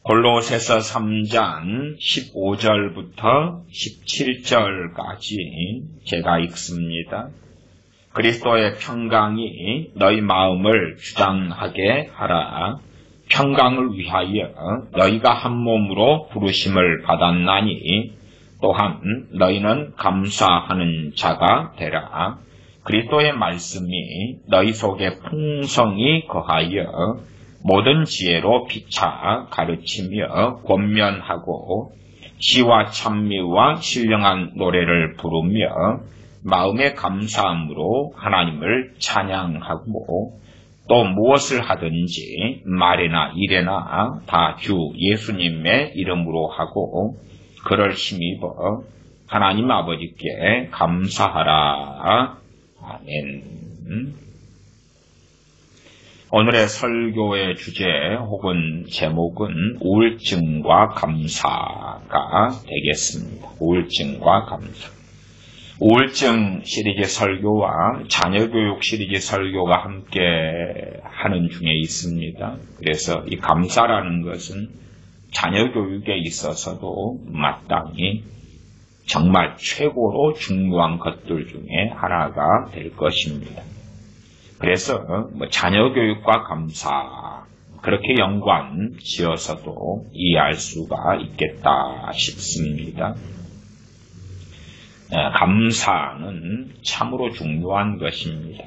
골로새서 3장 15절부터 17절까지 제가 읽습니다. 그리스도의 평강이 너희 마음을 주장하게 하라. 평강을 위하여 너희가 한 몸으로 부르심을 받았나니 또한 너희는 감사하는 자가 되라. 그리스도의 말씀이 너희 속에 풍성히 거하여 모든 지혜로 피차 가르치며 권면하고 시와 찬미와 신령한 노래를 부르며 마음의 감사함으로 하나님을 찬양하고 또 무엇을 하든지 말이나 일에나 다 주 예수님의 이름으로 하고 그를 힘입어 하나님 아버지께 감사하라. 아멘. 오늘의 설교의 주제 혹은 제목은 우울증과 감사가 되겠습니다. 우울증과 감사. 우울증 시리즈 설교와 자녀교육 시리즈 설교가 함께 하는 중에 있습니다. 그래서 이 감사라는 것은 자녀교육에 있어서도 마땅히 정말 최고로 중요한 것들 중에 하나가 될 것입니다. 그래서 자녀교육과 감사 그렇게 연관 지어서도 이해할 수가 있겠다 싶습니다. 감사는 참으로 중요한 것입니다.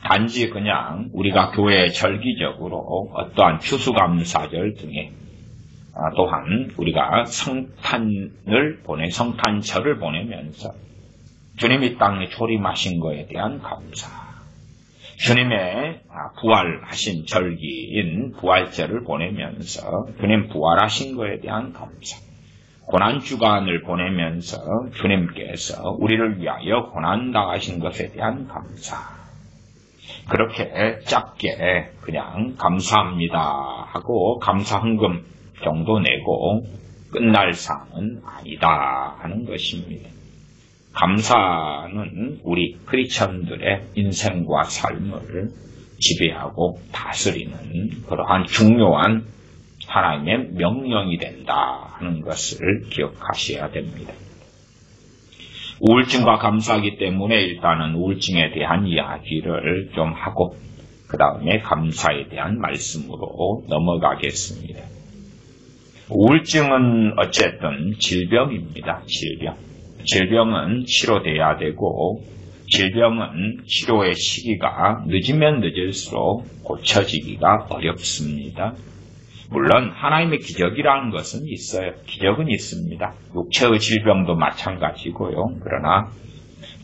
단지 그냥 우리가 교회에 절기적으로 어떠한 추수감사절 등에 또한 우리가 성탄절을 보내면서 주님이 땅에 조림하신 것에 대한 감사, 주님의 부활하신 절기인 부활절을 보내면서 주님 부활하신 것에 대한 감사, 고난주간을 보내면서 주님께서 우리를 위하여 고난당하신 것에 대한 감사, 그렇게 짧게 그냥 감사합니다 하고 감사헌금 정도 내고 끝날 사항은 아니다 하는 것입니다. 감사는 우리 크리스천들의 인생과 삶을 지배하고 다스리는 그러한 중요한 하나님의 명령이 된다 하는 것을 기억하셔야 됩니다. 우울증과 감사하기 때문에 일단은 우울증에 대한 이야기를 좀 하고 그 다음에 감사에 대한 말씀으로 넘어가겠습니다. 우울증은 어쨌든 질병입니다. 질병은 치료돼야 되고 질병은 치료의 시기가 늦으면 늦을수록 고쳐지기가 어렵습니다. 물론 하나님의 기적이라는 것은 있어요. 기적은 있습니다. 육체의 질병도 마찬가지고요. 그러나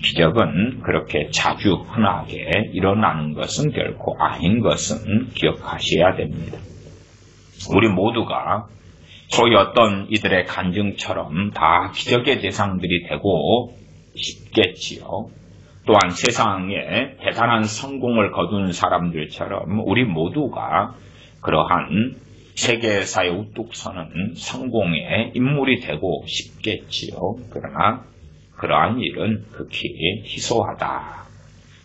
기적은 그렇게 자주 흔하게 일어나는 것은 결코 아닌 것은 기억하셔야 됩니다. 우리 모두가 소위 어떤 이들의 간증처럼 다 기적의 대상들이 되고 싶겠지요. 또한 세상에 대단한 성공을 거둔 사람들처럼 우리 모두가 그러한 세계사에 우뚝 서는 성공의 인물이 되고 싶겠지요. 그러나 그러한 일은 극히 희소하다.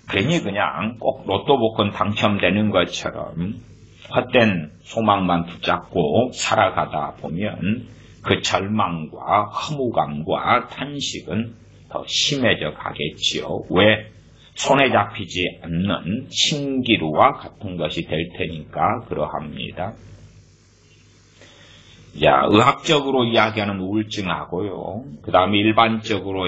괜히 그냥 꼭 로또 복권 당첨되는 것처럼 헛된 소망만 붙잡고 살아가다 보면 그 절망과 허무감과 탄식은 더 심해져 가겠지요. 왜? 손에 잡히지 않는 신기루와 같은 것이 될 테니까 그러합니다. 의학적으로 이야기하는 우울증하고요. 그 다음에 일반적으로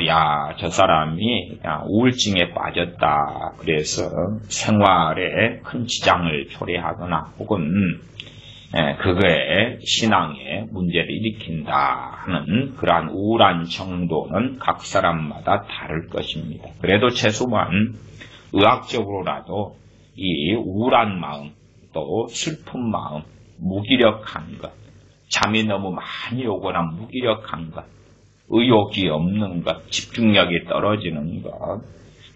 저 사람이 우울증에 빠졌다. 그래서 생활에 큰 지장을 초래하거나 혹은 그거에 신앙에 문제를 일으킨다 하는 그러한 우울한 정도는 각 사람마다 다를 것입니다. 그래도 최소한 의학적으로라도 이 우울한 마음 또 슬픈 마음, 무기력한 것, 잠이 너무 많이 오거나 무기력한 것, 의욕이 없는 것, 집중력이 떨어지는 것,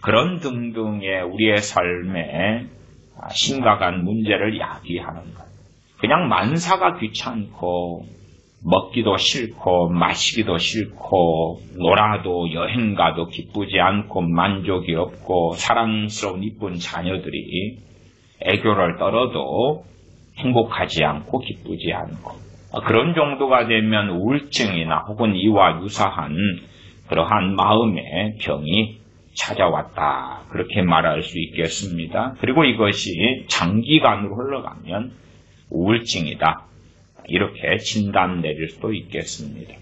그런 등등의 우리의 삶에 심각한 문제를 야기하는 것. 그냥 만사가 귀찮고 먹기도 싫고 마시기도 싫고 놀아도 여행 가도 기쁘지 않고 만족이 없고 사랑스러운 이쁜 자녀들이 애교를 떨어도 행복하지 않고 기쁘지 않고 그런 정도가 되면 우울증이나 혹은 이와 유사한 그러한 마음의 병이 찾아왔다. 그렇게 말할 수 있겠습니다. 그리고 이것이 장기간으로 흘러가면 우울증이다. 이렇게 진단 내릴 수도 있겠습니다.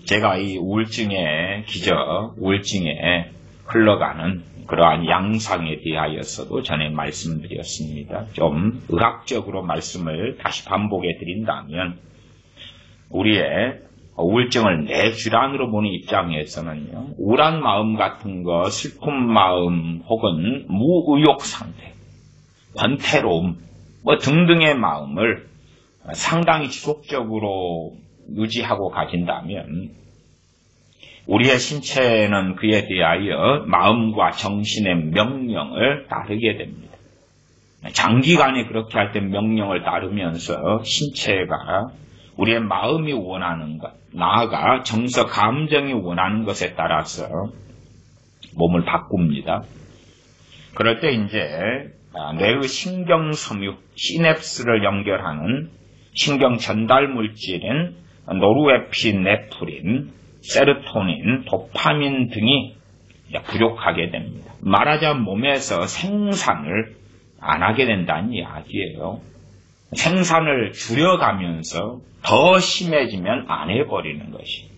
제가 이 우울증의 기저, 우울증에 흘러가는 그러한 양상에 대하여서도 전에 말씀드렸습니다. 좀 의학적으로 말씀을 다시 반복해 드린다면 우리의 우울증을 뇌질환으로 보는 입장에서는요, 우울한 마음 같은 거, 슬픈 마음 혹은 무의욕 상태, 권태로움 등등의 마음을 상당히 지속적으로 유지하고 가진다면 우리의 신체는 그에 대하여 마음과 정신의 명령을 따르게 됩니다. 장기간에 그렇게 할 때 명령을 따르면서 신체가 우리의 마음이 원하는 것, 나아가 정서 감정이 원하는 것에 따라서 몸을 바꿉니다. 그럴 때 이제 뇌의 신경섬유, 시냅스를 연결하는 신경 전달 물질인 노르에피네프린, 세로토닌, 도파민 등이 부족하게 됩니다. 말하자면 몸에서 생산을 안 하게 된다는 이야기예요. 생산을 줄여가면서 더 심해지면 안 해버리는 것이.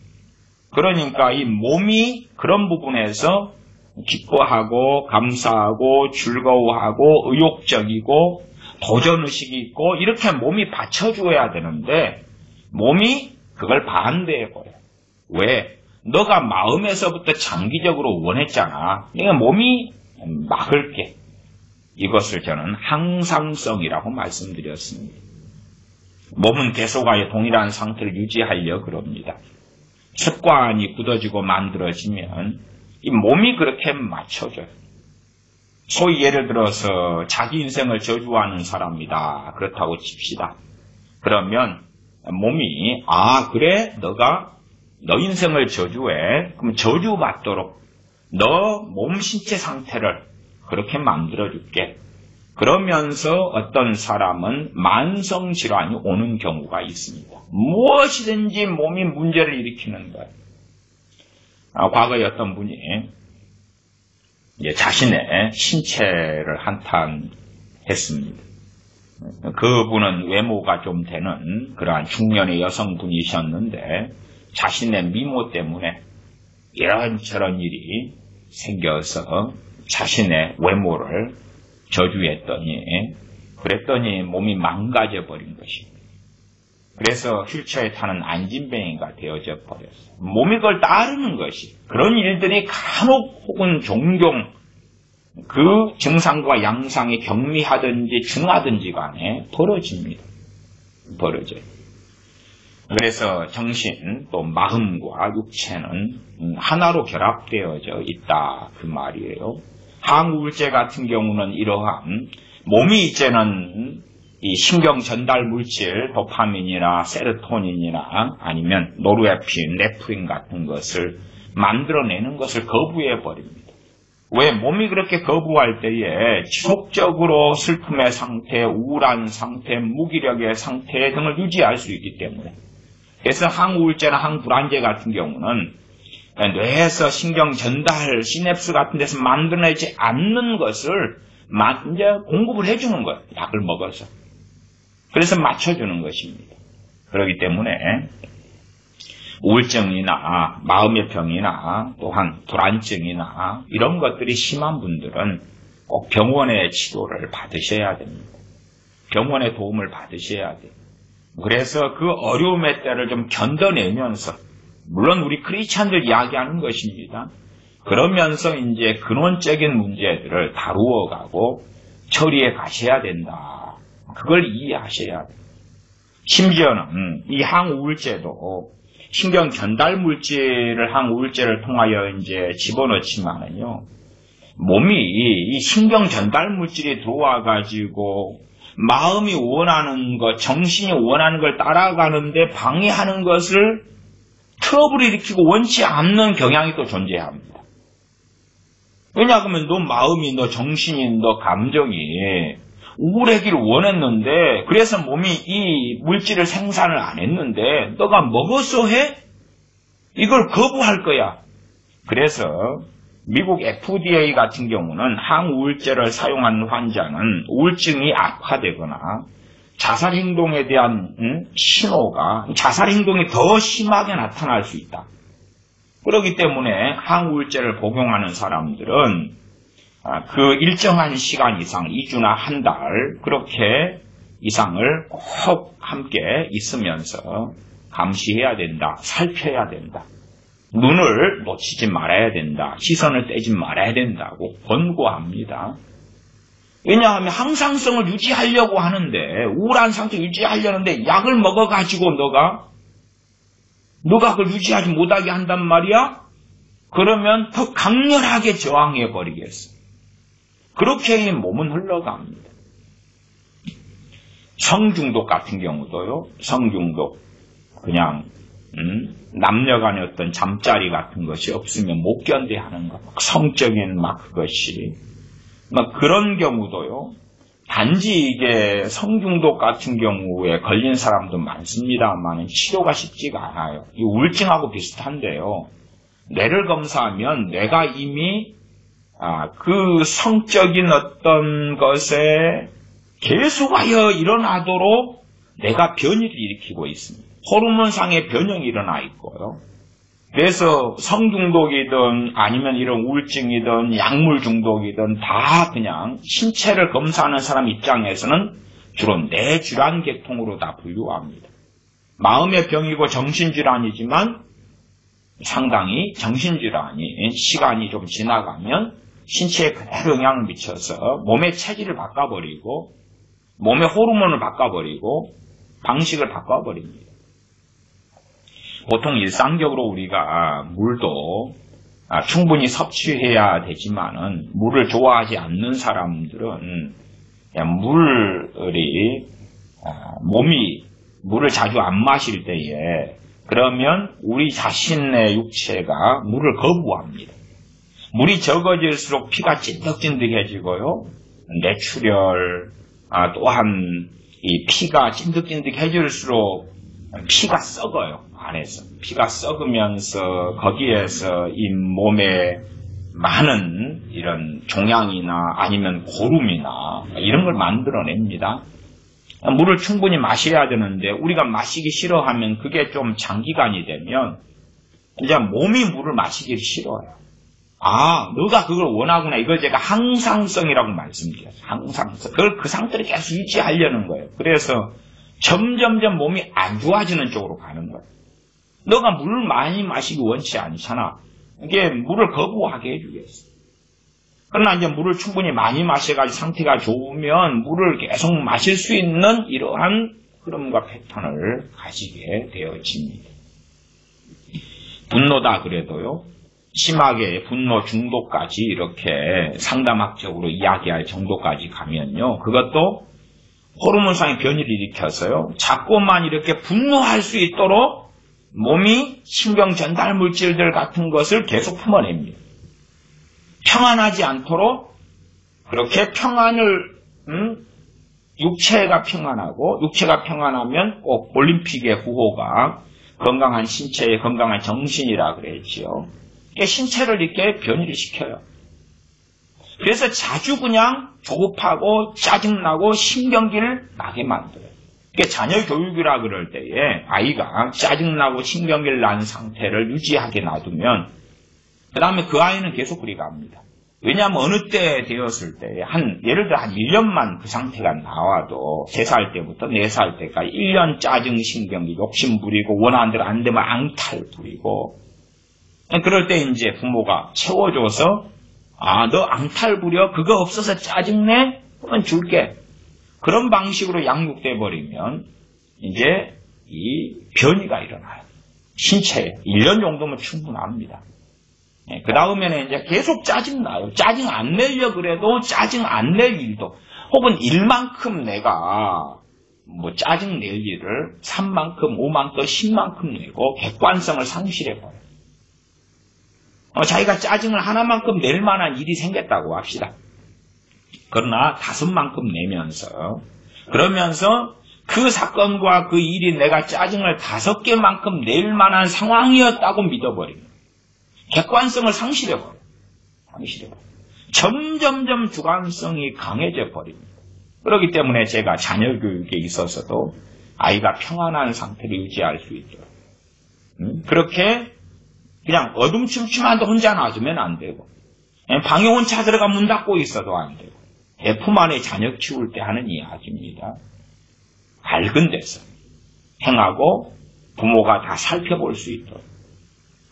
그러니까 이 몸이 그런 부분에서 기뻐하고 감사하고 즐거워하고 의욕적이고 도전의식이 있고 이렇게 몸이 받쳐줘야 되는데 몸이 그걸 반대해버려요. 왜? 너가 마음에서부터 장기적으로 원했잖아. 그러니까 몸이 막을게. 이것을 저는 항상성이라고 말씀드렸습니다. 몸은 계속하여 동일한 상태를 유지하려 그럽니다. 습관이 굳어지고 만들어지면 이 몸이 그렇게 맞춰져요. 소위 예를 들어서 자기 인생을 저주하는 사람이다. 그렇다고 칩시다. 그러면 몸이 그래? 너가 너 인생을 저주해. 그럼 저주받도록 너 몸 신체 상태를 그렇게 만들어줄게. 그러면서 어떤 사람은 만성질환이 오는 경우가 있습니다. 무엇이든지 몸이 문제를 일으키는 거예요. 과거에 어떤 분이 자신의 신체를 한탄했습니다. 그분은 외모가 좀 되는 그러한 중년의 여성분이셨는데 자신의 미모 때문에 이런저런 일이 생겨서 자신의 외모를 그랬더니 몸이 망가져 버린 것입니다. 그래서 휠체어에 타는 안진뱅이가 되어져 버렸어요. 몸이 그걸 따르는 것이. 그런 일들이 간혹 혹은 종종 그 증상과 양상이 경미하든지 중하든지 간에 벌어져요. 그래서 정신 또 마음과 육체는 하나로 결합되어져 있다 그 말이에요. 항우울제 같은 경우는 이러한 몸이 이제는 이 신경 전달 물질 도파민이나 세로토닌이나 아니면 노르에피네프린 같은 것을 만들어내는 것을 거부해 버립니다. 왜? 몸이 그렇게 거부할 때에 지속적으로 슬픔의 상태, 우울한 상태, 무기력의 상태 등을 유지할 수 있기 때문에. 그래서 항우울제나 항불안제 같은 경우는 뇌에서 신경 전달, 시냅스 같은 데서 만들어내지 않는 것을 이제 공급을 해주는 거예요. 약을 먹어서. 그래서 맞춰주는 것입니다. 그렇기 때문에 우울증이나 마음의 병이나 또한 불안증이나 이런 것들이 심한 분들은 꼭 병원의 치료를 받으셔야 됩니다. 병원의 도움을 받으셔야 돼요. 그래서 그 어려움의 때를 좀 견뎌내면서 물론 우리 크리스찬들 이야기하는 것입니다. 그러면서 이제 근원적인 문제들을 다루어가고 처리해 가셔야 된다. 그걸 이해하셔야 돼요. 심지어는 이 항우울제도 신경 전달 물질을 항우울제를 통하여 이제 집어넣지만은요, 몸이 이 신경 전달 물질이 들어와 가지고 마음이 원하는 것, 정신이 원하는 걸 따라가는데 방해하는 것을 트러블을 일으키고 원치 않는 경향이 또 존재합니다. 왜냐하면 너 마음이, 너 정신이, 너 감정이 우울하기를 원했는데 그래서 몸이 이 물질을 생산을 안 했는데 너가 먹어서 해? 이걸 거부할 거야. 그래서 미국 FDA 같은 경우는 항우울제를 사용한 환자는 우울증이 악화되거나 자살행동에 대한 신호가 자살행동이 더 심하게 나타날 수 있다. 그렇기 때문에 항우울제를 복용하는 사람들은 그 일정한 시간 이상, 2주나 한 달 그렇게 이상을 꼭 함께 있으면서 감시해야 된다, 살펴야 된다. 눈을 놓치지 말아야 된다, 시선을 떼지 말아야 된다고 권고합니다. 왜냐하면 항상성을 유지하려고 하는데, 우울한 상태 유지하려는데 약을 먹어가지고 너가 그걸 유지하지 못하게 한단 말이야? 그러면 더 강렬하게 저항해버리겠어. 그렇게 이 몸은 흘러갑니다. 성중독 같은 경우도요. 성중독 그냥 남녀간의 어떤 잠자리 같은 것이 없으면 못 견뎌하는 것, 성적인 그것이 그런 경우도요. 단지 이게 성중독 같은 경우에 걸린 사람도 많습니다만 치료가 쉽지가 않아요. 이 우울증하고 비슷한데요. 뇌를 검사하면 뇌가 이미 그 성적인 어떤 것에 계속하여 일어나도록 뇌가 변이를 일으키고 있습니다. 호르몬상의 변형이 일어나 있고요. 그래서 성중독이든 아니면 이런 우울증이든 약물 중독이든 다 그냥 신체를 검사하는 사람 입장에서는 주로 뇌질환 계통으로 다 분류합니다. 마음의 병이고 정신질환이지만 상당히 정신질환이 시간이 좀 지나가면 신체에 그대로 영향을 미쳐서 몸의 체질을 바꿔버리고 몸의 호르몬을 바꿔버리고 방식을 바꿔버립니다. 보통 일상적으로 우리가 물도 충분히 섭취해야 되지만은 물을 좋아하지 않는 사람들은 몸이 물을 자주 안 마실 때에 그러면 우리 자신의 육체가 물을 거부합니다. 물이 적어질수록 피가 찐득찐득해지고요. 뇌출혈, 또한 이 피가 찐득찐득해질수록 피가 썩어요. 안에서. 피가 썩으면서 거기에서 이 몸에 많은 이런 종양이나 아니면 고름이나 이런 걸 만들어냅니다. 물을 충분히 마셔야 되는데 우리가 마시기 싫어하면 그게 좀 장기간이 되면 이제 몸이 물을 마시기 싫어요. 너가 그걸 원하구나. 이걸 제가 항상성이라고 말씀드렸어요. 항상성. 그걸 그 상태를 계속 유지하려는 거예요. 그래서 점점점 몸이 안 좋아지는 쪽으로 가는 거예요. 너가 물을 많이 마시기 원치 않잖아. 이게 물을 거부하게 해주겠어. 그러나 이제 물을 충분히 많이 마셔가지고 상태가 좋으면 물을 계속 마실 수 있는 이러한 흐름과 패턴을 가지게 되어집니다. 분노다 그래도요. 심하게 분노 중독까지 이렇게 상담학적으로 이야기할 정도까지 가면요. 그것도 호르몬상의 변이를 일으켜서요. 자꾸만 이렇게 분노할 수 있도록 몸이 신경 전달 물질들 같은 것을 계속 품어냅니다. 평안하지 않도록 그렇게 평안을 육체가 평안하고 육체가 평안하면 꼭 올림픽의 구호가 건강한 신체에 건강한 정신이라 그랬지요. 신체를 이렇게 변이를 시켜요. 그래서 자주 그냥 조급하고 짜증나고 신경기를 나게 만들어요. 자녀 교육이라 그럴 때에 아이가 짜증나고 신경기를 난 상태를 유지하게 놔두면 그 다음에 그 아이는 계속 그리 갑니다. 왜냐하면 어느 때 되었을 때 예를 들어 한 1년만 그 상태가 나와도 3살 때부터 4살 때까지 1년 짜증 신경기 욕심 부리고 원하는 대로 안 되면 앙탈 부리고 그럴 때 이제 부모가 채워줘서 너 앙탈 부려? 그거 없어서 짜증내? 그러면 줄게. 그런 방식으로 양육돼 버리면 이제 이 변이가 일어나요. 신체에 1년 정도면 충분합니다. 그 다음에는 이제 계속 짜증나요. 짜증 안 내려 그래도 짜증 안 낼 일도 혹은 일만큼 내가 짜증 낼 일을 3만큼, 5만큼, 10만큼 내고 객관성을 상실해버려요. 자기가 짜증을 하나만큼 낼 만한 일이 생겼다고 합시다. 그러나 5만큼 내면서 그러면서 그 사건과 그 일이 내가 짜증을 5개만큼 낼 만한 상황이었다고 믿어버립니다. 객관성을 상실해버려요. 점점점 주관성이 강해져 버립니다. 그렇기 때문에 제가 자녀 교육에 있어서도 아이가 평안한 상태를 유지할 수 있도록 그렇게 그냥 어둠침침한데 혼자 놔두면 안 되고 방에 혼자 들어가 문 닫고 있어도 안 되고 품 안에 자녀 키울 때 하는 이야기입니다. 밝은 데서 행하고 부모가 다 살펴볼 수 있도록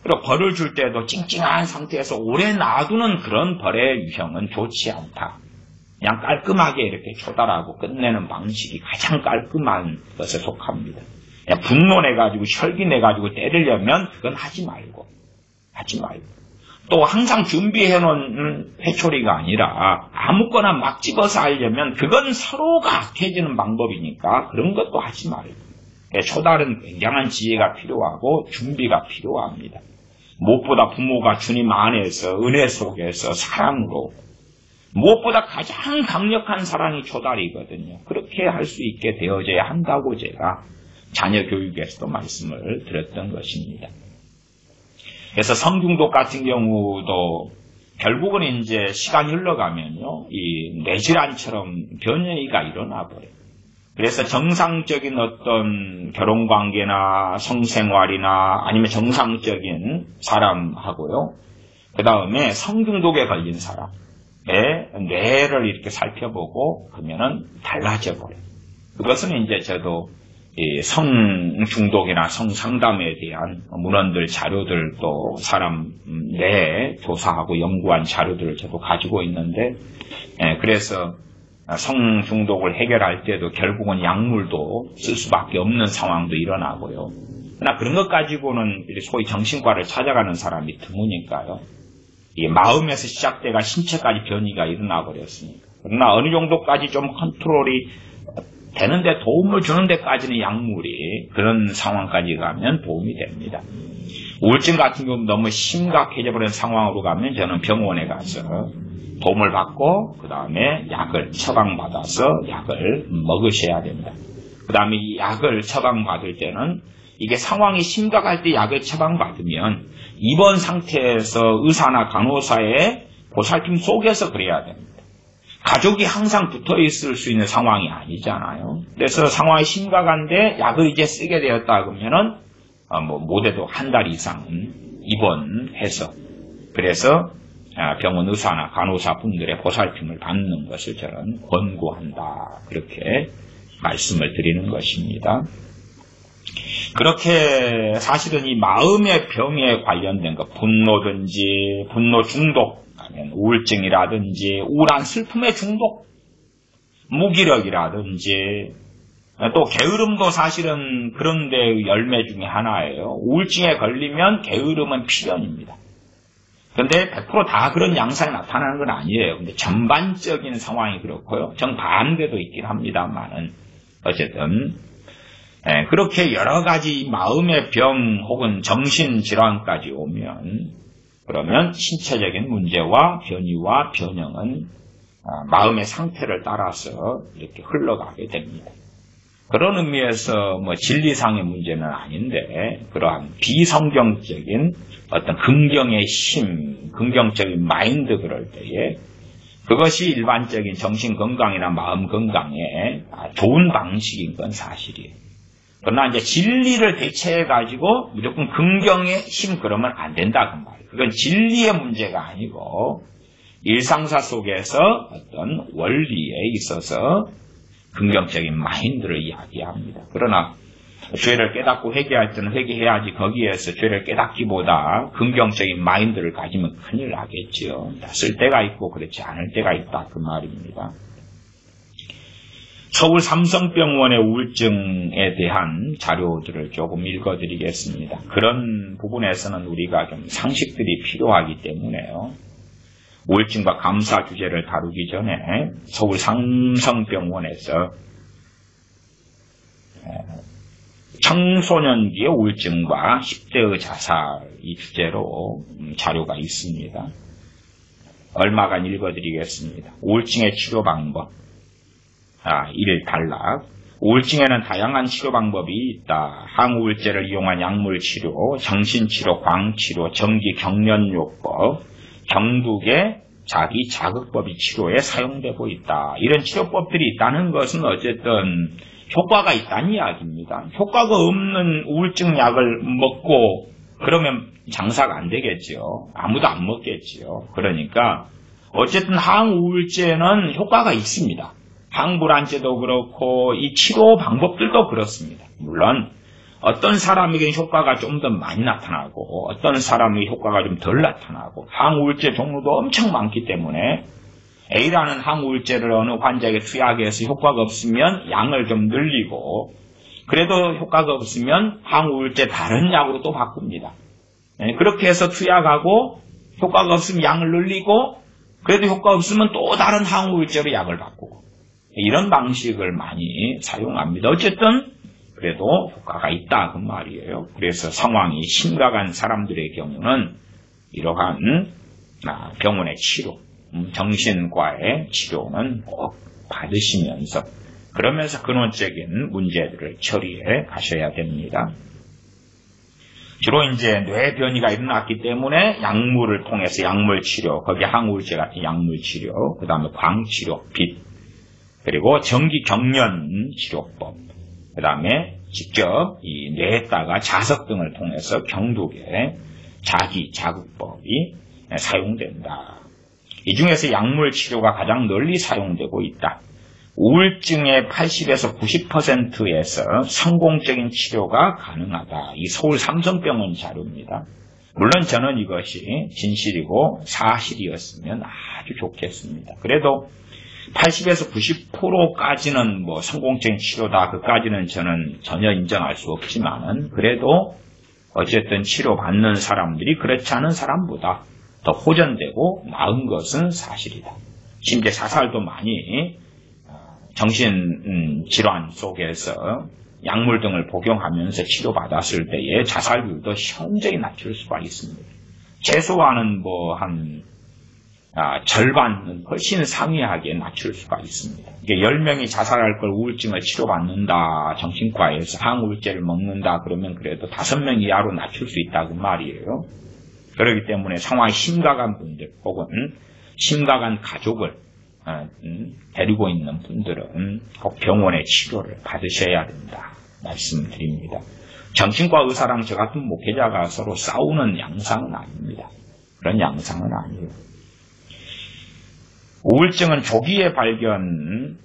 그리고 벌을 줄 때도 찡찡한 상태에서 오래 놔두는 그런 벌의 유형은 좋지 않다. 그냥 깔끔하게 이렇게 조달하고 끝내는 방식이 가장 깔끔한 것에 속합니다. 분노내가지고 혈기내가지고 때리려면 그건 하지 말고 또 항상 준비해놓은 회초리가 아니라 아무거나 막 집어서 하려면 그건 서로가 악해지는 방법이니까 그런 것도 하지 말고 조달은 굉장한 지혜가 필요하고 준비가 필요합니다. 무엇보다 부모가 주님 안에서 은혜 속에서 사랑으로 무엇보다 가장 강력한 사랑이 조달이거든요. 그렇게 할 수 있게 되어져야 한다고 제가 자녀 교육에서도 말씀을 드렸던 것입니다. 그래서 성중독 같은 경우도 결국은 이제 시간이 흘러가면요, 이 뇌질환처럼 변이가 일어나 버려요. 그래서 정상적인 어떤 결혼관계나 성생활이나 아니면 정상적인 사람하고요, 그 다음에 성중독에 걸린 사람의 뇌를 이렇게 살펴보고 그러면은 달라져 버려요. 그것은 이제 저도 성중독이나 성상담에 대한 문헌들, 자료들 또 사람 뇌 조사하고 연구한 자료들을 저도 가지고 있는데, 그래서 성중독을 해결할 때도 결국은 약물도 쓸 수밖에 없는 상황도 일어나고요. 그러나 그런 것 가지고는 소위 정신과를 찾아가는 사람이 드무니까요. 이게 마음에서 시작돼가 신체까지 변이가 일어나 버렸으니까. 그러나 어느 정도까지 좀 컨트롤이 되는데 도움을 주는 데까지는 약물이 그런 상황까지 가면 도움이 됩니다. 우울증 같은 경우 너무 심각해져 버린 상황으로 가면 저는 병원에 가서 도움을 받고 그 다음에 약을 처방받아서 약을 먹으셔야 됩니다. 그 다음에 이 약을 처방받을 때는 이게 상황이 심각할 때 약을 처방받으면 입원 상태에서 의사나 간호사의 보살핌 속에서 그래야 됩니다. 가족이 항상 붙어 있을 수 있는 상황이 아니잖아요. 그래서 상황이 심각한데 약을 이제 쓰게 되었다 그러면은 못해도 한 달 이상은 입원해서 그래서 병원 의사나 간호사 분들의 보살핌을 받는 것을 저는 권고한다. 그렇게 말씀을 드리는 것입니다. 그렇게 사실은 이 마음의 병에 관련된 것, 분노든지 분노 중독, 아니면 우울증이라든지 우울한 슬픔의 중독, 무기력이라든지 또 게으름도 사실은 그런 데의 열매 중에 하나예요. 우울증에 걸리면 게으름은 필연입니다. 그런데 100% 다 그런 양상이 나타나는 건 아니에요. 근데 전반적인 상황이 그렇고요. 정반대도 있긴 합니다만은 어쨌든 그렇게 여러 가지 마음의 병 혹은 정신질환까지 오면 그러면 신체적인 문제와 변이와 변형은 마음의 상태를 따라서 이렇게 흘러가게 됩니다. 그런 의미에서 진리상의 문제는 아닌데 그러한 비성경적인 어떤 긍정의 힘, 긍정적인 마인드 그럴 때에 그것이 일반적인 정신건강이나 마음건강에 좋은 방식인 건 사실이에요. 그러나 이제 진리를 대체해가지고 무조건 긍정의 힘 그러면 안 된다 그 말이에요. 그건 진리의 문제가 아니고 일상사 속에서 어떤 원리에 있어서 긍정적인 마인드를 이야기합니다. 그러나 죄를 깨닫고 회개할 때는 회개해야지 거기에서 죄를 깨닫기보다 긍정적인 마인드를 가지면 큰일 나겠지요. 쓸 때가 있고 그렇지 않을 때가 있다 그 말입니다. 서울 삼성병원의 우울증에 대한 자료들을 조금 읽어드리겠습니다. 그런 부분에서는 우리가 좀 상식들이 필요하기 때문에요. 우울증과 감사 주제를 다루기 전에 서울 삼성병원에서 청소년기의 우울증과 10대의 자살 이 주제로 자료가 있습니다. 얼마간 읽어드리겠습니다. 우울증의 치료 방법. 1. 단락. 우울증에는 다양한 치료 방법이 있다. 항우울제를 이용한 약물치료, 정신치료, 광치료, 정기경련요법, 경북의 자기자극법이 치료에 사용되고 있다. 이런 치료법들이 있다는 것은 어쨌든 효과가 있다는 이야기입니다. 효과가 없는 우울증 약을 먹고 그러면 장사가 안 되겠지요. 아무도 안 먹겠지요. 그러니까 어쨌든 항우울제는 효과가 있습니다. 항불안제도 그렇고 이 치료 방법들도 그렇습니다. 물론 어떤 사람에게는 효과가 좀 더 많이 나타나고 어떤 사람에게 효과가 좀 덜 나타나고 항우울제 종류도 엄청 많기 때문에 A라는 항우울제를 어느 환자에게 투약해서 효과가 없으면 양을 좀 늘리고 그래도 효과가 없으면 항우울제 다른 약으로 또 바꿉니다. 그렇게 해서 투약하고 효과가 없으면 양을 늘리고 그래도 효과 없으면 또 다른 항우울제로 약을 바꾸고 이런 방식을 많이 사용합니다. 어쨌든 그래도 효과가 있다 그 말이에요. 그래서 상황이 심각한 사람들의 경우는 이러한 병원의 치료, 정신과의 치료는 꼭 받으시면서 그러면서 근원적인 문제들을 처리해 가셔야 됩니다. 주로 이제 뇌 변이가 일어났기 때문에 약물을 통해서 약물 치료, 거기에 항우울제 같은 약물 치료, 그 다음에 광치료, 빛, 그리고 정기경련 치료법, 그 다음에 직접 이 뇌에다가 자석 등을 통해서 경독의 자기자극법이 사용된다. 이 중에서 약물 치료가 가장 널리 사용되고 있다. 우울증의 80에서 90%에서 성공적인 치료가 가능하다. 이 서울 삼성병원 자료입니다. 물론 저는 이것이 진실이고 사실이었으면 아주 좋겠습니다. 그래도 80에서 90%까지는 뭐 성공적인 치료다. 그까지는 저는 전혀 인정할 수 없지만은 그래도 어쨌든 치료받는 사람들이 그렇지 않은 사람보다 더 호전되고 나은 것은 사실이다. 심지어 자살도 많이 정신질환 속에서 약물 등을 복용하면서 치료받았을 때의 자살률도 현저히 낮출 수가 있습니다. 최소한은 한 절반은 훨씬 상이하게 낮출 수가 있습니다. 이게 10명이 자살할 걸 우울증을 치료받는다, 정신과에서 항우울제를 먹는다 그러면 그래도 5명 이하로 낮출 수 있다고 말이에요. 그렇기 때문에 상황이 심각한 분들 혹은 심각한 가족을 데리고 있는 분들은 꼭 병원의 치료를 받으셔야 된다 말씀드립니다. 정신과 의사랑 저 같은 목회자가 서로 싸우는 양상은 아닙니다. 그런 양상은 아니에요. 우울증은 조기에 발견하여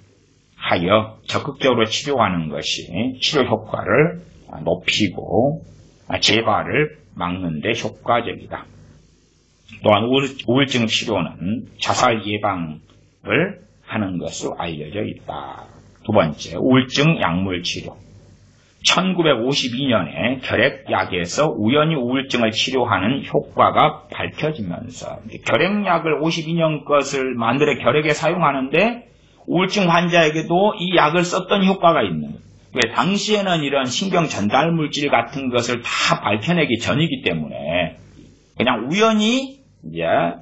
적극적으로 치료하는 것이 치료 효과를 높이고 재발을 막는 데 효과적이다. 또한 우울증 치료는 자살 예방을 하는 것으로 알려져 있다. 두 번째, 우울증 약물 치료. 1952년에 결핵약에서 우연히 우울증을 치료하는 효과가 밝혀지면서 결핵약을 52년 것을 만들어 결핵에 사용하는데 우울증 환자에게도 이 약을 썼던 효과가 있는 거예요. 왜 당시에는 이런 신경 전달 물질 같은 것을 다 밝혀내기 전이기 때문에 그냥 우연히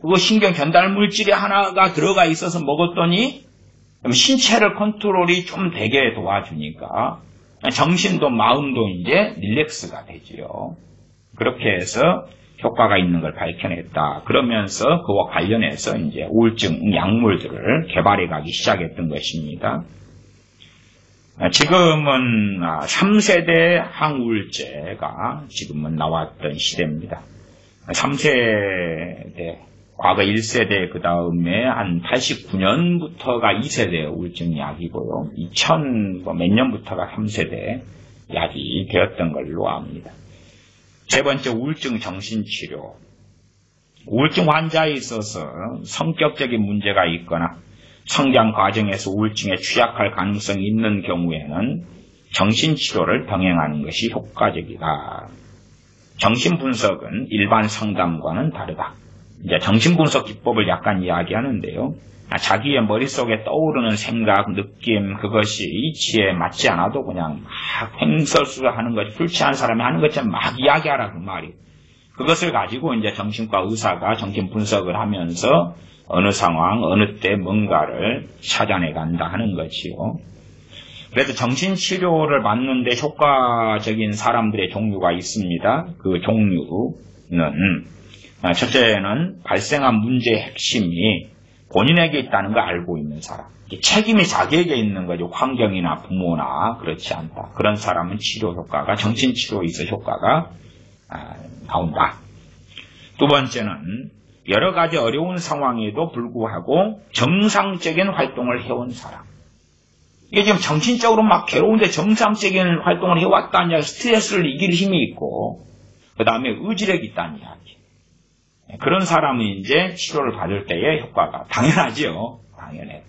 그거 신경 전달 물질이 하나가 들어가 있어서 먹었더니 신체를 컨트롤이 좀 되게 도와주니까 정신도 마음도 이제 릴렉스가 되지요. 그렇게 해서 효과가 있는 걸 밝혀냈다. 그러면서 그와 관련해서 이제 우울증 약물들을 개발해 가기 시작했던 것입니다. 지금은 3세대 항우울제가 지금은 나왔던 시대입니다. 3세대, 과거 1세대 그 다음에 한 89년부터가 2세대 우울증 약이고요. 2000 몇 년부터가 3세대 약이 되었던 걸로 압니다. 세 번째, 우울증 정신치료. 우울증 환자에 있어서 성격적인 문제가 있거나 성장 과정에서 우울증에 취약할 가능성이 있는 경우에는 정신치료를 병행하는 것이 효과적이다. 정신분석은 일반 상담과는 다르다. 이제 정신분석 기법을 약간 이야기하는데요. 자기의 머릿속에 떠오르는 생각, 느낌, 그것이 이치에 맞지 않아도 그냥 막 횡설수설하는 것, 풀치한 사람이 하는 것처럼 막 이야기하라 그 말이에요. 그것을 가지고 이제 정신과 의사가 정신분석을 하면서 어느 상황, 어느 때 뭔가를 찾아내 간다 하는 거지요. 그래서 정신치료를 받는데 효과적인 사람들의 종류가 있습니다. 그 종류는 첫째는 발생한 문제의 핵심이 본인에게 있다는 걸 알고 있는 사람. 책임이 자기에게 있는 거죠. 환경이나 부모나 그렇지 않다. 그런 사람은 치료 효과가, 정신치료에 있어 효과가 나온다. 두 번째는 여러 가지 어려운 상황에도 불구하고 정상적인 활동을 해온 사람. 이게 지금 정신적으로 막 괴로운데 정상적인 활동을 해왔다는 이야기, 스트레스를 이길 힘이 있고, 그 다음에 의지력이 있다는 이야기. 그런 사람은 이제 치료를 받을 때의 효과가 당연하죠. 당연해.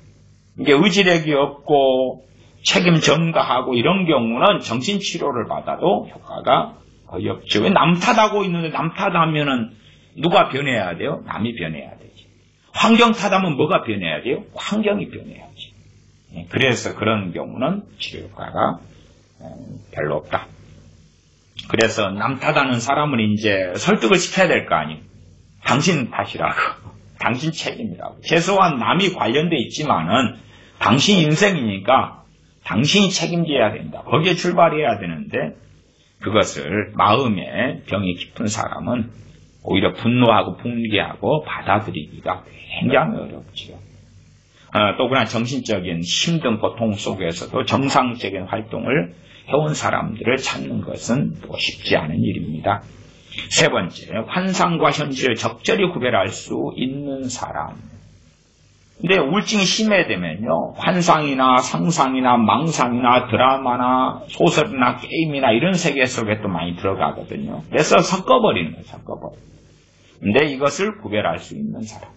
이게 의지력이 없고 책임 전가하고 이런 경우는 정신치료를 받아도 효과가 거의 없죠. 왜 남 탓하고 있는데 남 탓하면은 누가 변해야 돼요? 남이 변해야 되지. 환경 탓하면 뭐가 변해야 돼요? 환경이 변해야지. 그래서 그런 경우는 치료 효과가 별로 없다. 그래서 남 탓하는 사람은 이제 설득을 시켜야 될 거 아니에요. 당신 탓이라고. 당신 책임이라고. 최소한 남이 관련돼 있지만은 당신 인생이니까 당신이 책임져야 된다. 거기에 출발해야 되는데 그것을 마음에 병이 깊은 사람은 오히려 분노하고 분개하고 받아들이기가 굉장히 어렵지요. 또 그런 정신적인 힘든 고통 속에서도 정상적인 활동을 해온 사람들을 찾는 것은 또 쉽지 않은 일입니다. 세 번째, 환상과 현실을 적절히 구별할 수 있는 사람. 근데 우울증이 심해되면요, 환상이나 상상이나 망상이나 드라마나 소설이나 게임이나 이런 세계 속에 또 많이 들어가거든요. 그래서 섞어버리는 거예요, 섞어버려. 근데 이것을 구별할 수 있는 사람.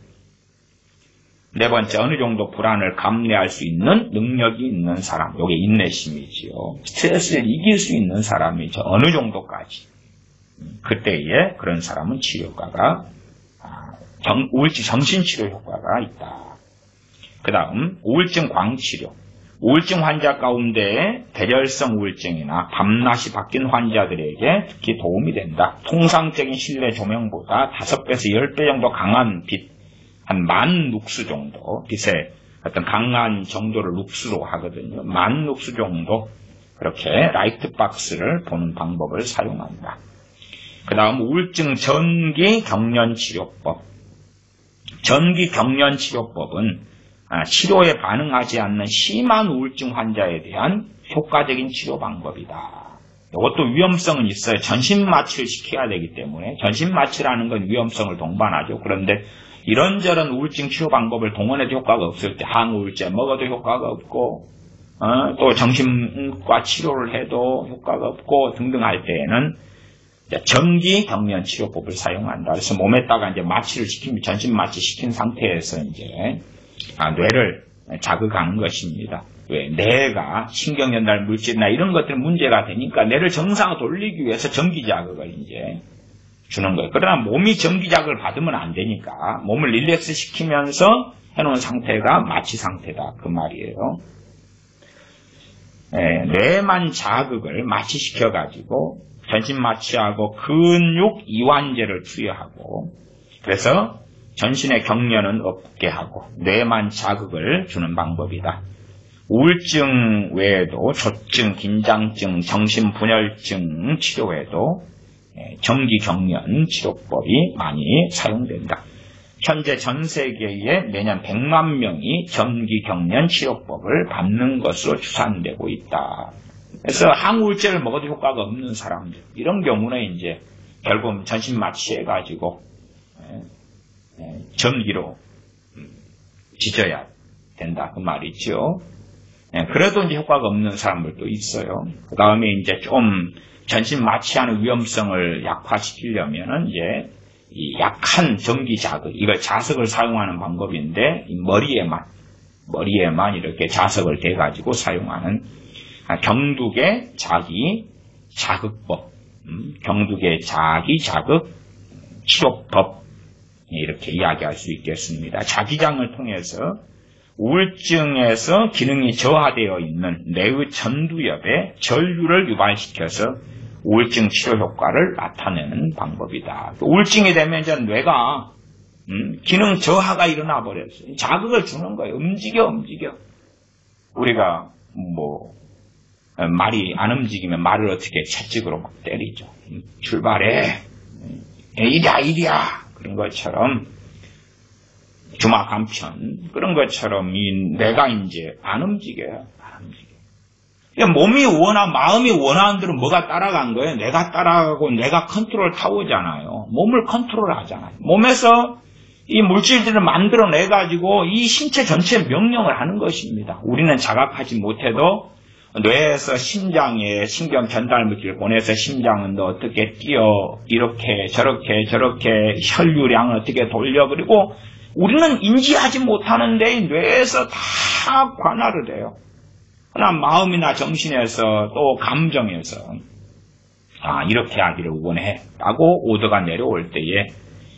네 번째, 어느 정도 불안을 감내할 수 있는 능력이 있는 사람. 이게 인내심이지요. 스트레스를 이길 수 있는 사람이죠. 어느 정도까지. 그때에 그런 사람은 치료 효과가, 우울증 정신치료 효과가 있다. 그 다음, 우울증 광치료. 우울증 환자 가운데 대결성 우울증이나 밤낮이 바뀐 환자들에게 특히 도움이 된다. 통상적인 실내 조명보다 5배에서 10배 정도 강한 빛, 한 10,000룩스 정도, 빛의 어떤 강한 정도를 룩스로 하거든요. 10,000룩스 정도, 그렇게 라이트 박스를 보는 방법을 사용한다. 그 다음, 우울증 전기 경련 치료법. 전기 경련 치료법은 치료에 반응하지 않는 심한 우울증 환자에 대한 효과적인 치료 방법이다. 이것도 위험성은 있어요. 전신마취를 시켜야 되기 때문에. 전신마취라는 건 위험성을 동반하죠. 그런데 이런저런 우울증 치료 방법을 동원해도 효과가 없을 때, 항우울제 먹어도 효과가 없고, 또 정신과 치료를 해도 효과가 없고 등등 할 때에는 전기 경련 치료법을 사용한다. 그래서 몸에다가 이제 마취를 시키면 전신 마취 시킨 상태에서 이제 뇌를 자극하는 것입니다. 왜? 뇌가 신경 전달 물질이나 이런 것들은 문제가 되니까 뇌를 정상으로 돌리기 위해서 전기 자극을 이제 주는 거예요. 그러나 몸이 전기 자극을 받으면 안 되니까 몸을 릴렉스 시키면서 해놓은 상태가 마취 상태다. 그 말이에요. 뇌만 자극을 마취시켜가지고 전신 마취하고 근육 이완제를 투여하고 그래서 전신의 경련은 없게 하고 뇌만 자극을 주는 방법이다. 우울증 외에도 조증, 긴장증, 정신분열증 치료에도 전기 경련 치료법이 많이 사용된다. 현재 전 세계에 매년 100만 명이 전기 경련 치료법을 받는 것으로 추산되고 있다. 그래서 항우울제를 먹어도 효과가 없는 사람들, 이런 경우는 이제 결국 전신 마취해가지고 전기로 지져야 된다. 그 말이죠. 그래도 이제 효과가 없는 사람들도 있어요. 그 다음에 이제 좀 전신 마취하는 위험성을 약화시키려면은 이제 이 약한 전기 자극, 이걸 자석을 사용하는 방법인데 머리에만 이렇게 자석을 대가지고 사용하는 경두계 자기 자극법, 경두계 자기 자극 치료법 이렇게 이야기할 수 있겠습니다. 자기장을 통해서 우울증에서 기능이 저하되어 있는 뇌의 전두엽에 전류를 유발시켜서 우울증 치료 효과를 나타내는 방법이다. 우울증이 되면 이제 뇌가 기능 저하가 일어나 버렸어요. 자극을 주는 거예요. 움직여. 우리가 말이 안 움직이면 말을 어떻게 채찍으로 막 때리죠. 출발해. 이리야. 그런 것처럼 주막 한편 그런 것처럼 내가 이제 안 움직여요. 몸이 마음이 원하는 대로 뭐가 따라간 거예요. 내가 따라가고 내가 컨트롤 타오잖아요. 몸을 컨트롤하잖아요. 몸에서 이 물질들을 만들어내가지고 이 신체 전체 명령을 하는 것입니다. 우리는 자각하지 못해도 뇌에서 심장에 신경 전달 물질을 보내서 심장은 너 어떻게 뛰어, 이렇게 저렇게 혈류량을 어떻게 돌려, 그리고 우리는 인지하지 못하는데 뇌에서 다 관할을 해요. 그러나 마음이나 정신에서 또 감정에서 이렇게 하기를 원해 라고 오더가 내려올 때에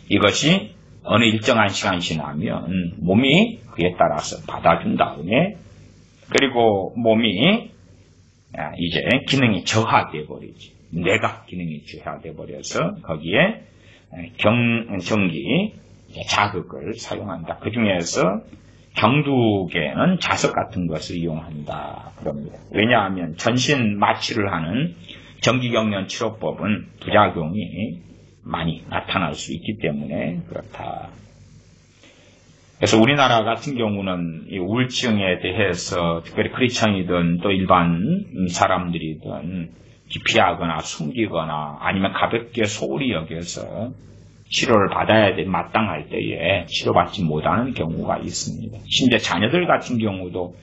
이것이 어느 일정한 시간 지나면 몸이 그에 따라서 받아준 다음에 그리고 몸이 이제 기능이 저하돼 버리지. 뇌가 기능이 저하돼 버려서 거기에 전기 자극을 사용한다. 그 중에서 경두계는 자석 같은 것을 이용한다. 그럽니다. 왜냐하면 전신 마취를 하는 전기경련 치료법은 부작용이 많이 나타날 수 있기 때문에 그렇다. 그래서 우리나라 같은 경우는 이 우울증에 대해서 특별히 크리스천이든 또 일반 사람들이든 기피하거나 숨기거나 아니면 가볍게 소홀히 여겨서 치료를 받아야 돼 마땅할 때에 치료받지 못하는 경우가 있습니다. 심지어 자녀들 같은 경우도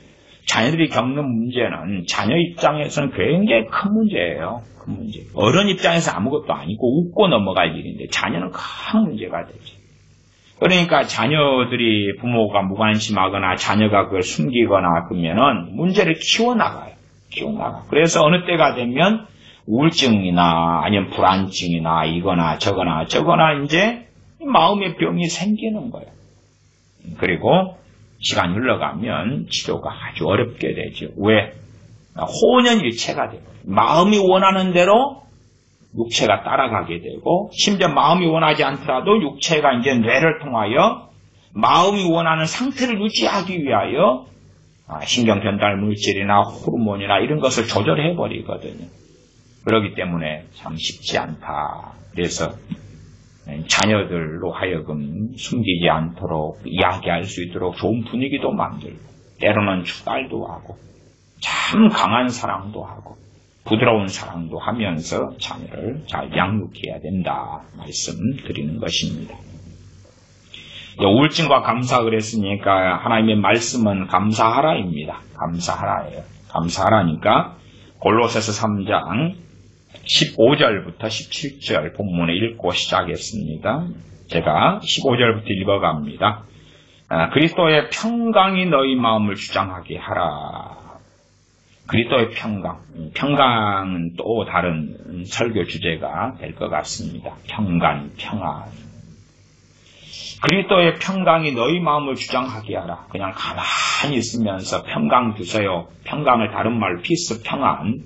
자녀들이 겪는 문제는 자녀 입장에서는 굉장히 큰 문제예요. 큰 문제. 어른 입장에서 아무것도 아니고 웃고 넘어갈 일인데 자녀는 큰 문제가 되죠. 그러니까 자녀들이 부모가 무관심하거나 자녀가 그걸 숨기거나 그러면은 문제를 키워나가요. 그래서 어느 때가 되면 우울증이나 아니면 불안증이나 이거나 저거나 이제 마음의 병이 생기는 거예요. 그리고 시간이 흘러가면 치료가 아주 어렵게 되죠. 왜? 혼연일체가 돼요. 마음이 원하는 대로 육체가 따라가게 되고 심지어 마음이 원하지 않더라도 육체가 이제 뇌를 통하여 마음이 원하는 상태를 유지하기 위하여 신경 전달 물질이나 호르몬이나 이런 것을 조절해 버리거든요. 그렇기 때문에 참 쉽지 않다. 그래서 자녀들로 하여금 숨기지 않도록 이야기할 수 있도록 좋은 분위기도 만들고 때로는 추달도 하고 참 강한 사랑도 하고 부드러운 사랑도 하면서 자녀를 잘 양육해야 된다 말씀드리는 것입니다. 우울증과 감사 그랬으니까 하나님의 말씀은 감사하라입니다. 감사하라예요. 감사하라니까 골로새서 3장 15절부터 17절 본문에 읽고 시작했습니다. 제가 15절부터 읽어갑니다. 그리스도의 평강이 너희 마음을 주장하게 하라. 그리스도의 평강은 또 다른 설교 주제가 될 것 같습니다. 평안. 그리스도의 평강이 너희 마음을 주장하게 하라. 그냥 가만히 있으면서 평강 주세요. 평강을 다른 말로 피스 평안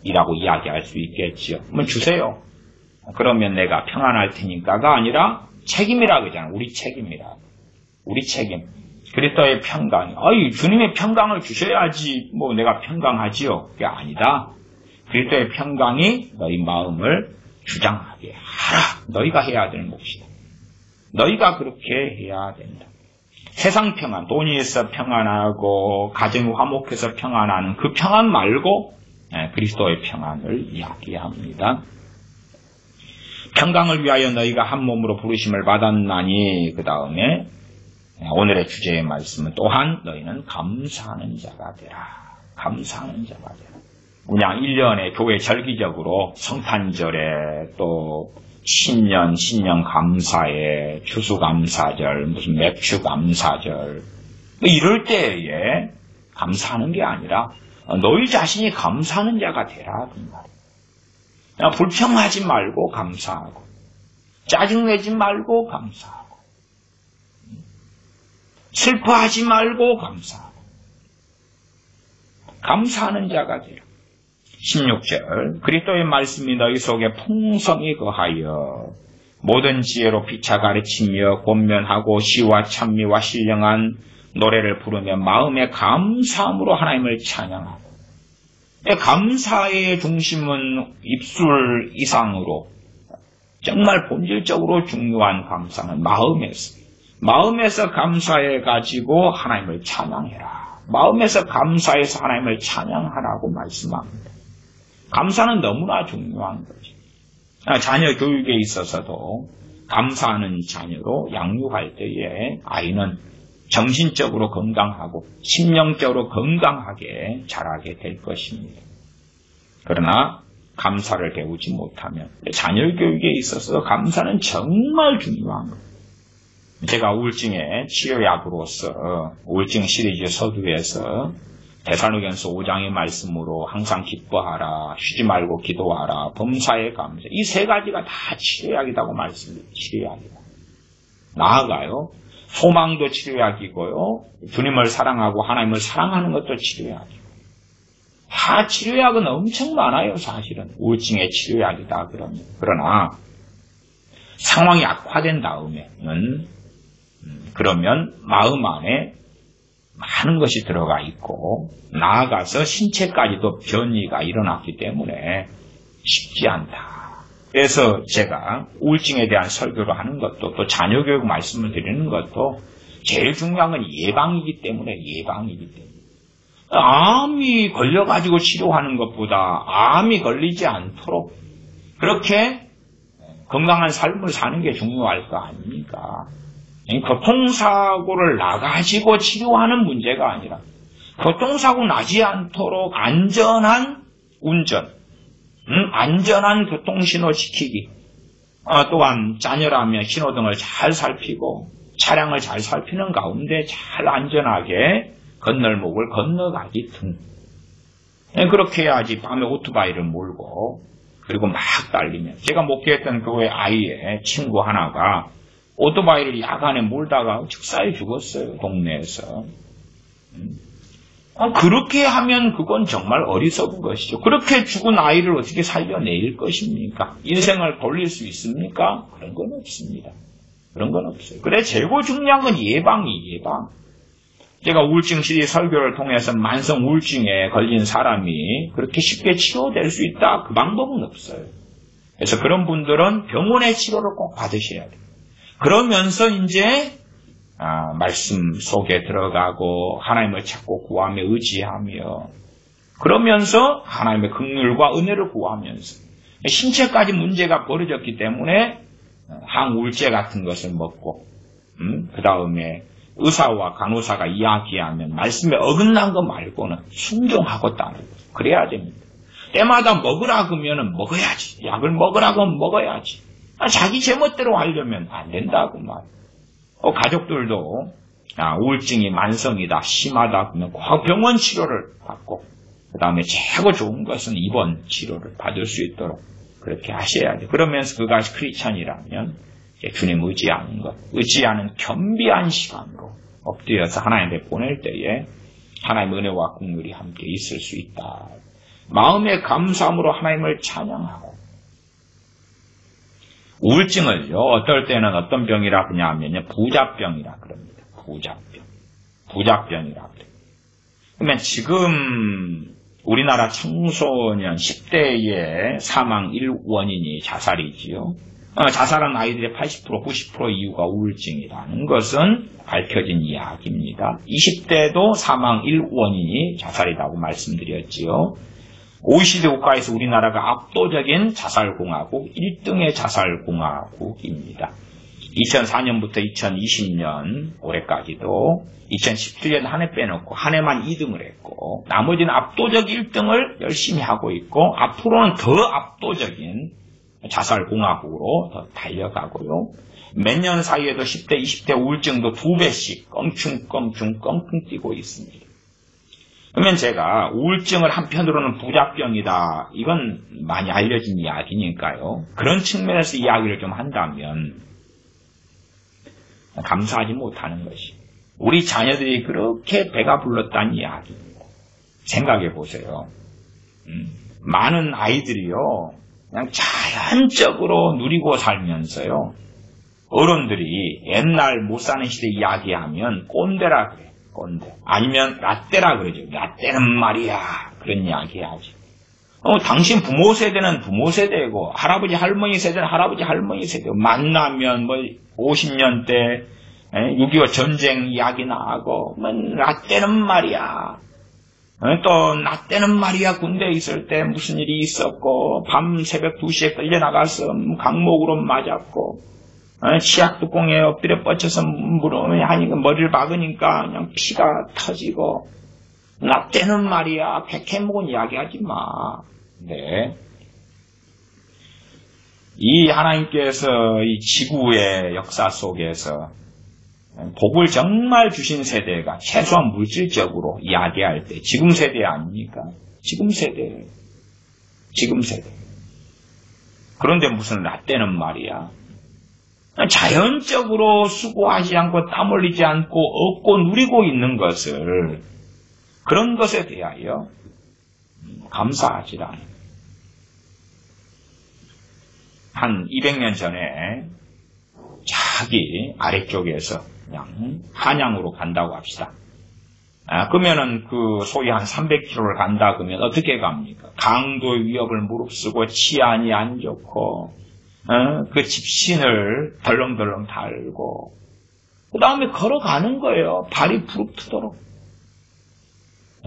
이라고 이야기할 수 있겠지요. 그러면 주세요. 그러면 내가 평안할 테니까가 아니라 책임이라 그러잖아요. 우리 책임이라. 우리 책임. 그리스도의 평강. 주님의 평강을 주셔야지 내가 평강하지요. 그게 아니다. 그리스도의 평강이 너희 마음을 주장하게 하라. 너희가 해야 되는 몫이다. 너희가 그렇게 해야 된다. 세상 평안, 돈이 있어 평안하고 가정이 화목해서 평안하는 그 평안 말고 그리스도의 평안을 이야기합니다. 평강을 위하여 너희가 한 몸으로 부르심을 받았나니 그 다음에 오늘의 주제의 말씀은 또한 너희는 감사하는 자가 되라. 감사하는 자가 되라. 그냥 1년에 교회 절기적으로 성탄절에 또 신년 감사에 추수감사절 무슨 맥주감사절 이럴 때에 감사하는 게 아니라 너희 자신이 감사하는 자가 되라. 그냥 불평하지 말고 감사하고 짜증내지 말고 감사하고 슬퍼하지 말고 감사하고 감사하는 자가 되라. 16절 그리스도의 말씀이 너희 속에 풍성히 거하여 모든 지혜로 피차 가르치며 권면하고 시와 찬미와 신령한 노래를 부르며 마음의 감사함으로 하나님을 찬양하고, 감사의 중심은 입술 이상으로 정말 본질적으로 중요한 감사는 마음에서 감사해가지고 하나님을 찬양해라. 마음에서 감사해서 하나님을 찬양하라고 말씀합니다. 감사는 너무나 중요한 거죠. 자녀 교육에 있어서도 감사하는 자녀로 양육할 때에 아이는 정신적으로 건강하고 심령적으로 건강하게 자라게 될 것입니다. 그러나 감사를 배우지 못하면 자녀 교육에 있어서 감사는 정말 중요한 거예요. 제가 우울증의 치료약으로서 우울증 시리즈 서두에서 데살로니가서 5장의 말씀으로 항상 기뻐하라, 쉬지 말고 기도하라, 범사에 감사, 이 세 가지가 다 치료약이라고 말씀드립니다. 치료약이다. 나아가요, 소망도 치료약이고요, 주님을 사랑하고 하나님을 사랑하는 것도 치료약이고, 다 치료약은 엄청 많아요. 사실은 우울증의 치료약이다 그러면. 그러나 상황이 악화된 다음에는 그러면 마음 안에 많은 것이 들어가 있고 나아가서 신체까지도 변이가 일어났기 때문에 쉽지 않다. 그래서 제가 우울증에 대한 설교를 하는 것도 또 자녀교육 말씀을 드리는 것도 제일 중요한 건 예방이기 때문에 암이 걸려가지고 치료하는 것보다 암이 걸리지 않도록 그렇게 건강한 삶을 사는 게 중요할 거 아닙니까? 교통사고를 나가지고 치료하는 문제가 아니라 교통사고 나지 않도록 안전한 운전, 안전한 교통신호 지키기, 또한 자녀라면 신호등을 잘 살피고 차량을 잘 살피는 가운데 잘 안전하게 건널목을 건너가기 등. 그렇게 해야지 밤에 오토바이를 몰고 그리고 막 달리면, 제가 목회했던 교회 아이의 친구 하나가 오토바이를 야간에 몰다가 즉사에 죽었어요. 동네에서. 그렇게 하면 그건 정말 어리석은 것이죠. 그렇게 죽은 아이를 어떻게 살려낼 것입니까? 인생을 돌릴 수 있습니까? 그런 건 없습니다. 그런 건 없어요. 그래, 최고 중요한 건 예방. 제가 우울증 시리즈 설교를 통해서 만성 우울증에 걸린 사람이 그렇게 쉽게 치료될 수 있다? 그 방법은 없어요. 그래서 그런 분들은 병원의 치료를 꼭 받으셔야 돼요. 그러면서 이제 말씀 속에 들어가고 하나님을 찾고 구하며 의지하며 그러면서 하나님의 긍휼과 은혜를 구하면서 신체까지 문제가 벌어졌기 때문에 항우울제 같은 것을 먹고 그 다음에 의사와 간호사가 이야기하면 말씀에 어긋난 거 말고는 순종하고 따르고 그래야 됩니다. 때마다 먹으라 그러면 먹어야지. 약을 먹으라 그러면 먹어야지. 자기 제멋대로 하려면 안 된다고 말. 가족들도 우울증이 만성이다, 심하다 그러면 꼭 병원 치료를 받고 그 다음에 최고 좋은 것은 입원 치료를 받을 수 있도록 그렇게 하셔야 돼요. 그러면서 그것이 크리스찬이라면 주님 의지하는 것, 의지하는 겸비한 시간으로 엎드려서 하나님께 보낼 때에 하나님의 은혜와 긍휼이 함께 있을 수 있다. 마음의 감사함으로 하나님을 찬양하고, 우울증을요, 어떨 때는 어떤 병이라 그러냐면요, 부자병이라 그럽니다. 부자병이라 그래요. 그러면 지금 우리나라 청소년 10대의 사망 1원인이 자살이지요. 자살한 아이들의 80%, 90% 이유가 우울증이라는 것은 밝혀진 이야기입니다. 20대도 사망 1원인이 자살이라고 말씀드렸지요. OECD 국가에서 우리나라가 압도적인 자살공화국 1등의 자살공화국입니다. 2004년부터 2020년 올해까지도 2017년 한 해 빼놓고 한 해만 2등을 했고 나머지는 압도적 1등을 열심히 하고 있고 앞으로는 더 압도적인 자살공화국으로 더 달려가고요. 몇 년 사이에도 10대, 20대 우울증도 2배씩 껑충 뛰고 있습니다. 그러면 제가 우울증을 한편으로는 부자병이다. 이건 많이 알려진 이야기니까요. 그런 측면에서 이야기를 좀 한다면 감사하지 못하는 것이 우리 자녀들이 그렇게 배가 불렀다는 이야기입니다. 생각해 보세요. 많은 아이들이요. 그냥 자연적으로 누리고 살면서요. 어른들이 옛날 못 사는 시대 이야기하면 꼰대라 그래. 꼰대. 아니면 라떼라 그러죠. 라떼는 말이야. 그런 이야기 하죠. 당신 부모 세대는 부모 세대고 할아버지 할머니 세대는 할아버지 할머니 세대고 만나면 뭐 50년 대 6.25 전쟁 이야기 나하고 뭐 라떼는 말이야. 또 라떼는 말이야. 군대에 있을 때 무슨 일이 있었고 밤 새벽 2시에 끌려나가서 강목으로 맞았고 치약 뚜껑에 엎드려 뻗쳐서 하니까 머리를 박으니까 그냥 피가 터지고 라떼는 말이야. 백해먹은 이야기하지 마. 네. 이 하나님께서 이 지구의 역사 속에서 복을 정말 주신 세대가 최소한 물질적으로 이야기할 때 지금 세대 아닙니까? 지금 세대. 그런데 무슨 라떼는 말이야. 자연적으로 수고하지 않고 땀 흘리지 않고 얻고 누리고 있는 것을 그런 것에 대하여 감사하지라. 한 200년 전에 저기 아래쪽에서 그냥 한양으로 간다고 합시다. 그러면은 그 소위 한 300km를 간다 그러면 어떻게 갑니까? 강도의 위협을 무릅쓰고 치안이 안 좋고 그 집신을 덜렁덜렁 달고 그 다음에 걸어가는 거예요. 발이 부릅뜨도록.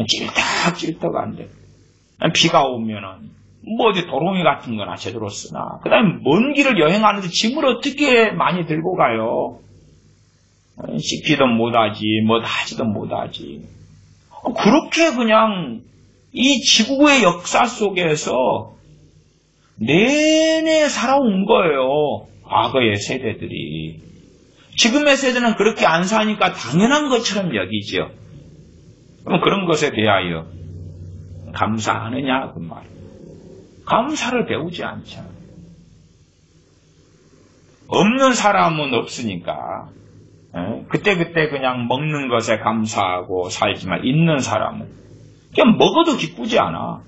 찔떡찔떡 안 돼. 비가 오면은 뭐 어디 도롱이 같은 거나 제대로 쓰나. 그 다음에 먼 길을 여행하는데 짐을 어떻게 많이 들고 가요? 씻기도 못하지, 뭐 하지도 못하지. 그렇게 그냥 이 지구의 역사 속에서 내내 살아온 거예요. 과거의 세대들이. 지금의 세대는 그렇게 안 사니까 당연한 것처럼 여기죠. 그럼 그런 것에 대하여 감사하느냐 그 말. 감사를 배우지 않잖아. 없는 사람은 없으니까 그때 그냥 먹는 것에 감사하고 살지만 있는 사람은 그냥 먹어도 기쁘지 않아.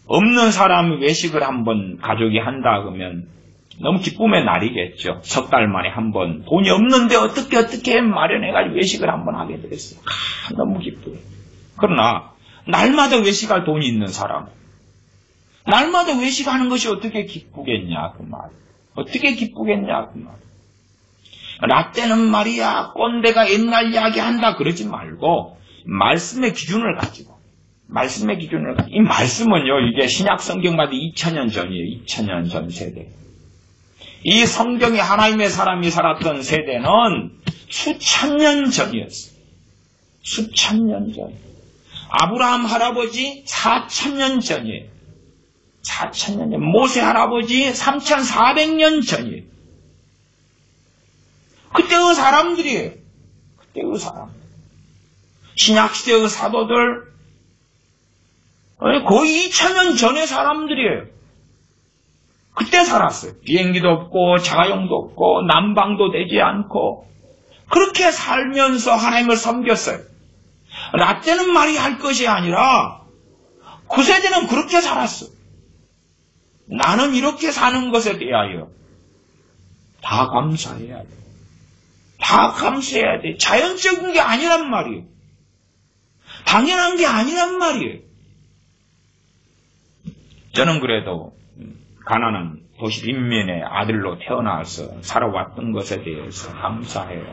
없는 사람이 외식을 한번 가족이 한다 그러면 너무 기쁨의 날이겠죠. 석 달 만에 한번 돈이 없는데 어떻게 마련해가지고 외식을 한번 하게 되겠어요. 너무 기쁘게. 그러나 날마다 외식할 돈이 있는 사람, 날마다 외식하는 것이 어떻게 기쁘겠냐 그 말. 어떻게 기쁘겠냐 그 말. 라떼는 말이야 꼰대가 옛날 이야기한다 그러지 말고 말씀의 기준을 가지고 이 말씀은요 이게 신약 성경마다 2000년 전이에요. 2000년 전 세대. 이 성경이 하나님의 사람이 살았던 세대는 수천 년 전이었어요. 수천 년 전. 아브라함 할아버지 4000년 전이에요. 4000년 전. 모세 할아버지 3400년 전이에요. 그때의 사람들이에요. 그때의 사람. 신약시대의 사도들 거의 2000년 전의 사람들이에요. 그때 살았어요. 비행기도 없고 자가용도 없고 난방도 되지 않고 그렇게 살면서 하나님을 섬겼어요. 라떼는 말이 할 것이 아니라 그 세대는 그렇게 살았어. 나는 이렇게 사는 것에 대하여 다 감사해야 돼. 다 감사해야 돼. 자연적인 게 아니란 말이에요. 당연한 게 아니란 말이에요. 저는 그래도 가난한 도시 빈민의 아들로 태어나서 살아왔던 것에 대해서 감사해요.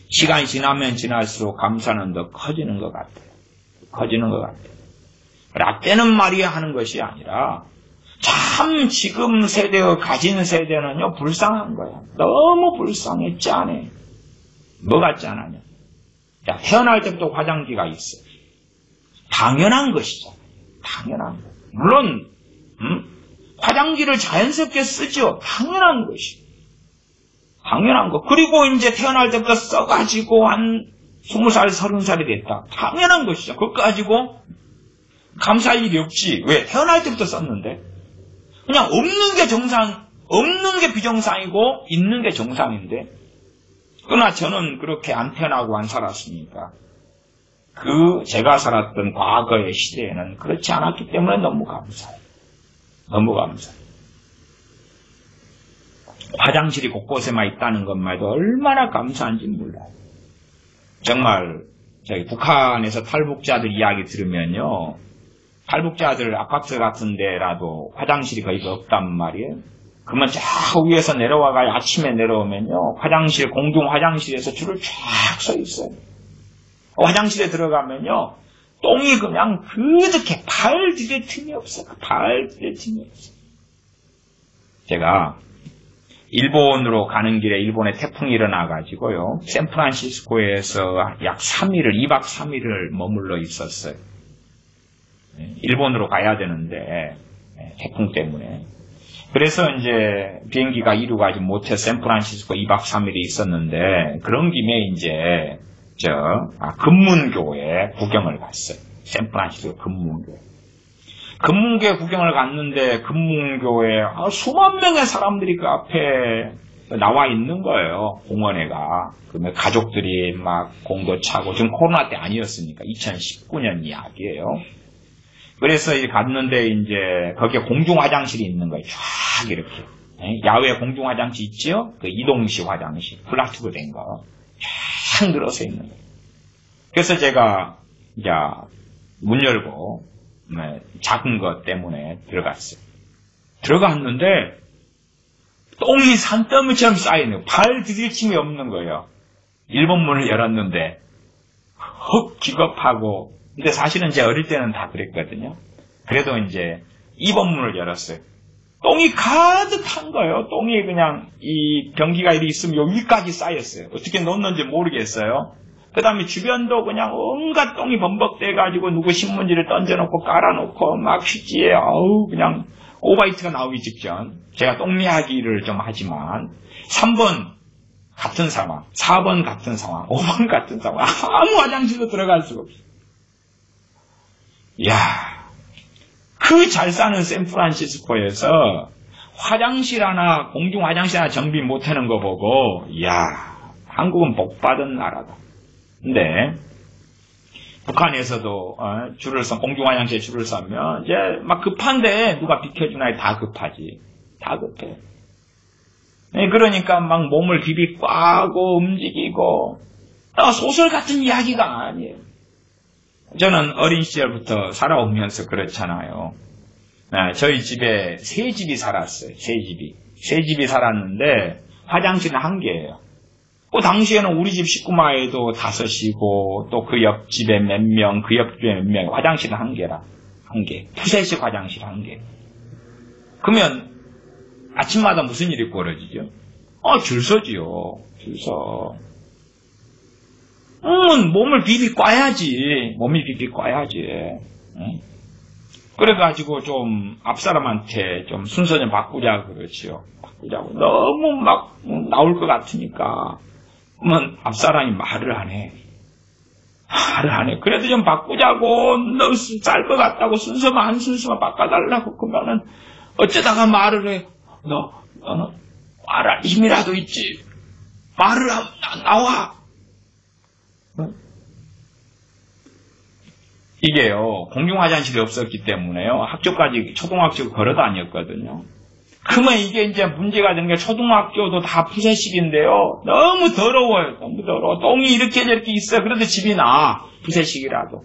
시간이 지나면 지날수록 감사는 더 커지는 것 같아요. 커지는 것 같아요. 라떼는 말이야 하는 것이 아니라 참 지금 세대의 가진 세대는요 불쌍한 거야. 너무 불쌍해. 짠해. 뭐가 짠하냐. 자, 태어날 때부터 화장지가 있어. 당연한 것이잖아. 당연한 거. 물론 화장지를 자연스럽게 쓰죠. 당연한 것이. 당연한 거. 그리고 이제 태어날 때부터 써가지고 한 20살, 30살이 됐다. 당연한 것이죠. 그거 가지고 감사할 일이 없지. 왜? 태어날 때부터 썼는데. 그냥 없는 게 정상, 없는 게 비정상이고 있는 게 정상인데. 그러나 저는 그렇게 안 태어나고 안 살았으니까. 제가 살았던 과거의 시대에는 그렇지 않았기 때문에 너무 감사해요. 너무 감사해요. 화장실이 곳곳에만 있다는 것만 해도 얼마나 감사한지 몰라요. 정말 저기 북한에서 탈북자들 이야기 들으면요, 탈북자들 아파트 같은 데라도 화장실이 거의 없단 말이에요. 그러면 저 위에서 내려와가 아침에 내려오면요, 화장실, 공중 화장실에서 줄을 쫙 서 있어요. 화장실에 들어가면요, 똥이 그냥 그렇게 발 디딜 틈이 없어요. 발 디딜 틈이 없어요. 제가 일본으로 가는 길에 일본에 태풍이 일어나가지고요, 샌프란시스코에서 약 3일을, 2박 3일을 머물러 있었어요. 일본으로 가야 되는데, 태풍 때문에. 그래서 이제 비행기가 이루가지 못해 샌프란시스코 2박 3일이 있었는데, 그런 김에 이제, 금문교에 구경을 갔어요. 샌프란시스코 금문교회. 금문교회 구경을 갔는데, 금문교회 수만 명의 사람들이 그 앞에 나와 있는 거예요. 공원에가. 그러면 가족들이 막 공도 차고, 지금 코로나 때 아니었으니까 2019년 이야기예요. 그래서 이제 갔는데 이제 거기에 공중 화장실이 있는 거예요. 쫙 이렇게. 야외 공중 화장실 있지요? 그 이동식 화장실. 플라스틱으로 된 거. 쫙 늘어서 있는 거예요. 그래서 제가 이제 문 열고 작은 것 때문에 들어갔어요. 들어갔는데 똥이 산더미처럼 쌓이는, 발 디딜 틈이 없는 거예요. 일본 문을 열었는데 헉 기겁하고, 근데 사실은 제 어릴 때는 다 그랬거든요. 그래도 이제 2번 문을 열었어요. 똥이 가득한 거예요. 똥이 그냥 이 변기가 이리 있으면 여기까지 쌓였어요. 어떻게 놓는지 모르겠어요. 그 다음에 주변도 그냥 온갖 똥이 범벅돼가지고 누구 신문지를 던져놓고 깔아놓고 막 휴지에 그냥 오바이트가 나오기 직전. 제가 똥 이야기를 좀 하지만 3번 같은 상황, 4번 같은 상황, 5번 같은 상황, 아무 화장실도 들어갈 수가 없어요. 이야, 그 잘 사는 샌프란시스코에서 화장실 하나, 공중 화장실 하나 정비 못하는 거 보고, 이야, 한국은 복 받은 나라다. 근데 북한에서도 공중 화장실에 줄을 서면 이제 막 급한데 누가 비켜주나, 다 급하지. 다 급해. 그러니까 막 몸을 비비꼬고 움직이고, 소설 같은 이야기가 아니에요. 저는 어린 시절부터 살아오면서 그렇잖아요. 저희 집에 세 집이 살았어요. 세 집이 살았는데 화장실은 한 개예요. 그 당시에는 우리 집 식구마에도 5이고 또 그 옆집에 몇 명, 그 옆집에 몇 명, 화장실은 한 개라. 한 개. 푸세식 화장실 한 개. 그러면 아침마다 무슨 일이 벌어지죠? 줄 서지요. 줄 서. 몸을 비비꼬아야지. 몸이 비비꼬아야지. 응? 그래가지고 좀 앞사람한테 좀 순서 좀 바꾸자 그러지요. 바꾸자고. 너무 막 나올 것 같으니까. 그러면 앞사람이 말을 안 해. 말을 안 해. 그래도 좀 바꾸자고. 너 쌀 것 같다고 순서만 한 순서만 바꿔달라고. 그러면은 어쩌다가 말을 해. 너는 말할 힘이라도 있지. 말을 나와. 이게요, 공중 화장실이 없었기 때문에요, 학교까지, 초등학교 걸어 다녔거든요. 그러면 이게 이제 문제가 되는 게 초등학교도 다 푸세식인데요, 너무 더러워요. 너무 더러워. 똥이 이렇게 저렇게 있어요. 그래도 집이 나. 푸세식이라도.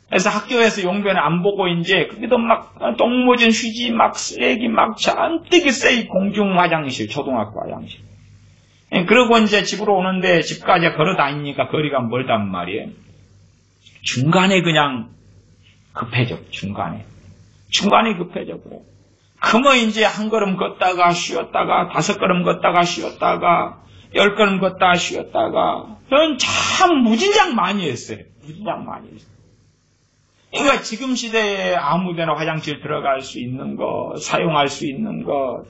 그래서 학교에서 용변을 안 보고 이제, 그게도 막, 똥 묻은 휴지, 막 쓰레기 막 잔뜩 있어요. 이 공중 화장실, 초등학교 화장실. 그러고 이제 집으로 오는데, 집까지 걸어 다니니까 거리가 멀단 말이에요. 중간에 그냥 급해져. 중간에 급해져. 그래. 그러면 이제 한 걸음 걷다가 쉬었다가 5걸음 걷다가 쉬었다가 10걸음 걷다가 쉬었다가 그런 참 무진장 많이 했어요. 무진장 많이 했어요. 그러니까 지금 시대에 아무데나 화장실 들어갈 수 있는 것, 사용할 수 있는 것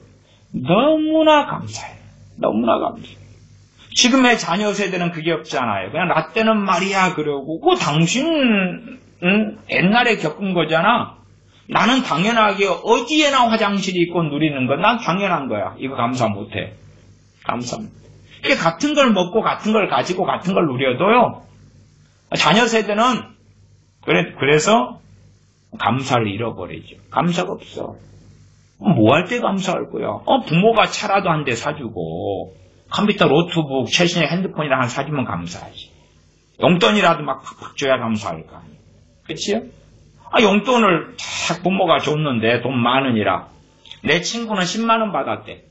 너무나 감사해요. 너무나 감사해요. 지금의 자녀 세대는 그게 없잖아요. 그냥 나 때는 말이야 그러고 그 당신 옛날에 겪은 거잖아. 나는 당연하게 어디에나 화장실이 있고 누리는 건 난 당연한 거야. 이거 감사 못해. 감사 못해. 이게 같은 걸 먹고 같은 걸 가지고 같은 걸 누려도요. 자녀 세대는 그래서 감사를 잃어버리죠. 감사가 없어. 뭐 할 때 감사할 거야? 부모가 차라도 한 대 사주고, 컴퓨터, 노트북, 최신의 핸드폰이라 하나 사주면 감사하지. 용돈이라도 막 팍팍 줘야 감사할 거 아니에요. 그치요? 용돈을 딱 부모가 줬는데 돈 만원이라. 내 친구는 10만원 받았대.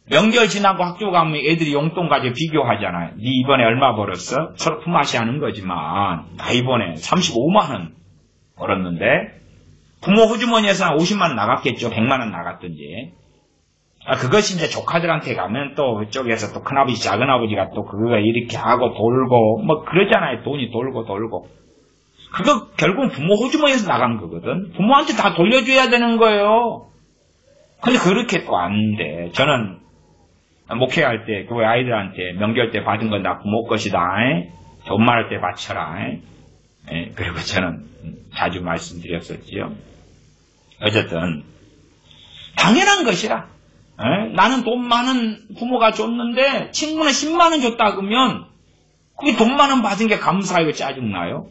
명절 지나고 학교 가면 애들이 용돈 가지고 비교하잖아요. 네 이번에 얼마 벌었어? 서로 품앗이 하는 거지만, 나 이번에 35만원 벌었는데, 부모 호주머니에서 한 50만원 나갔겠죠. 100만원 나갔든지. 그것이 이제 조카들한테 가면 또 그쪽에서 또 큰아버지, 작은아버지가 또 그거 이렇게 하고 돌고, 뭐 그러잖아요. 돈이 돌고. 그거 결국은 부모 호주머니에서 나간 거거든. 부모한테 다 돌려줘야 되는 거예요. 근데 그렇게 또 안 돼. 저는 목회할 때 교회 아이들한테 명절 때 받은 건 다 부모 것이다. 돈 많을 때 바쳐라. 그리고 저는 자주 말씀드렸었지요. 어쨌든 당연한 것이라. 나는 돈 많은 부모가 줬는데 친구는 10만원 줬다 그러면 그게 돈 많은 받은 게 감사하고 짜증나요?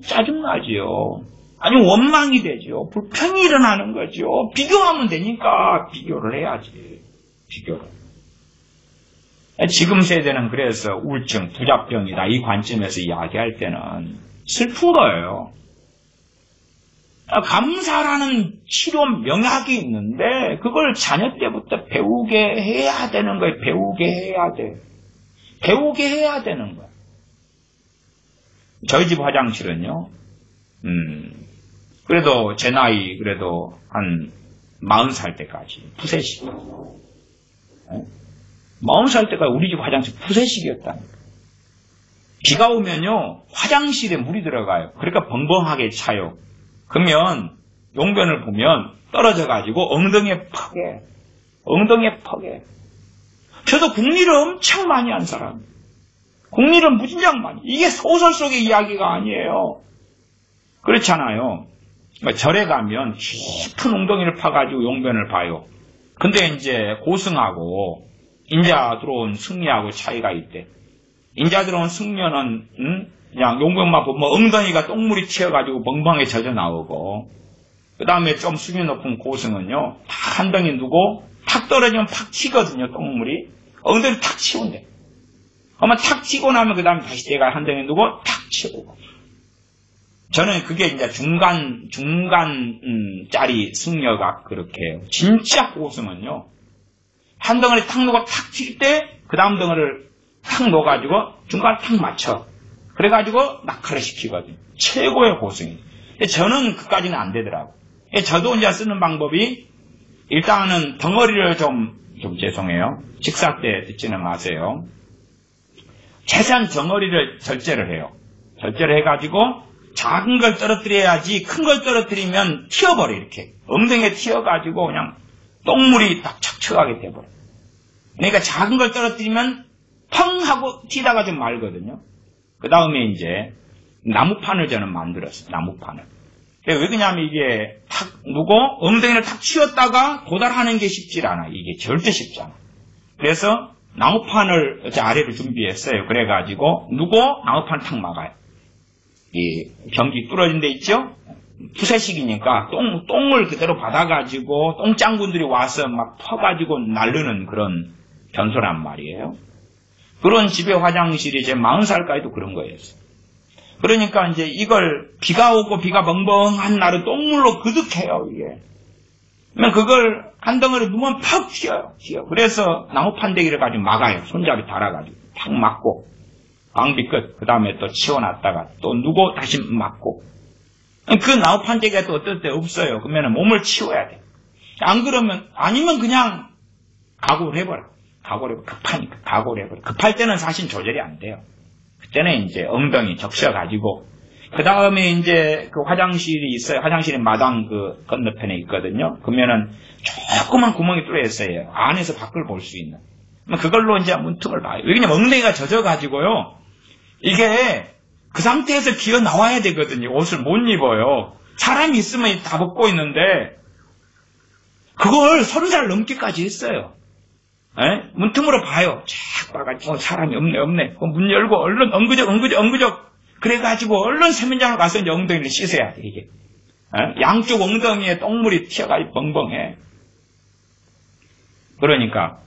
짜증나지요. 아니 원망이 되죠. 불평이 일어나는 거죠. 비교하면 되니까 비교를 해야지. 비교를. 지금 세대는 그래서 우울증, 부자병이다 이 관점에서 이야기할 때는 슬픈 거예요. 감사라는 치료 명약이 있는데 그걸 자녀 때부터 배우게 해야 되는 거예요. 배우게 해야 돼. 배우게 해야 되는 거야. 저희 집 화장실은요. 그래도 제 나이 그래도 한 40살 때까지 푸세식. 40살 때까지 우리 집 화장실 푸세식이었다니까. 비가 오면요 화장실에 물이 들어가요. 그러니까 벙벙하게 차요. 그러면 용변을 보면 떨어져가지고 엉덩이에 퍽에. 저도 국리를 엄청 많이 한 사람. 국리를 무진장 많이. 이게 소설 속의 이야기가 아니에요. 그렇잖아요. 절에 가면 깊은 엉덩이를 파가지고 용변을 봐요. 근데 이제 고승하고 인자 들어온 승려하고 차이가 있대. 인자 들어온 승려는 그냥 용변만 보면 엉덩이가 똥물이 튀어가지고 멍멍에 젖어 나오고, 그 다음에 좀 수준 높은 고승은요 탁 한 덩이 누고 탁 떨어지면 팍 튀거든요. 똥물이 엉덩이를 탁 치운대. 그러면 탁 튀고 나면 그 다음에 다시 내가 한 덩이 누고 탁 치우고. 저는 그게 이제 중간짜리 승려가 그렇게 해요. 진짜 고승은요 한 덩어리 탁 놓고 탁 칠 때 그 다음 덩어리를 탁 놓아가지고 중간에 탁 맞춰. 그래가지고 낙하를 시키거든요. 최고의 고승이. 저는 그까지는 안 되더라고. 저도 이제 쓰는 방법이 일단은 덩어리를 좀 죄송해요. 식사 때 듣지는 마세요. 최대한 덩어리를 절제를 해요. 절제를 해가지고 작은 걸 떨어뜨려야지 큰 걸 떨어뜨리면 튀어버려 이렇게. 엉덩이에 튀어가지고 그냥 똥물이 딱 척척하게 돼버려. 그러니까 작은 걸 떨어뜨리면 펑 하고 튀다가 좀 말거든요. 그 다음에 이제 나무판을 저는 만들었어요. 나무판을. 왜 그러냐면 이게 탁 누고 엉덩이를 탁 치웠다가 도달하는 게 쉽지 않아. 이게 절대 쉽지 않아. 그래서 나무판을 제 아래로 준비했어요. 그래가지고 누고 나무판을 탁 막아요. 이 변기 뚫어진 데 있죠? 푸세식이니까 똥을 그대로 받아가지고 똥장군들이 와서 막 퍼가지고 날르는 그런 변소란 말이에요. 그런 집의 화장실이 제 40살까지도 그런 거였어요. 그러니까 이제 이걸 비가 오고 비가 멍멍한 날은 똥물로 그득해요, 이게. 그러면 그걸 한 덩어리 누면 팍 튀어요. 그래서 나무판대기를 가지고 막아요. 손잡이 달아가지고. 탁 막고. 방비 끝. 그 다음에 또 치워놨다가 또 누고 다시 막고. 그 나무판대기가 또 어떨 때 없어요. 그러면 몸을 치워야 돼. 안 그러면, 아니면 그냥 각오를 해버려. 급하니까 각오를 해버려. 급할 때는 사실 조절이 안 돼요. 그때는 이제 엉덩이 적셔가지고, 그 다음에 이제 그 화장실이 있어요. 화장실이 마당 그 건너편에 있거든요. 그러면은 조그만 구멍이 뚫려 있어요. 안에서 밖을 볼 수 있는. 그걸로 이제 문틈을 봐요. 왜냐면 엉덩이가 젖어가지고요. 이게 그 상태에서 기어 나와야 되거든요. 옷을 못 입어요. 사람이 있으면 다 벗고 있는데, 그걸 30살 넘기까지 했어요. 문틈으로 봐요. 쫙 봐가지고, 사람이 없네. 문 열고, 얼른 엉그적. 그래가지고, 얼른 세면장을 가서 이제 엉덩이를 씻어야 돼, 이게. 양쪽 엉덩이에 똥물이 튀어가지고 벙벙해. 그러니까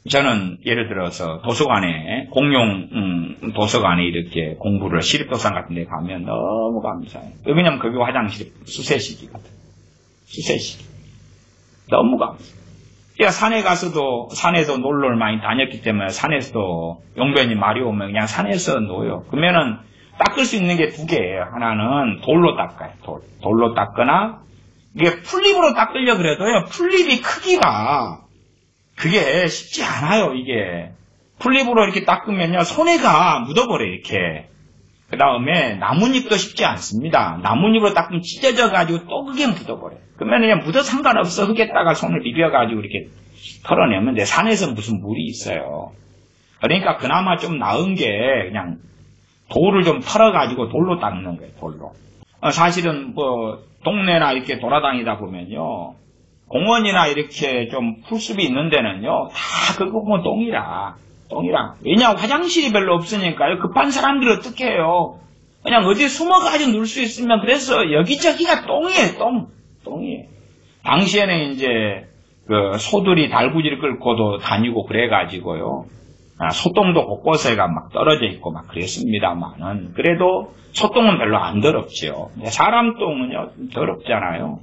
저는 예를 들어서 도서관에 공용 도서관에 이렇게 공부를 시립도서관 같은 데 가면 너무 감사해요. 왜냐면 거기 화장실이 수세식이거든. 수세식. 너무 감사해요. 제가 산에 가서도 산에서 놀러를 많이 다녔기 때문에 산에서도 용변이 말이 오면 그냥 산에서 놓여요. 그러면은 닦을 수 있는 게 두 개예요. 하나는 돌로 닦아요. 돌로 닦거나 이게 풀립으로 닦으려 그래도요. 풀립이 크기가 그게 쉽지 않아요. 이게 풀립으로 이렇게 닦으면요 손에가 묻어버려요. 이렇게. 그 다음에 나뭇잎도 쉽지 않습니다. 나뭇잎으로 닦으면 찢어져가지고 또 그게 묻어버려요. 그러면 그냥 묻어 상관없어. 흙에다가 손을 비벼가지고 이렇게 털어내면 돼. 산에서 무슨 물이 있어요. 그러니까 그나마 좀 나은 게 그냥 돌을 좀 털어가지고 돌로 닦는 거예요. 돌로. 사실은 뭐 동네나 이렇게 돌아다니다 보면요. 공원이나 이렇게 좀 풀숲이 있는 데는요. 다 그거 보면 똥이라. 왜냐 화장실이 별로 없으니까요. 급한 사람들이 어떻게 해요. 그냥 어디 숨어가지고 놀 수 있으면 그래서 여기저기가 똥이에요. 똥이에요. 당시에는 이제 그 소들이 달구지를 끌고도 다니고 그래가지고요. 소똥도 곳곳에가 막 떨어져 있고 막 그랬습니다만은 그래도 소똥은 별로 안 더럽지요. 사람 똥은요 좀 더럽잖아요.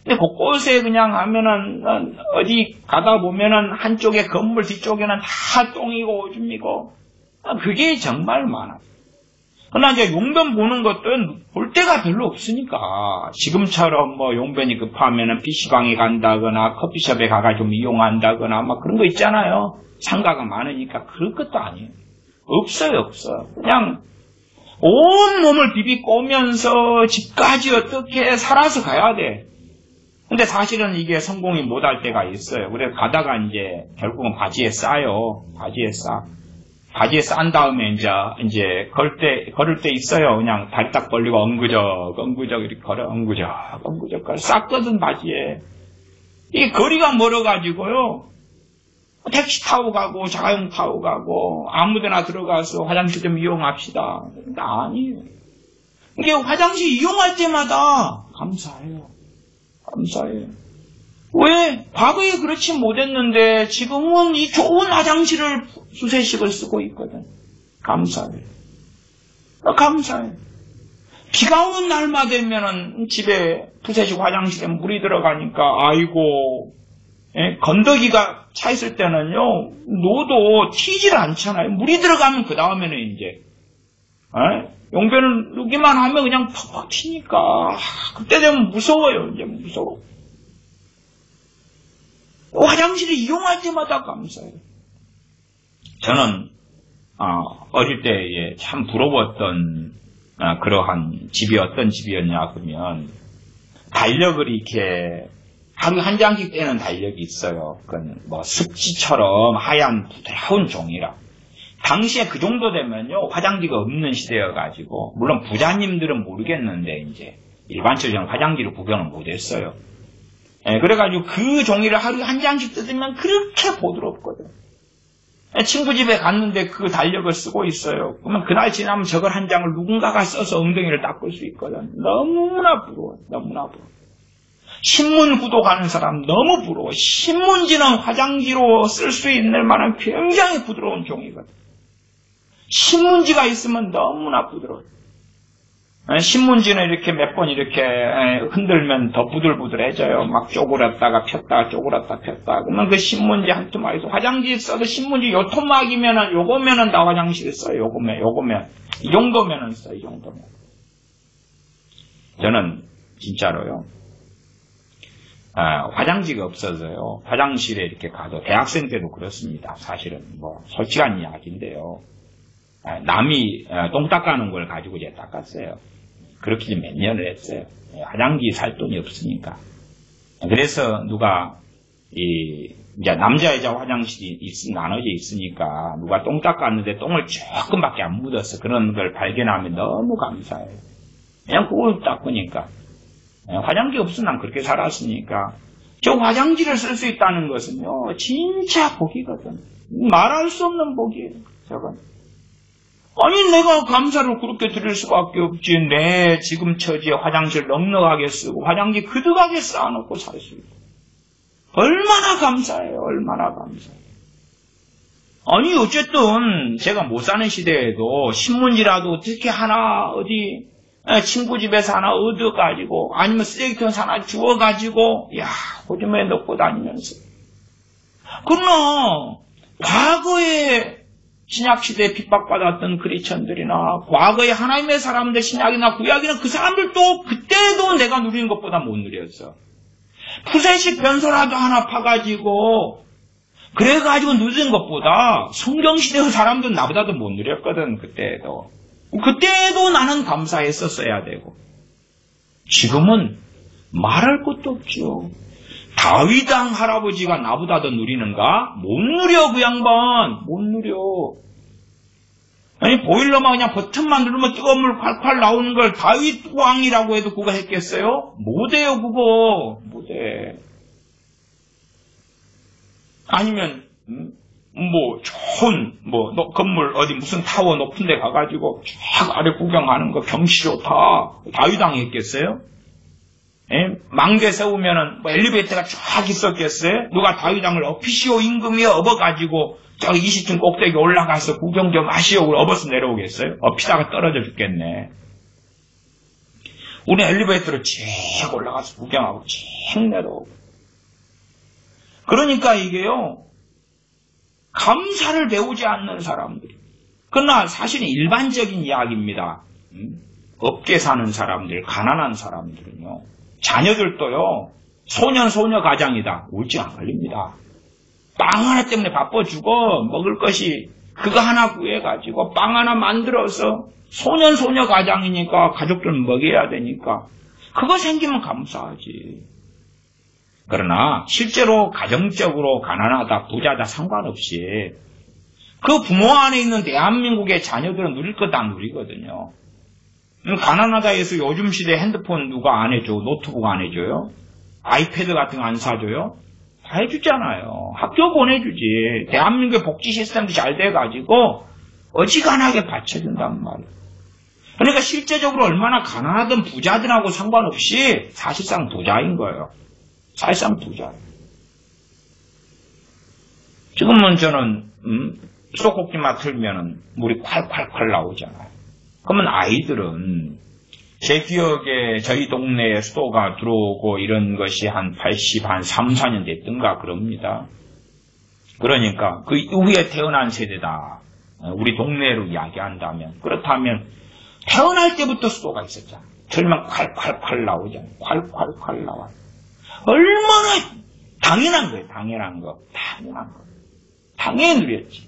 근데 곳곳에 그냥 하면은 어디 가다 보면은 한쪽에 건물 뒤쪽에는 다 똥이고 오줌이고 그게 정말 많아요. 그러나 이제 용변 보는 것도 볼 데가 별로 없으니까 지금처럼 뭐 용변이 급하면은 PC방에 간다거나 커피숍에 가가 좀 이용한다거나 막 그런 거 있잖아요. 상가가 많으니까 그럴 것도 아니에요. 없어요. 그냥 온 몸을 비비고 오면서 집까지 어떻게 살아서 가야 돼. 근데 사실은 이게 성공이 못할 때가 있어요. 그래서 가다가 이제 결국은 바지에 싸요. 바지에 싼 다음에 이제 걸을 때 있어요. 그냥 다리 딱 벌리고 엉구적 이렇게 걸어. 엉구적 걸어. 쌌거든 바지에. 이 거리가 멀어가지고요. 택시 타고 가고 자가용 타고 가고 아무데나 들어가서 화장실 좀 이용합시다. 아니에요. 이게 화장실 이용할 때마다 감사해요. 왜? 과거에 그렇지 못했는데 지금은 이 좋은 화장실을 수세식을 쓰고 있거든. 감사해요. 비가 오는 날만 되면은 집에 수세식 화장실에 물이 들어가니까 아이고 건더기가 차 있을 때는요 노도 튀질 않잖아요. 물이 들어가면 그 다음에는 이제 용변을 누기만 하면 그냥 퍽퍽 튀니까 그때 되면 무서워요. 이제 무서워. 화장실을 이용할 때마다 감사해요. 저는 어릴 때 참 부러웠던 그러한 집이 어떤 집이었냐 그러면 달력을 이렇게 하루 한 장씩 떼는 달력이 있어요. 그건 뭐 습지처럼 하얀 부드러운 종이라. 당시에 그 정도 되면요 화장지가 없는 시대여가지고 물론 부자님들은 모르겠는데 이제 일반적으로 화장지를 구경을 못했어요. 그래가지고 그 종이를 하루에 한 장씩 뜯으면 그렇게 부드럽거든. 친구 집에 갔는데 그 달력을 쓰고 있어요. 그러면 그날 지나면 저걸 한 장을 누군가가 써서 엉덩이를 닦을 수 있거든. 너무나 부러워. 신문 구독하는 사람 너무 부러워. 신문지는 화장지로 쓸 수 있는 만한 굉장히 부드러운 종이거든. 신문지가 있으면 너무나 부드러워. 신문지는 이렇게 몇 번 이렇게 흔들면 더 부들부들해져요. 막 쪼그렸다가 폈다가 그러면 그 신문지 한 토막에서 화장지 써도 신문지 요 토막이면은 요거면은 나 화장실 써요. 요거면 이 정도면은 써. 이 정도면. 저는 진짜로요. 화장지가 없어서요. 화장실에 이렇게 가도 대학생 때도 그렇습니다. 사실은 뭐 솔직한 이야기인데요. 남이 똥 닦아놓은 걸 가지고 이제 닦았어요. 그렇게 몇 년을 했어요. 화장지 살 돈이 없으니까. 그래서 누가 이제 남자 여자 화장실이 나눠져 있으니까 누가 똥 닦았는데 똥을 조금밖에 안 묻었어. 그런 걸 발견하면 너무 감사해요. 그냥 그걸 닦으니까. 화장지 없으면 난 그렇게 살았으니까. 저 화장지를 쓸 수 있다는 것은요 진짜 복이거든. 말할 수 없는 복이에요. 저건. 아니 내가 감사를 그렇게 드릴 수밖에 없지. 내 지금 처지에 화장실 넉넉하게 쓰고 화장지 그득하게 쌓아놓고 살 수 있고 얼마나 감사해요. 얼마나 감사해요. 아니 어쨌든 제가 못 사는 시대에도 신문지라도 어떻게 하나 어디 친구 집에서 하나 얻어가지고 아니면 쓰레기통에서 하나 주워가지고 호주머니에 넣고 다니면서. 그러나 과거에 신약시대에 핍박받았던 그리스도인들이나 과거에 하나님의 사람들 신약이나 구약이나 그 사람들도 그때도 내가 누리는 것보다 못 누렸어. 푸세식 변소라도 하나 파가지고 그래가지고 누리는 것보다 성경시대의 사람들은 나보다도 못 누렸거든. 그때도 나는 감사했었어야 되고. 지금은 말할 것도 없죠. 다윗왕 할아버지가 나보다 더 누리는가? 못 누려. 그 양반 못 누려. 아니 보일러만 그냥 버튼만 누르면 뜨거운 물 콸콸 나오는 걸 다윗왕이라고 해도 그거 했겠어요? 못해요. 그거 못해. 아니면 좋은 건물 어디 무슨 타워 높은 데 가가지고 쫙 아래 구경하는 거 경치 좋다. 다윗왕이 했겠어요? 망대 세우면은 엘리베이터가 쫙 있었겠어요? 누가 다윗왕을 어피시오 임금이 업어가지고 저기 20층 꼭대기 올라가서 구경 좀 하시오. 업어서 내려오겠어요? 업히다가 떨어져 죽겠네. 우리 엘리베이터로 쫙 올라가서 구경하고 쫙 내려오고. 그러니까 이게요, 감사를 배우지 않는 사람들이. 그러나 사실은 일반적인 이야기입니다. 업계 사는 사람들, 가난한 사람들은요, 자녀들도요, 소년 가장이다. 우울증 안 걸립니다. 빵 하나 때문에 바빠 죽어. 먹을 것이 그거 하나 구해가지고 빵 하나 만들어서 소년 가장이니까 가족들 먹여야 되니까 그거 생기면 감사하지. 그러나 실제로 가정적으로 가난하다, 부자다 상관없이 그 부모 안에 있는 대한민국의 자녀들은 누릴 것 다 누리거든요. 가난하다 해서 요즘 시대에 핸드폰 누가 안 해줘? 노트북 안 해줘요? 아이패드 같은 거 안 사줘요? 다 해주잖아요. 학교 보내주지. 대한민국의 복지 시스템도 잘 돼가지고 어지간하게 받쳐준단 말이에요. 그러니까 실제적으로 얼마나 가난하던 부자들하고 상관없이 사실상 부자인 거예요. 사실상 부자. 지금은 저는 수도꼭지만 틀면은 물이 콸콸콸 나오잖아요. 그러면 아이들은 제 기억에 저희 동네에 수도가 들어오고 이런 것이 한 3, 4년 됐던가 그럽니다. 그러니까 그 이후에 태어난 세대다. 우리 동네로 이야기한다면. 그렇다면 태어날 때부터 수도가 있었잖아. 틀면 콸콸콸 나오잖아. 콸콸콸 나와. 얼마나 당연한 거예요. 당연한 거. 당연히 누렸지.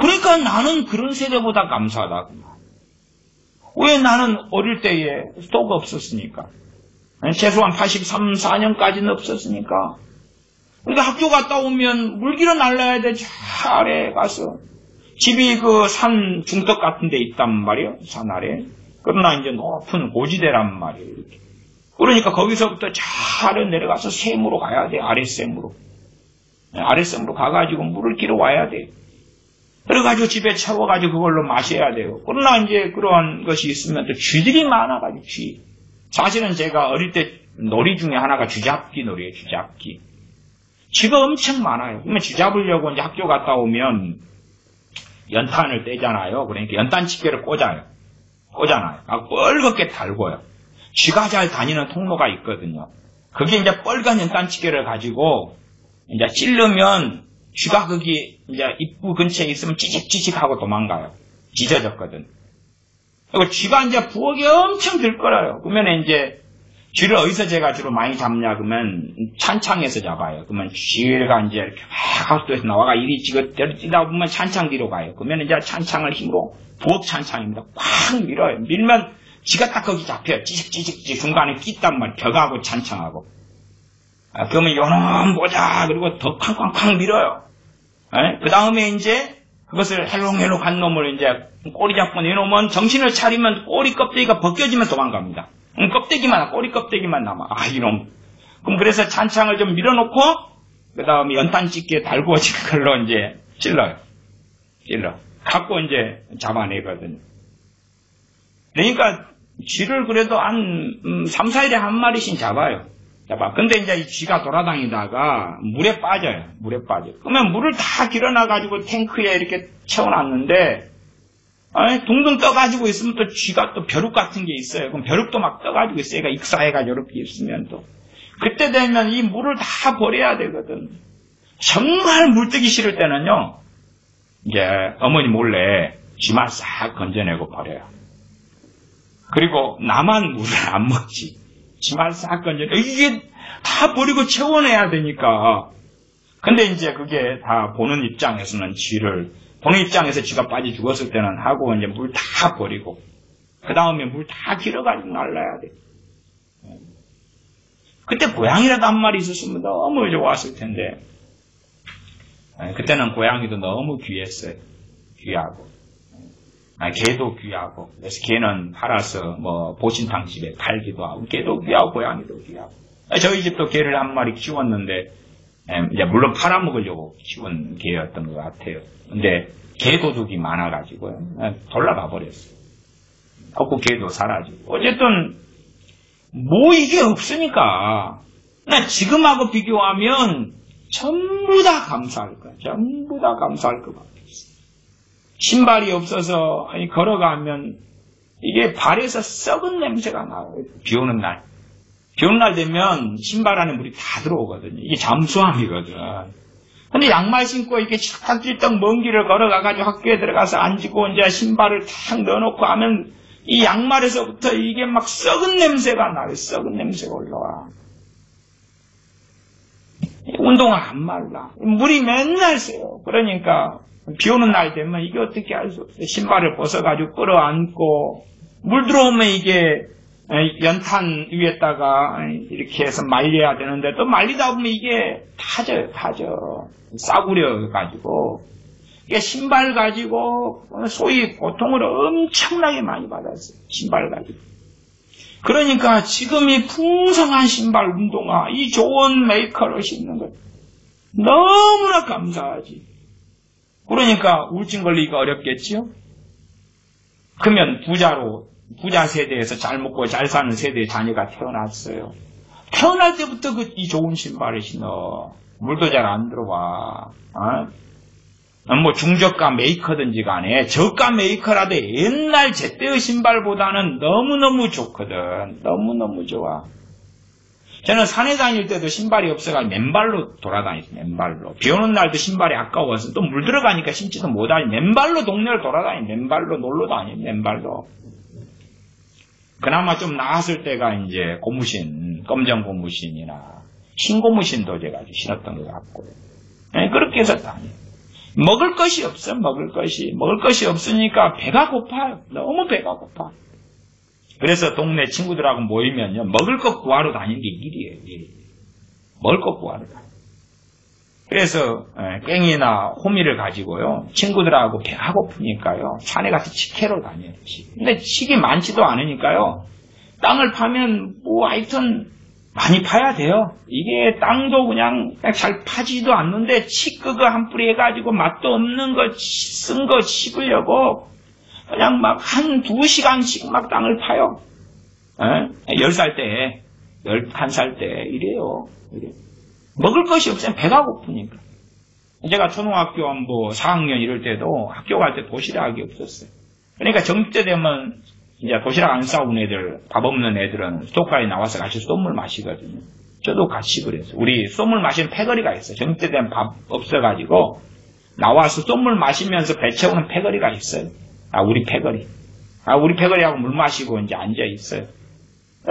그러니까 나는 그런 세대보다 감사하다고. 왜 나는 어릴 때에 수도가 없었으니까. 최소한 83, 4년까지는 없었으니까. 그러니까 학교 갔다 오면 물길을 날라야 돼. 저 아래 가서. 집이 그 산 중턱 같은 데 있단 말이에요. 산 아래. 그러나 이제 높은 고지대란 말이에요. 이렇게. 그러니까 거기서부터 저 아래 내려가서 샘으로 가야 돼. 아랫샘으로. 아랫샘으로 가가지고 물을 끼러 와야 돼. 그래가지고 집에 채워가지고 그걸로 마셔야 돼요. 그러나 이제 그러한 것이 있으면 또 쥐들이 많아가지고 쥐. 사실은 제가 어릴 때 놀이 중에 하나가 쥐잡기 놀이에요. 쥐잡기. 쥐가 엄청 많아요. 그러면 쥐 잡으려고 이제 학교 갔다 오면 연탄을 떼잖아요. 그러니까 연탄집게를 꽂아요. 뻘겋게 달고요. 쥐가 잘 다니는 통로가 있거든요. 그게 이제 빨간 연탄집게를 가지고 이제 찌르면 쥐가 거기 이제 입구 근처에 있으면 찌직찌직하고 도망가요. 짖어졌거든. 그리고 쥐가 이제 부엌에 엄청 들끓어요. 그러면 이제 쥐를 어디서 제가 주로 많이 잡냐 그러면 찬창에서 잡아요. 그러면 쥐가 이제 이렇게 막 학교에서 나와가 이리 찌다 보면 찬창 뒤로 가요. 그러면 이제 찬창을 힘으로 부엌 찬창입니다. 꽉 밀어요. 밀면 쥐가 딱 거기 잡혀요. 찌직찌직 중간에 끼단 말이에요. 벽하고 찬창하고. 그러면 요놈 보자. 그리고 더 쾅쾅쾅 밀어요. 그 다음에 이제 그것을 헬롱헬롱 한 놈을 이제 꼬리 잡고 내놓으면 정신을 차리면 꼬리 껍데기가 벗겨지면 도망갑니다. 꼬리 껍데기만 남아. 이놈. 그럼 그래서 찬창을 좀 밀어놓고 그 다음에 연탄집게 달구어진 걸로 이제 찔러요. 갖고 이제 잡아내거든요. 그러니까 쥐를 그래도 한 3, 4일에 한 마리씩 잡아요. 근데 이제 이 쥐가 돌아다니다가 물에 빠져요. 물에 빠져. 그러면 물을 다 길어놔가지고 탱크에 이렇게 채워놨는데, 둥둥 떠가지고 있으면 또 쥐가 또 벼룩 같은 게 있어요. 그럼 벼룩도 막 떠가지고 있어요. 그러니까 익사해가지고 이렇게 있으면 또. 그때 되면 이 물을 다 버려야 되거든. 정말 물 뜨기 싫을 때는요, 이제 어머니 몰래 쥐만 싹 건져내고 버려요. 그리고 나만 물을 안 먹지. 쥐만 싹 건져내고, 이게 다 버리고 채워내야 되니까. 근데 이제 그게 다 보는 입장에서는 보는 입장에서 쥐가 빠져 죽었을 때는 하고 이제 물 다 버리고, 그 다음에 물 다 길어가지고 날라야 돼. 그때 고양이라도 한 마리 있었으면 너무 좋았을 텐데, 그때는 고양이도 너무 귀했어요. 귀하고. 개도 귀하고. 그래서 개는 팔아서 보신탕 집에 팔기도 하고, 개도 귀하고, 고양이도 귀하고. 저희 집도 개를 한 마리 키웠는데, 이제 물론 팔아먹으려고 키운 개였던 것 같아요. 근데 개 도둑이 많아가지고요. 돌아가 버렸어요. 없고 개도 사라지고. 어쨌든, 이게 없으니까. 지금하고 비교하면 전부 다 감사할 거야. 전부 다 감사할 것 같아요. 신발이 없어서 걸어가면 이게 발에서 썩은 냄새가 나요. 비 오는 날. 비 오는 날 되면 신발 안에 물이 다 들어오거든요. 이게 잠수함이거든. 근데 양말 신고 이렇게 찔떡찔떡 먼 길을 걸어가가지고 학교에 들어가서 앉고 이제 신발을 탁 넣어놓고 하면 이 양말에서부터 이게 막 썩은 냄새가 나요. 썩은 냄새가 올라와. 운동화 안 말라. 물이 맨날 새요. 그러니까 비 오는 날 되면 이게 어떻게 할 수 없어요. 신발을 벗어가지고 끌어안고 물 들어오면 이게 연탄 위에다가 이렇게 해서 말려야 되는데 또 말리다 보면 이게 타져요. 싸구려가지고 이게 신발 가지고 소위 고통을 엄청나게 많이 받았어요. 신발 가지고. 그러니까 지금 이 풍성한 신발 운동화, 이 좋은 메이커를 신는 것 너무나 감사하지. 그러니까 우울증 걸리기가 어렵겠지요? 그러면 부자 세대에서 잘 먹고 잘 사는 세대의 자녀가 태어났어요. 태어날 때부터 이 좋은 신발을 신어. 물도 잘 안 들어와. 중저가 메이커든지 간에 저가 메이커라도 옛날 제때의 신발보다는 너무너무 좋거든. 너무너무 좋아. 저는 산에 다닐 때도 신발이 없어가지고 맨발로 돌아다녔어요. 맨발로. 비 오는 날도 신발이 아까워서 또 물 들어가니까 신지도 못하니 맨발로 동네를 돌아다니. 맨발로 놀러 다니. 맨발로. 그나마 좀 나았을 때가 이제 고무신, 검정 고무신이나 흰 고무신도 제가 신었던 것 같고. 그렇게 해서 다녀요. 먹을 것이 없어. 먹을 것이 없으니까 배가 고파요. 너무 배가 고파. 그래서 동네 친구들하고 모이면요, 먹을 것 구하러 다니는 게 일이에요. 일. 먹을 것 구하러 다니는. 그래서 깽이나 호미를 가지고요, 친구들하고 배가 고프니까요, 산에 가서 칡캐러 다녀요. 근데 칡이 많지도 않으니까요, 땅을 파면 하여튼 많이 파야 돼요. 이게 땅도 그냥 잘 파지도 않는데 칡 그거 한 뿌리 해가지고 맛도 없는 거 쓴 거 씹으려고 그냥 막 한 2시간씩 막 땅을 파요. 10살 때, 11살 때 이래요. 먹을 것이 없으면 배가 고프니까. 제가 초등학교 4학년 이럴 때도 학교 갈 때 도시락이 없었어요. 그러니까 점때 되면 이제 도시락 안 싸온 애들, 밥 없는 애들은 스토카에 나와서 같이 쏨물 마시거든요. 저도 같이 그랬어요. 우리 쏨물 마시는 패거리가 있어요. 점때 되면 밥 없어가지고 나와서 쏨물 마시면서 배 채우는 패거리가 있어요. 우리 패거리. 우리 패거리하고 물 마시고 이제 앉아 있어요.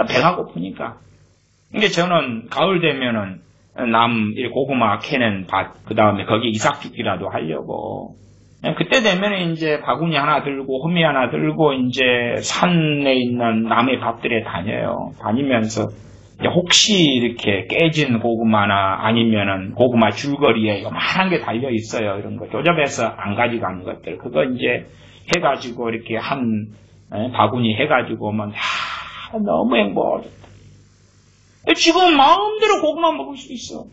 배가 고프니까. 근데 저는 가을 되면은 고구마 캐는 밭, 그 다음에 거기 이삭죽기라도 하려고. 그때 되면 이제 바구니 하나 들고, 호미 하나 들고, 이제 산에 있는 남의 밭들에 다녀요. 다니면서, 혹시 이렇게 깨진 고구마나 아니면은 고구마 줄거리에 요만한 게 달려 있어요. 이런 거. 조접해서 안 가져가는 것들. 그거 이제 해가지고 이렇게 한 바구니 해가지고 오면, 너무 행복하겠다. 지금 마음대로 고구마 먹을 수 있어.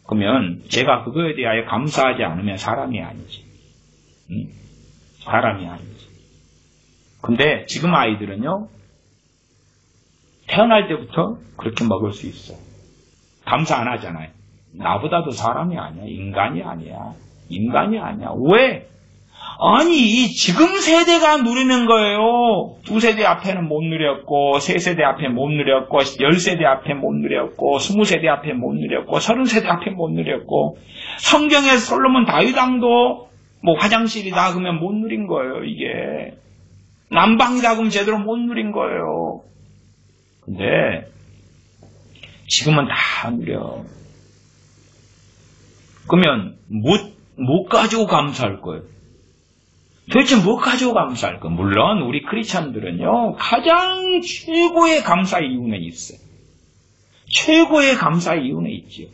그러면 제가 그거에 대하여 감사하지 않으면 사람이 아니지. 사람이 아니지. 근데 지금 아이들은요, 태어날 때부터 그렇게 먹을 수 있어. 감사 안 하잖아요. 나보다도 사람이 아니야. 인간이 아니야. 인간이 아니야. 왜? 아니, 지금 세대가 누리는 거예요. 2세대 앞에는 못 누렸고, 3세대 앞에 못 누렸고, 10세대 앞에 못 누렸고, 20세대 앞에 못 누렸고, 30세대 앞에 못 누렸고, 성경에 솔로몬 다윗왕도 뭐 화장실이다 그러면 못 누린 거예요, 이게. 난방이다 그러면 제대로 못 누린 거예요. 근데 지금은 다 누려. 그러면 못 가지고 감사할 거예요. 도대체 뭐 가지고 감사할 거예요? 물론 우리 크리스찬들은요, 가장 최고의 감사 이유는 있어요. 최고의 감사 이유는 있지요.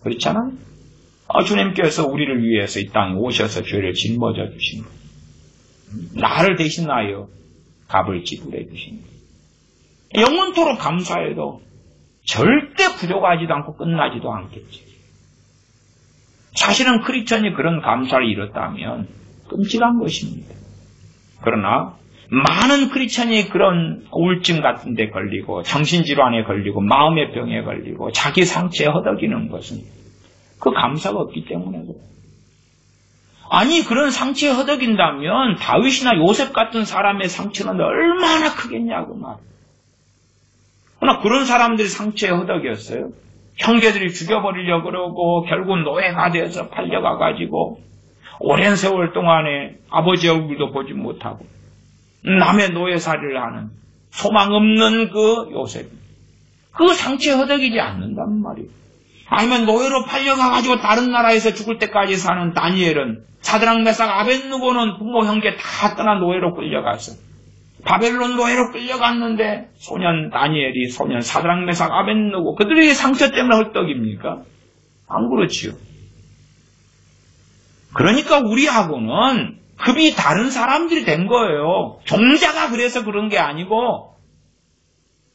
그렇잖아요? 주님께서 우리를 위해서 이 땅에 오셔서 죄를 짊어져 주신 거예요. 나를 대신하여 값을 지불해 주신 거예요. 영원토록 감사해도 절대 부족하지도 않고 끝나지도 않겠지. 사실은 크리스천이 그런 감사를 이뤘다면 끔찍한 것입니다. 그러나 많은 크리스천이 그런 우울증 같은 데 걸리고 정신질환에 걸리고 마음의 병에 걸리고 자기 상처에 허덕이는 것은 그 감사가 없기 때문에 그래요. 아니, 그런 상처에 허덕인다면 다윗이나 요셉 같은 사람의 상처는 얼마나 크겠냐고 말이에요. 그러나 그런 사람들이 상처에 허덕이었어요. 형제들이 죽여버리려고 그러고 결국 노예가 되어서 팔려가가지고 오랜 세월 동안에 아버지 얼굴도 보지 못하고 남의 노예살이를 하는 소망 없는 그 요셉. 그 상처에 허덕이지 않는단 말이에요. 아니면 노예로 팔려가가지고 다른 나라에서 죽을 때까지 사는 다니엘은 사드락 메삭 아벳느고는 부모 형제 다 떠나 노예로 끌려갔어. 바벨론 노예로 끌려갔는데 소년 다니엘이 소년 사드락 메삭 아벳느고 그들의 상처 때문에 헐떡입니까? 안 그렇지요. 그러니까 우리하고는 급이 다른 사람들이 된 거예요. 종자가 그래서 그런 게 아니고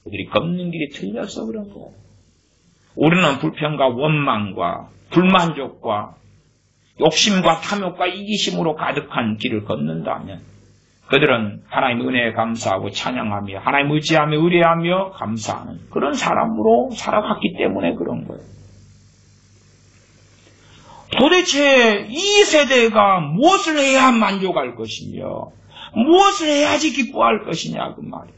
그들이 걷는 길이 틀려서 그런 거예요. 우리는 불평과 원망과 불만족과 욕심과 탐욕과 이기심으로 가득한 길을 걷는다면 그들은 하나님 은혜에 감사하고 찬양하며 하나님 의지하며 의뢰하며 감사하는 그런 사람으로 살아갔기 때문에 그런 거예요. 도대체 이 세대가 무엇을 해야 만족할 것이며 무엇을 해야지 기뻐할 것이냐 그 말이에요.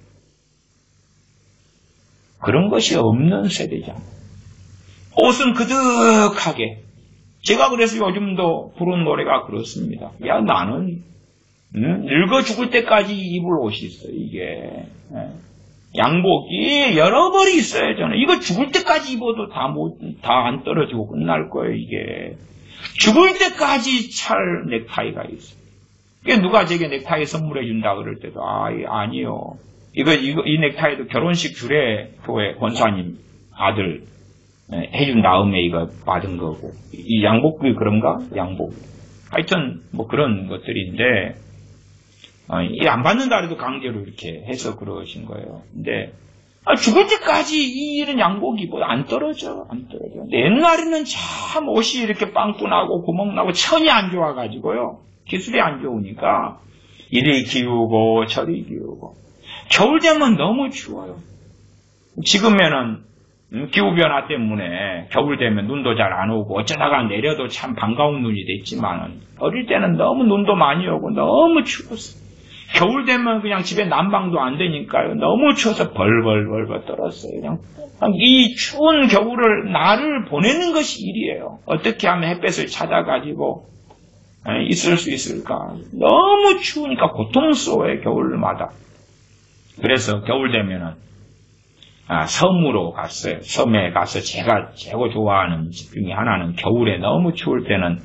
그런 것이 없는 세대잖아요. 옷은 그득하게. 제가 그래서 요즘도 부른 노래가 그렇습니다. 야, 나는 늙어 죽을 때까지 입을 옷이 있어요. 이게 양복이 여러 벌이 있어요. 저는 이거 죽을 때까지 입어도 다 안 떨어지고 끝날 거예요. 이게 죽을 때까지 찰 넥타이가 있어요. 이게 누가 제게 넥타이 선물해 준다 그럴 때도 아니요. 이 넥타이도 결혼식 주례 교회 권사님 아들 해준 다음에 이거 받은 거고, 이 양복이 그런가? 양복. 하여튼, 뭐 그런 것들인데, 안 받는다 해도 강제로 이렇게 해서 그러신 거예요. 근데, 죽을 때까지 이런 양복이 뭐 안 떨어져. 근데 옛날에는 참 옷이 이렇게 빵꾸 나고 구멍 나고 천이 안 좋아가지고요. 기술이 안 좋으니까, 이리 기우고 저리 기우고. 겨울 되면 너무 추워요. 지금에는 기후변화 때문에 겨울 되면 눈도 잘 안 오고 어쩌다가 내려도 참 반가운 눈이 됐지만 어릴 때는 너무 눈도 많이 오고 너무 추웠어요. 겨울 되면 그냥 집에 난방도 안 되니까요. 너무 추워서 벌벌 떨었어요. 그냥 이 추운 겨울을 나를 보내는 것이 일이에요. 어떻게 하면 햇볕을 찾아가지고 있을 수 있을까. 너무 추우니까 고통스러워요. 겨울마다. 그래서 겨울 되면은 섬으로 갔어요. 섬에 가서 제가 최고 좋아하는 집 중에 하나는 겨울에 너무 추울 때는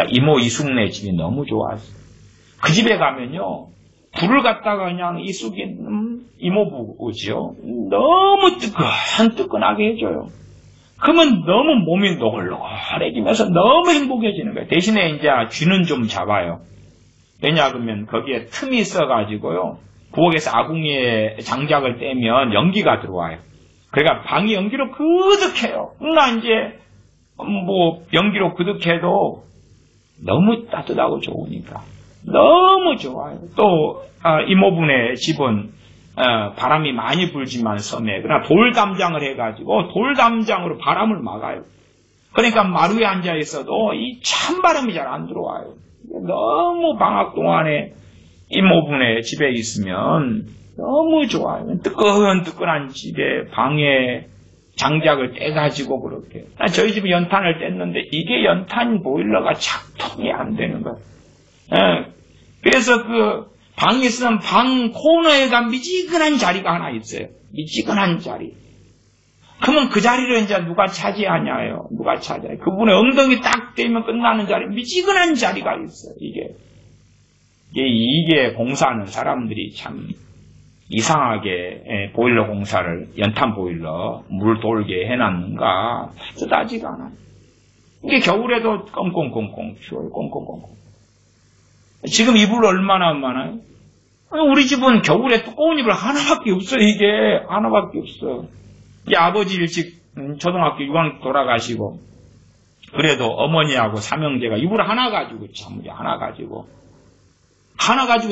이모 이숙네 집이 너무 좋았어요. 그 집에 가면요. 불을 갖다가 그냥 이숙인 이모부지요. 너무 뜨끈뜨끈하게 해줘요. 그러면 너무 몸이 노골노골해지면서 너무 행복해지는 거예요. 대신에 이제 쥐는 좀 잡아요. 왜냐 그러면 거기에 틈이 있어가지고요. 부엌에서 아궁이에 장작을 떼면 연기가 들어와요. 그러니까 방이 연기로 그득해요. 그러나 이제 뭐 연기로 그득해도 너무 따뜻하고 좋으니까. 너무 좋아요. 또 이모분의 집은 바람이 많이 불지만 섬에 그러나 돌담장을 해가지고 돌담장으로 바람을 막아요. 그러니까 마루에 앉아 있어도 이 찬바람이 잘 안 들어와요. 너무 방학 동안에 이모분의 집에 있으면 너무 좋아요. 뜨끈뜨끈한 집에 방에 장작을 떼가지고 그렇게. 저희 집에 연탄을 뗐는데 이게 연탄 보일러가 작동이 안 되는 거예요. 그래서 그 방에 있으면 방 코너에가 미지근한 자리가 하나 있어요. 미지근한 자리. 그러면 그 자리를 이제 누가 차지하냐요? 누가 차지해요? 그분의 엉덩이 딱 대면 끝나는 자리, 미지근한 자리가 있어요. 이게 공사하는 사람들이 참 이상하게 보일러 공사를, 연탄 보일러, 물 돌게 해놨는가, 따지지가 않아요. 이게 겨울에도 꽁꽁꽁꽁 추워요. 꽁꽁꽁꽁. 지금 이불 얼마나 많아요? 우리 집은 겨울에 두꺼운 이불 하나밖에 없어요. 이게 하나밖에 없어요. 아버지 일찍 초등학교 6학년 돌아가시고, 그래도 어머니하고 삼형제가 이불 하나 가지고, 자물이 하나 가지고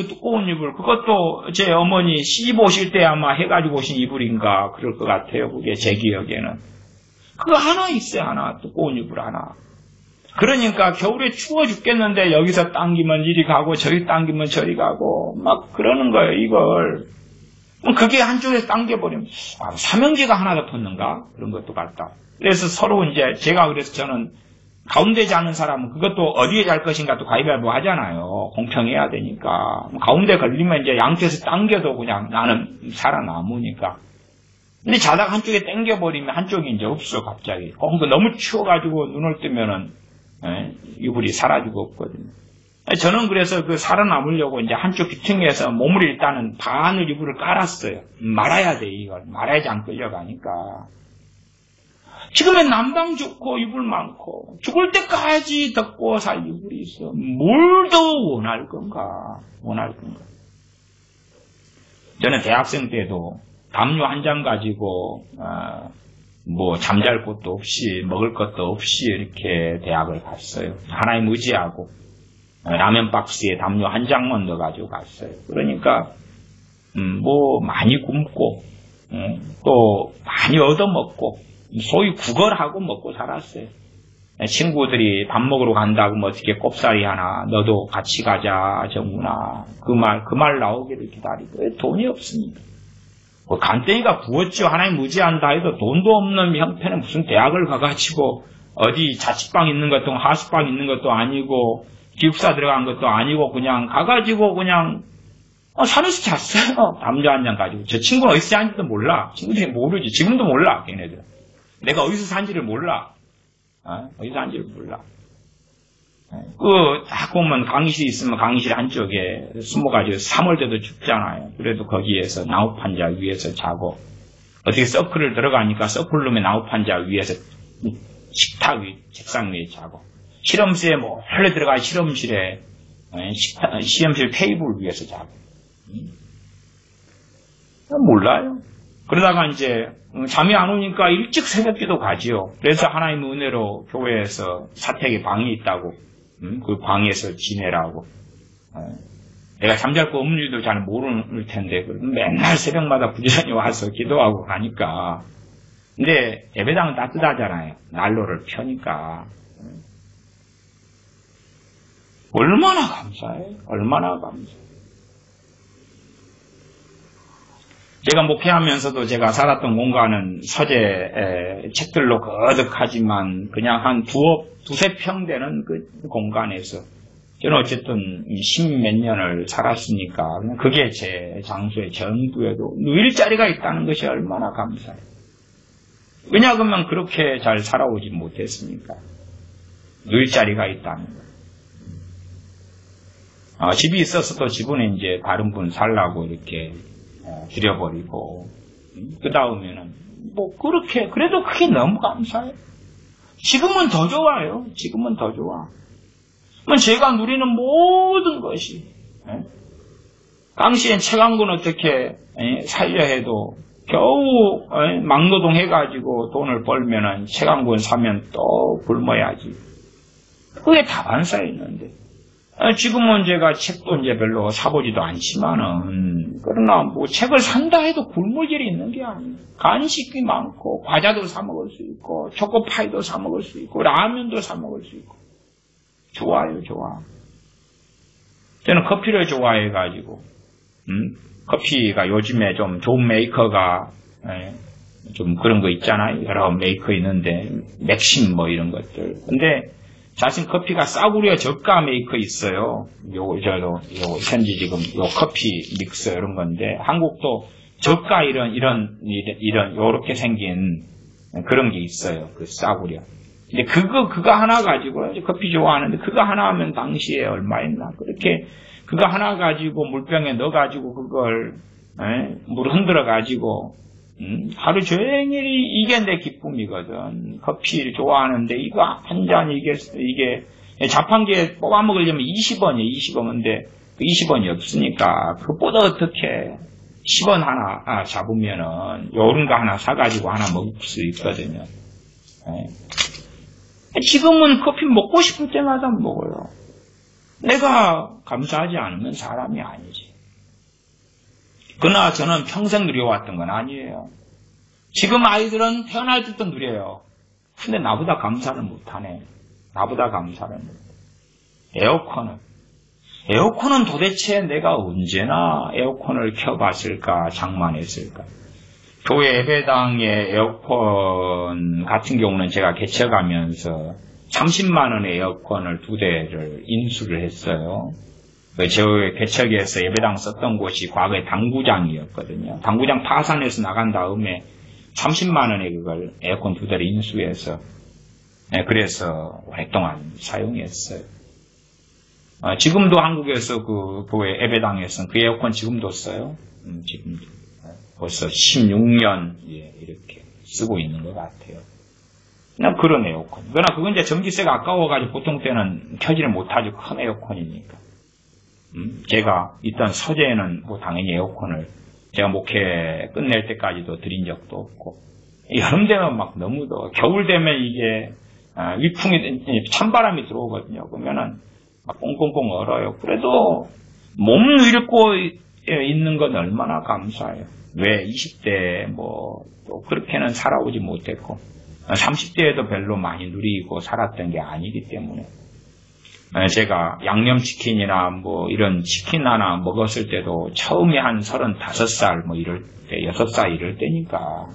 두꺼운 이불, 그것도 제 어머니 시집 오실 때 아마 해가지고 오신 이불인가 그럴 것 같아요. 그게 제 기억에는. 그거 하나 있어요. 하나. 두꺼운 이불 하나. 그러니까 겨울에 추워 죽겠는데 여기서 당기면 이리 가고 저기 당기면 저리 가고 막 그러는 거예요. 이걸. 그게 한쪽에서 당겨버리면 삼형제가 하나 더 붙는가? 그런 것도 같다. 그래서 서로 이제 제가 그래서 저는 가운데 자는 사람은 그것도 어디에 잘 것인가 또 가위바위보 하잖아요. 공평해야 되니까. 가운데 걸리면 이제 양쪽에서 당겨도 그냥 나는 살아남으니까. 근데 자다가 한쪽에 당겨버리면 한쪽이 이제 없어 갑자기. 너무 추워가지고 눈을 뜨면은 이불이 사라지고 없거든요. 저는 그래서 그 살아남으려고 이제 한쪽 귀퉁이에서 몸을 일단은 반을 이불을 깔았어요. 말아야 돼, 이걸. 말아야지 안 끌려가니까. 지금은 난방 좋고 이불 많고 죽을 때까지 덮고 살 이불이 있어. 뭘 더 원할 건가? 저는 대학생 때도 담요 한 장 가지고 잠잘 곳도 없이 먹을 것도 없이 이렇게 대학을 갔어요. 하나님 의지하고 라면 박스에 담요 한 장만 넣어가지고 갔어요. 그러니까 많이 굶고 또 많이 얻어먹고 소위 구걸하고 먹고 살았어요. 친구들이 밥 먹으러 간다고 어떻게 꼽사리 하나 너도 같이 가자 정훈아 그 말 나오기를 기다리고 돈이 없습니다. 간땡이가 부었죠. 하나님 의지한다 해도 돈도 없는 형편에 무슨 대학을 가가지고 어디 자취방 있는 것도 하숙방 있는 것도 아니고 기숙사 들어간 것도 아니고 그냥 가가지고 그냥 산에서 잤어요. 담요 한 장 가지고. 저 친구는 어디서 산지도 몰라. 친구들이 모르지. 지금도 몰라. 걔네들. 내가 어디서 산지를 몰라. 어디서 산지를 몰라. 딱 보면 강의실 있으면 강의실 한쪽에 숨어가지고 3월때도 춥잖아요. 그래도 거기에서 나무판자 위에서 자고 어떻게 서클을 들어가니까 서클룸의 나무판자 위에서 식탁 위, 책상 위에 자고 실험실에 몰래 들어가 실험실 테이블 위에서 자고 몰라요. 그러다가 이제 잠이 안 오니까 일찍 새벽기도 가지요. 그래서 하나님의 은혜로 교회에서 사택에 방이 있다고 그 방에서 지내라고. 내가 잠잘 거 없는 줄도 잘 모를 텐데 맨날 새벽마다 부지런히 와서 기도하고 가니까. 근데 예배당은 따뜻하잖아요. 난로를 펴니까. 얼마나 감사해요. 얼마나 감사해요. 제가 목회하면서도 제가 살았던 공간은 서재 책들로 거득하지만 그냥 한 두세 평 되는 그 공간에서 저는 어쨌든 10몇 년을 살았으니까 그냥 그게 제 장소의 전부에도 누일 자리가 있다는 것이 얼마나 감사해요. 왜냐하면 그렇게 잘 살아오지 못했으니까 누일 자리가 있다는 거예요. 집이 있었어도 집은 이제 다른 분 살라고 이렇게 줄여버리고 그 다음에는 그렇게 그래도 그게 너무 감사해요. 지금은 더 좋아요. 지금은 더 좋아. 제가 누리는 모든 것이 당시엔 책 한 권 어떻게 살려 해도 겨우 막노동 해가지고 돈을 벌면은 책 한 권 사면 또 굶어야지. 그게 다반사에 있는데. 지금은 제가 책도 이제 별로 사보지도 않지만은, 그러나 뭐 책을 산다 해도 굶을 일이 있는 게 아니에요. 간식이 많고, 과자도 사먹을 수 있고, 초코파이도 사먹을 수 있고, 라면도 사먹을 수 있고. 좋아요, 좋아. 저는 커피를 좋아해가지고, 커피가 요즘에 좀 좋은 메이커가, 좀 그런 거 있잖아요. 여러 메이커 있는데, 맥심 뭐 이런 것들. 근데, 자신 커피가 싸구려 저가 메이커 있어요. 현지 지금 커피 믹서 이런 건데, 한국도 저가 요렇게 생긴 그런 게 있어요. 그 싸구려. 근데 그거 하나 가지고, 커피 좋아하는데, 그거 하나 하면 당시에 얼마였나. 그렇게, 그거 하나 가지고 물병에 넣어가지고 그걸, 물 흔들어가지고, 하루 종일이 이게 내 기쁨이거든. 커피를 좋아하는데, 이거 한 잔, 이게, 자판기에 뽑아 먹으려면 20원이에요, 20원인데, 그 20원이 없으니까, 그것보다 어떻게, 10원 하나 잡으면은, 요런 거 하나 사가지고 하나 먹을 수 있거든요. 지금은 커피 먹고 싶을 때마다 먹어요. 내가 감사하지 않으면 사람이 아니지. 그러나 저는 평생 누려왔던 건 아니에요. 지금 아이들은 태어날 때부터 누려요. 근데 나보다 감사를 못하네. 나보다 감사를 못해. 에어컨은 도대체 내가 언제나 에어컨을 켜봤을까, 장만했을까. 교회 예배당의 에어컨 같은 경우는 제가 개척하면서 30만 원의 에어컨을 2대를 인수를 했어요. 제 개척에서 예배당 썼던 곳이 과거에 당구장이었거든요. 당구장 파산해서 나간 다음에 30만 원에 그걸 에어컨 2대를 인수해서, 그래서 오랫동안 사용했어요. 지금도 한국에서 그 교회 예배당에서는 그 에어컨 지금도 써요. 지금도. 벌써 16년, 이렇게 쓰고 있는 것 같아요. 그냥 그런 에어컨. 그러나 그건 이제 전기세가 아까워가지고 보통 때는 켜지를 못하죠. 큰 에어컨이니까. 제가 있던 서재에는 뭐 당연히 에어컨을 제가 목회 끝낼 때까지도 드린 적도 없고, 여름 되면 막 너무 더워. 겨울 되면 이게 위풍이, 찬바람이 들어오거든요. 그러면은 막 꽁꽁꽁 얼어요. 그래도 몸 읽고 있는 건 얼마나 감사해요. 왜 20대 또 그렇게는 살아오지 못했고 30대에도 별로 많이 누리고 살았던 게 아니기 때문에 제가 양념치킨이나 이런 치킨 하나 먹었을 때도 처음에 한 35살 이럴 때 6살 이럴 때니까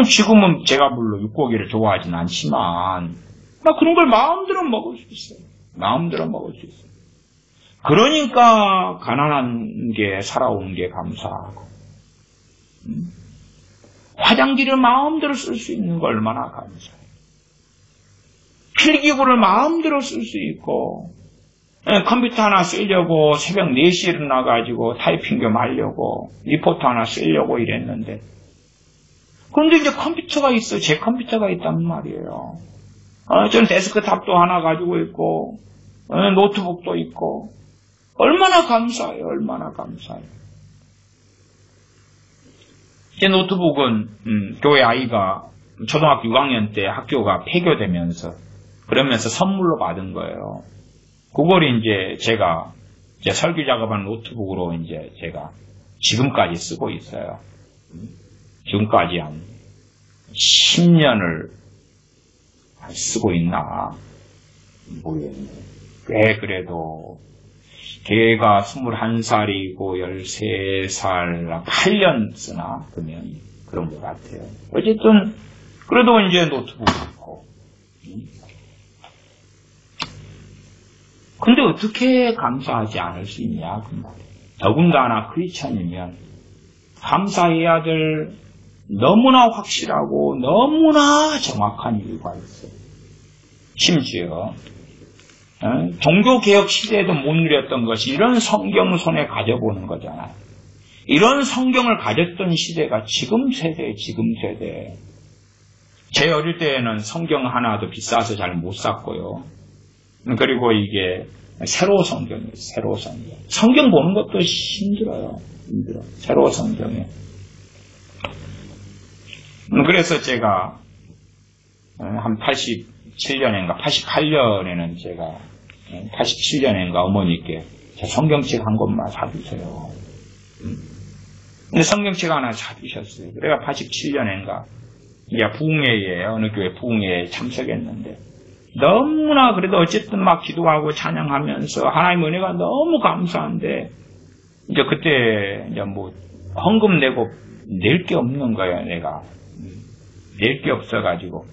지금은 제가 물론 육고기를 좋아하진 않지만 그런 걸 마음대로 먹을 수 있어요. 마음대로 먹을 수 있어요. 그러니까 가난한 게 살아온 게 감사하고 화장지를 마음대로 쓸 수 있는 거 얼마나 감사해요. 필기구를 마음대로 쓸 수 있고 컴퓨터 하나 쓰려고 새벽 4시에 일어나가지고 타이핑 좀 하려고 리포트 하나 쓰려고 이랬는데 그런데 이제 컴퓨터가 있어요. 제 컴퓨터가 있단 말이에요. 저는 데스크탑도 하나 가지고 있고 노트북도 있고 얼마나 감사해요. 얼마나 감사해요. 제 노트북은 교회 아이가 초등학교 6학년 때 학교가 폐교되면서 그러면서 선물로 받은 거예요. 그걸 이제 제가 설교 작업한 노트북으로 이제 제가 지금까지 쓰고 있어요. 지금까지 한 10년을 쓰고 있나 모르겠네. 꽤 그래도 걔가 21살이고 13살 8년 쓰나 그러면 그런 것 같아요. 어쨌든 그래도 이제 노트북 있고 근데 어떻게 감사하지 않을 수 있냐 그 말이에요. 더군다나 크리스천이면 감사해야 될 너무나 확실하고 너무나 정확한 이유가 있어요. 심지어 종교개혁 시대에도 못 누렸던 것이 이런 성경 손에 가져보는 거잖아요. 이런 성경을 가졌던 시대가 지금 세대. 제 어릴 때에는 성경 하나도 비싸서 잘 못 샀고요. 그리고 이게 새로 성경이에요. 새로 성경. 성경 보는 것도 힘들어요. 새로 성경에. 그래서 제가 한 80 87년인가 88년에는 제가 87년인가 어머니께 성경책 한 권만 사주세요. 근데 성경책 하나 사주셨어요. 그래가 87년인가 부흥회에 어느 교회 부흥회에 참석했는데 너무나 그래도 어쨌든 막 기도하고 찬양하면서 하나님 은혜가 너무 감사한데 이제 그때 이제 뭐 헌금 내고 낼 게 없는 거예요. 내가 낼 게 없어가지고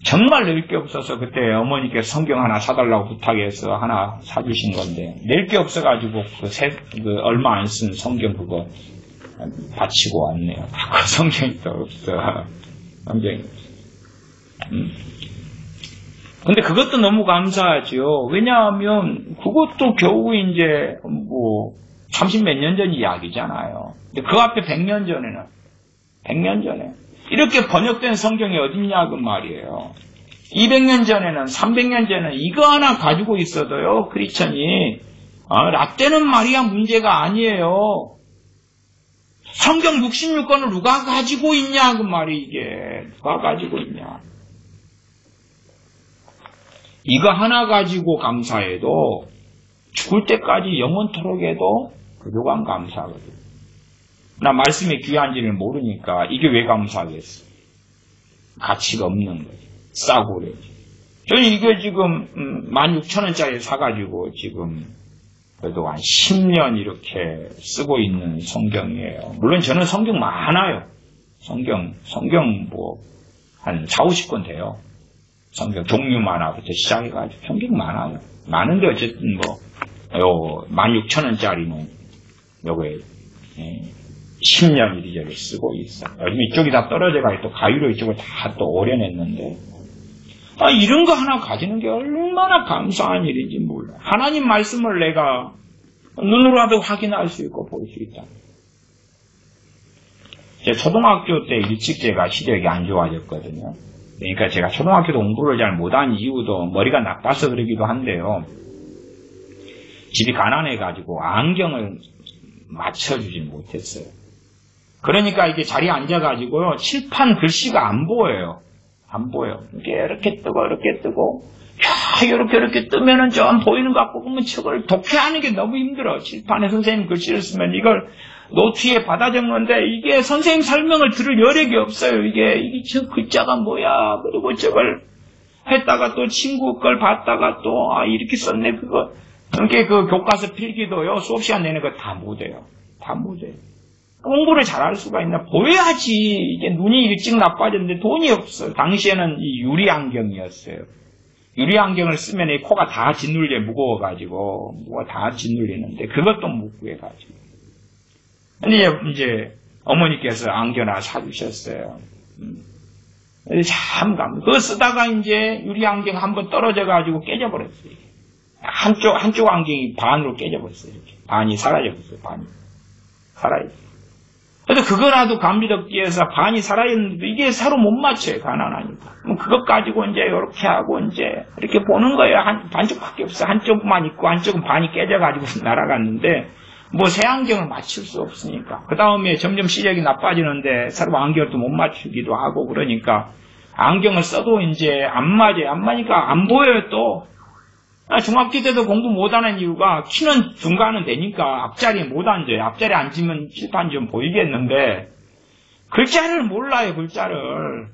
정말 낼 게 없어서 그때 어머니께 성경 하나 사달라고 부탁해서 하나 사주신 건데 낼 게 없어가지고 그 얼마 안 쓴 성경 그거 바치고 왔네요. 그 성경이 또 없어. 성경이. 근데 그것도 너무 감사하죠. 왜냐하면 그것도 겨우 이제 뭐 30몇 년 전 이야기잖아요. 근데 그 앞에 100년 전에 이렇게 번역된 성경이 어딨냐 그 말이에요. 200년 전에는 300년 전에는 이거 하나 가지고 있어도요 크리스천이 라떼는 말이야 문제가 아니에요. 성경 66권을 누가 가지고 있냐 그 말이 이게 누가 가지고 있냐. 이거 하나 가지고 감사해도 죽을 때까지 영원토록 해도 그거가 감사하거든. 나 말씀이 귀한지를 모르니까 이게 왜 감사하겠어? 가치가 없는 거지. 싸고 그래지. 저는 이게 지금 16,000원짜리 사가지고 지금 그래도 한 10년 이렇게 쓰고 있는 성경이에요. 물론 저는 성경 많아요. 성경 뭐 한 4, 50권 돼요. 성경 종류 만화부터 시작해가지고 성경 많아요. 많은데 어쨌든 뭐 요 16,000원짜리는 요거에 10년 이리저리 쓰고 있어. 요즘 이쪽이 다 떨어져가 또 가위로 이쪽을 다 또 오려냈는데 이런 거 하나 가지는 게 얼마나 감사한 일인지 몰라. 하나님 말씀을 내가 눈으로라도 확인할 수 있고 볼 수 있다. 제 초등학교 때 일찍 제가 시력이 안 좋아졌거든요. 그러니까 제가 초등학교 때 공부를 잘 못한 이유도 머리가 나빠서 그러기도 한데요. 집이 가난해가지고 안경을 맞춰주지 못했어요. 그러니까 이게 자리에 앉아가지고요, 칠판 글씨가 안 보여요. 안 보여. 이렇게 뜨고, 이렇게 뜨면은 좀 보이는 것 같고, 그러면 책을 독해하는 게 너무 힘들어. 칠판에 선생님 글씨를 쓰면 이걸 노트에 받아 적는데, 이게 선생님 설명을 들을 여력이 없어요. 이게 저 글자가 뭐야. 그리고 저걸 했다가 또 친구 걸 봤다가 또, 이렇게 썼네, 그거. 그러니까 그 교과서 필기도요, 수업 시간 내는 거 다 못해요. 다 못해요. 공부를 잘할 수가 있나? 보여야지. 이게 눈이 일찍 나빠졌는데 돈이 없어. 당시에는 이 유리 안경이었어요. 유리 안경을 쓰면 이 코가 다 짓눌려 무거워가지고, 뭐가 다 짓눌리는데, 그것도 못 구해가지고. 근데 이제 어머니께서 안경 하나 사주셨어요. 참 그거 쓰다가 이제 유리 안경 한번 떨어져가지고 깨져버렸어요. 한쪽 안경이 반으로 깨져버렸어요. 이렇게. 반이 사라져버렸어요. 반이. 살아있어요. 근데 그거라도 감비롭기 위해서 반이 살아있는데도 이게 서로 못 맞춰요. 가난하니까. 그럼 그것 가지고 이제 이렇게 하고 이제 이렇게 보는 거예요. 반쪽밖에 없어요. 한쪽만 있고 한쪽은 반이 깨져가지고 날아갔는데 뭐 새 안경을 맞출 수 없으니까. 그 다음에 점점 시력이 나빠지는데 서로 안경을 또 못 맞추기도 하고 그러니까 안경을 써도 이제 안 맞아요. 안 맞으니까 안 보여요 또. 중학교 때도 공부 못하는 이유가 키는 중간은 되니까 앞자리에 못 앉아요. 앞자리에 앉으면 칠판 좀 보이겠는데 글자를 몰라요. 글자를.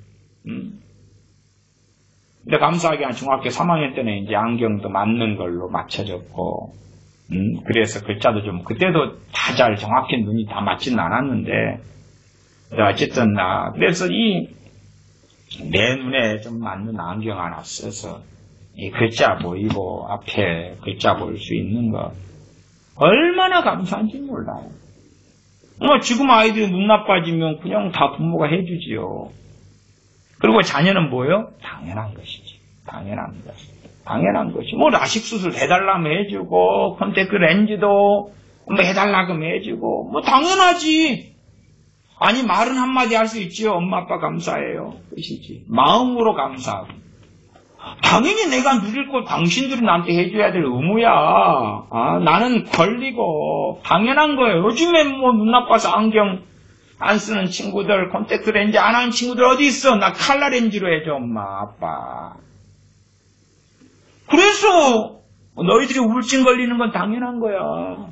근데 감사하게 한 중학교 3학년 때는 이제 안경도 맞는 걸로 맞춰졌고 그래서 글자도 좀 그때도 다 잘 정확히 눈이 다 맞지는 않았는데 어쨌든 그래서 내 눈에 좀 맞는 안경 하나 써서 이 글자 보이고 앞에 글자 볼 수 있는 거 얼마나 감사한지 몰라요. 지금 아이들이 눈 나빠지면 그냥 다 부모가 해주지요. 그리고 자녀는 뭐요? 당연한 것이지. 당연한 것이. 라식 수술 해달라면 해주고 콘택트 렌즈도 해달라고 해주고 당연하지. 아니 말은 한마디 할 수 있지요. 엄마 아빠 감사해요. 그것이지. 마음으로 감사하고. 당연히 내가 누릴 거 당신들이 나한테 해줘야 될 의무야. 나는 권리고 당연한 거예요. 요즘에 눈 나빠서 안경 안 쓰는 친구들, 콘택트 렌즈 안 하는 친구들 어디 있어? 나 칼라 렌즈로 해줘, 엄마, 아빠. 그래서 너희들이 우울증 걸리는 건 당연한 거야.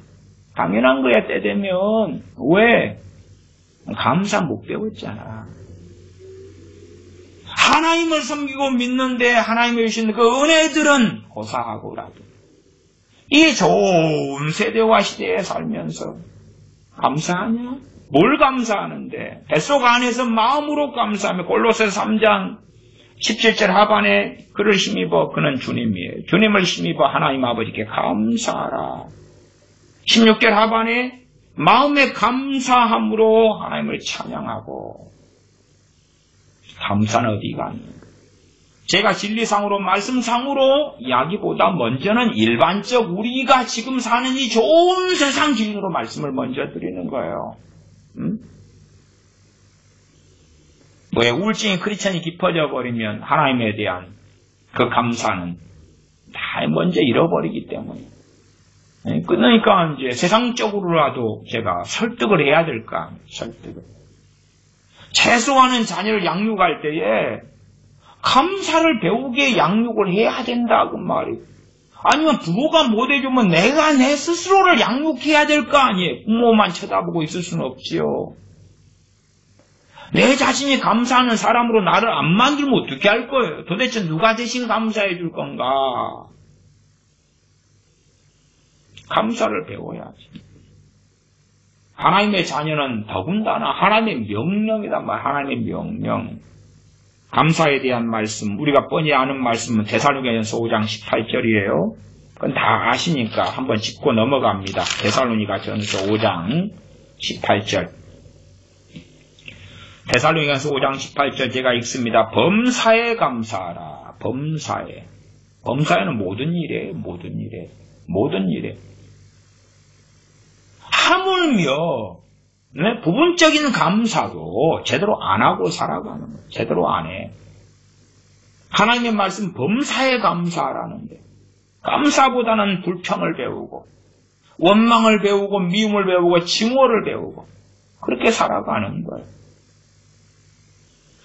당연한 거야, 때 되면. 왜? 감사 못 배웠잖아. 하나님을 섬기고 믿는데 하나님의 주신 그 은혜들은 고사하고라도 이 좋은 세대와 시대에 살면서 감사하냐? 뭘 감사하는데? 뱃속 안에서 마음으로 감사하며 골로새서 3장 17절 하반에 그를 힘입어 그는 주님이에요. 주님을 힘입어 하나님 아버지께 감사하라. 16절 하반에 마음의 감사함으로 하나님을 찬양하고 감사는 어디 가니? 제가 진리상으로 말씀상으로 이야기보다 먼저는 일반적 우리가 지금 사는 이 좋은 세상 기준으로 말씀을 먼저 드리는 거예요. 왜 우울증이 크리스천이 깊어져 버리면 하나님에 대한 그 감사는 다 먼저 잃어버리기 때문에. 그러니까 이제 세상적으로라도 제가 설득을 해야 될까? 설득을. 최소한은 자녀를 양육할 때에 감사를 배우게 양육을 해야 된다 그 말이에요. 아니면 부모가 못 해주면 내가 내 스스로를 양육해야 될 거 아니에요. 부모만 쳐다보고 있을 수는 없지요. 내 자신이 감사하는 사람으로 나를 안 만들면 어떻게 할 거예요? 도대체 누가 대신 감사해 줄 건가? 감사를 배워야지. 하나님의 자녀는 더군다나 하나님의 명령이란 말, 하나님의 명령. 감사에 대한 말씀, 우리가 뻔히 아는 말씀은 데살로니가전서 5장 18절이에요. 그건 다 아시니까 한번 짚고 넘어갑니다. 데살로니가전서 5장 18절. 데살로니가전서 5장 18절 제가 읽습니다. 범사에 감사하라. 범사에. 범사에는 모든 일에, 모든 일에, 모든 일에. 하물며 네? 부분적인 감사도 제대로 안 하고 살아가는 거예요. 제대로 안 해. 하나님의 말씀 범사에 감사하라는데 감사보다는 불평을 배우고 원망을 배우고 미움을 배우고 증오를 배우고 그렇게 살아가는 거예요.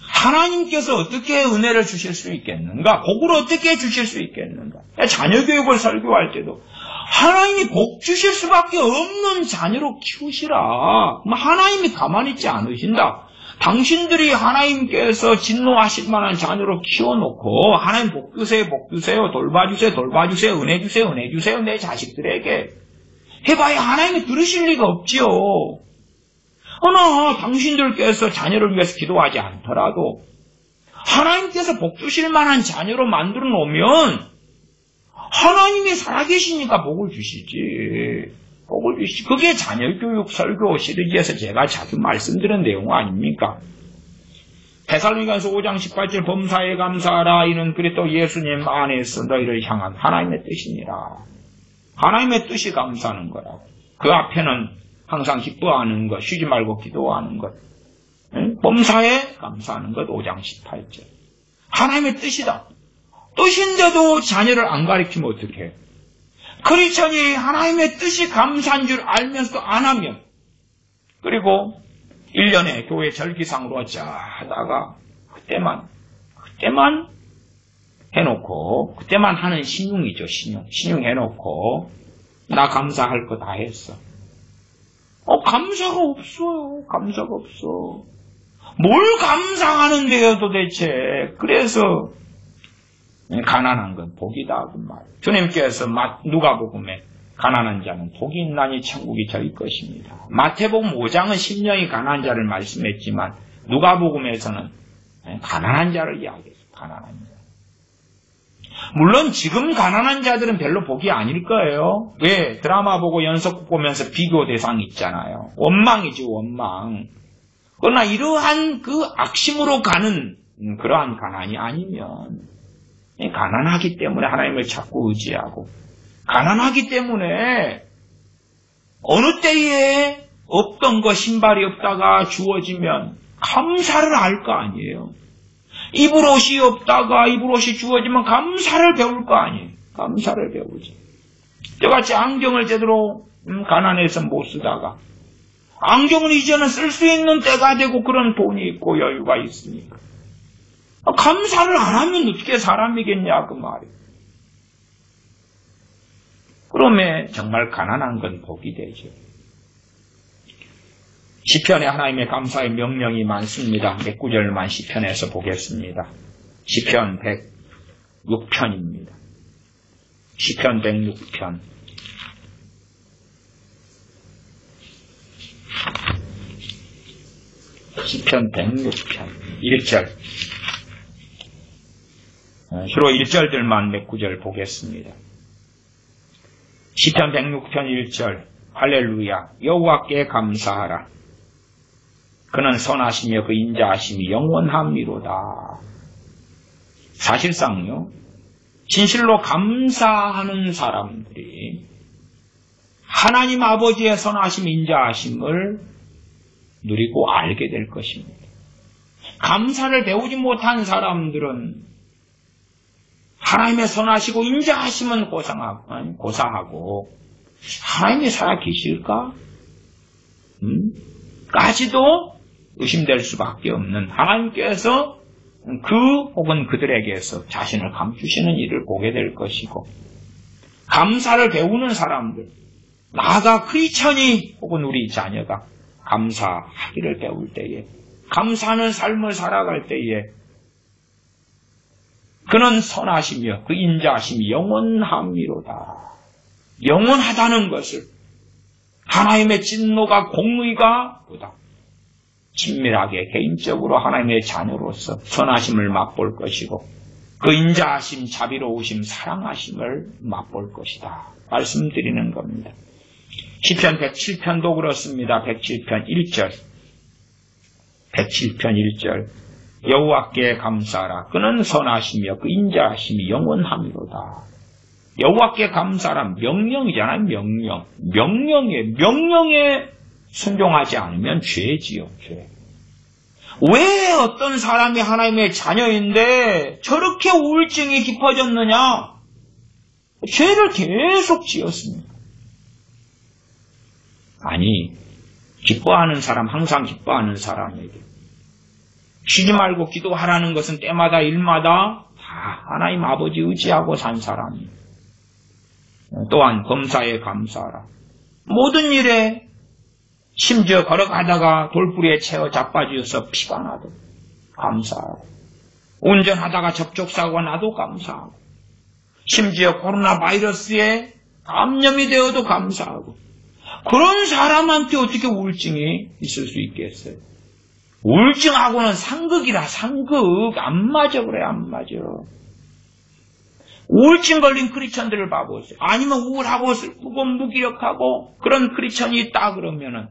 하나님께서 어떻게 은혜를 주실 수 있겠는가? 복을 어떻게 주실 수 있겠는가? 자녀 교육을 설교할 때도 하나님이 복 주실 수밖에 없는 자녀로 키우시라. 하나님이 가만히 있지 않으신다. 당신들이 하나님께서 진노하실 만한 자녀로 키워놓고 하나님 복 주세요, 복 주세요, 돌봐주세요, 돌봐주세요, 은혜 주세요, 은혜 주세요 내 자식들에게 해봐야 하나님이 들으실 리가 없지요. 그러나 당신들께서 자녀를 위해서 기도하지 않더라도 하나님께서 복 주실 만한 자녀로 만들어 놓으면 하나님이 살아계시니까 복을 주시지. 복을 주시지. 그게 자녀교육 설교 시리즈에서 제가 자주 말씀드린 내용 아닙니까? 데살로니가전서 5장 18절 범사에 감사하라. 이는 그리스도 예수님 안에서 너희를 향한 하나님의 뜻이니라. 하나님의 뜻이 감사하는 거라고. 그 앞에는 항상 기뻐하는 것, 쉬지 말고 기도하는 것. 범사에 감사하는 것 5장 18절. 하나님의 뜻이다. 뜻인데도 자녀를 안 가르치면 어떡해? 크리스천이 하나님의 뜻이 감사한 줄 알면서도 안 하면 그리고 1년에 교회 절기상으로 하다가 그때만 해놓고 그때만 하는 신용이죠. 신용 해놓고 나 감사할 거 다 했어. 감사가 없어요. 감사가 없어. 뭘 감사하는데요 도대체. 그래서 가난한 건 복이다 그 말. 주님께서 누가복음에 가난한 자는 복이 있나니 천국이 저희 것입니다. 마태복음 5장은 심령이 가난한 자를 말씀했지만 누가복음에서는 가난한 자를 이야기했어요. 가난한 자. 물론 지금 가난한 자들은 별로 복이 아닐 거예요. 왜? 드라마 보고 연속극 보면서 비교 대상이 있잖아요. 원망이지 원망. 그러나 이러한 그 악심으로 가는 그러한 가난이 아니면 가난하기 때문에 하나님을 자꾸 의지하고 가난하기 때문에 어느 때에 없던 거 신발이 없다가 주어지면 감사를 할 거 아니에요. 입을 옷이 없다가 입을 옷이 주어지면 감사를 배울 거 아니에요. 감사를 배우지. 저같이 안경을 제대로 가난해서 못 쓰다가 안경을 이제는 쓸 수 있는 때가 되고 그런 돈이 있고 여유가 있으니까 감사를 안 하면 어떻게 사람이겠냐 그 말이에요. 그러면 정말 가난한 건 복이 되죠. 시편에 하나님의 감사의 명령이 많습니다. 몇 구절만 시편에서 보겠습니다. 시편 106편입니다. 시편 106편. 시편 106편 1절. 주로 1절들만 몇 구절 보겠습니다. 시편 106편 1절. 할렐루야. 여호와께 감사하라. 그는 선하시며 그 인자하심이 영원함이로다. 사실상요, 진실로 감사하는 사람들이 하나님 아버지의 선하심, 인자하심을 누리고 알게 될 것입니다. 감사를 배우지 못한 사람들은 하나님의 선하시고 인자하심은 고사하고 하나님이 살아 계실까? 까지도 의심될 수밖에 없는 하나님께서 혹은 그들에게서 자신을 감추시는 일을 보게 될 것이고, 감사를 배우는 사람들, 나아가 크리스천이 혹은 우리 자녀가 감사하기를 배울 때에, 감사하는 삶을 살아갈 때에 그는 선하시며 그 인자하심이 영원함이로다. 영원하다는 것을 하나님의 진노가 공의가 보다 친밀하게 개인적으로 하나님의 자녀로서 선하심을 맛볼 것이고, 그 인자하심, 자비로우심, 사랑하심을 맛볼 것이다 말씀드리는 겁니다. 시편 107편도 그렇습니다. 107편 1절. 107편 1절. 여호와께 감사하라. 그는 선하시며 그 인자하심이 영원함이로다. 여호와께 감사하라. 명령이잖아요. 명령에 순종하지 않으면 죄지요. 죄. 왜 어떤 사람이 하나님의 자녀인데 저렇게 우울증이 깊어졌느냐? 죄를 계속 지었습니다. 아니, 기뻐하는 사람, 항상 기뻐하는 사람에게 쉬지 말고 기도하라는 것은 때마다 일마다 다 하나님 아버지 의지하고 산 사람이, 또한 범사에 감사하라. 모든 일에, 심지어 걸어가다가 돌부리에 채워 자빠져서 피가 나도 감사하고, 운전하다가 접촉사고가 나도 감사하고, 심지어 코로나 바이러스에 감염이 되어도 감사하고, 그런 사람한테 어떻게 우울증이 있을 수 있겠어요? 우울증하고는 상극이라, 상극. 안 맞아, 그래, 안 맞아. 우울증 걸린 크리스천들을 봐보세요. 아니면 우울하고 슬프고 무기력하고 그런 크리스천이 있다 그러면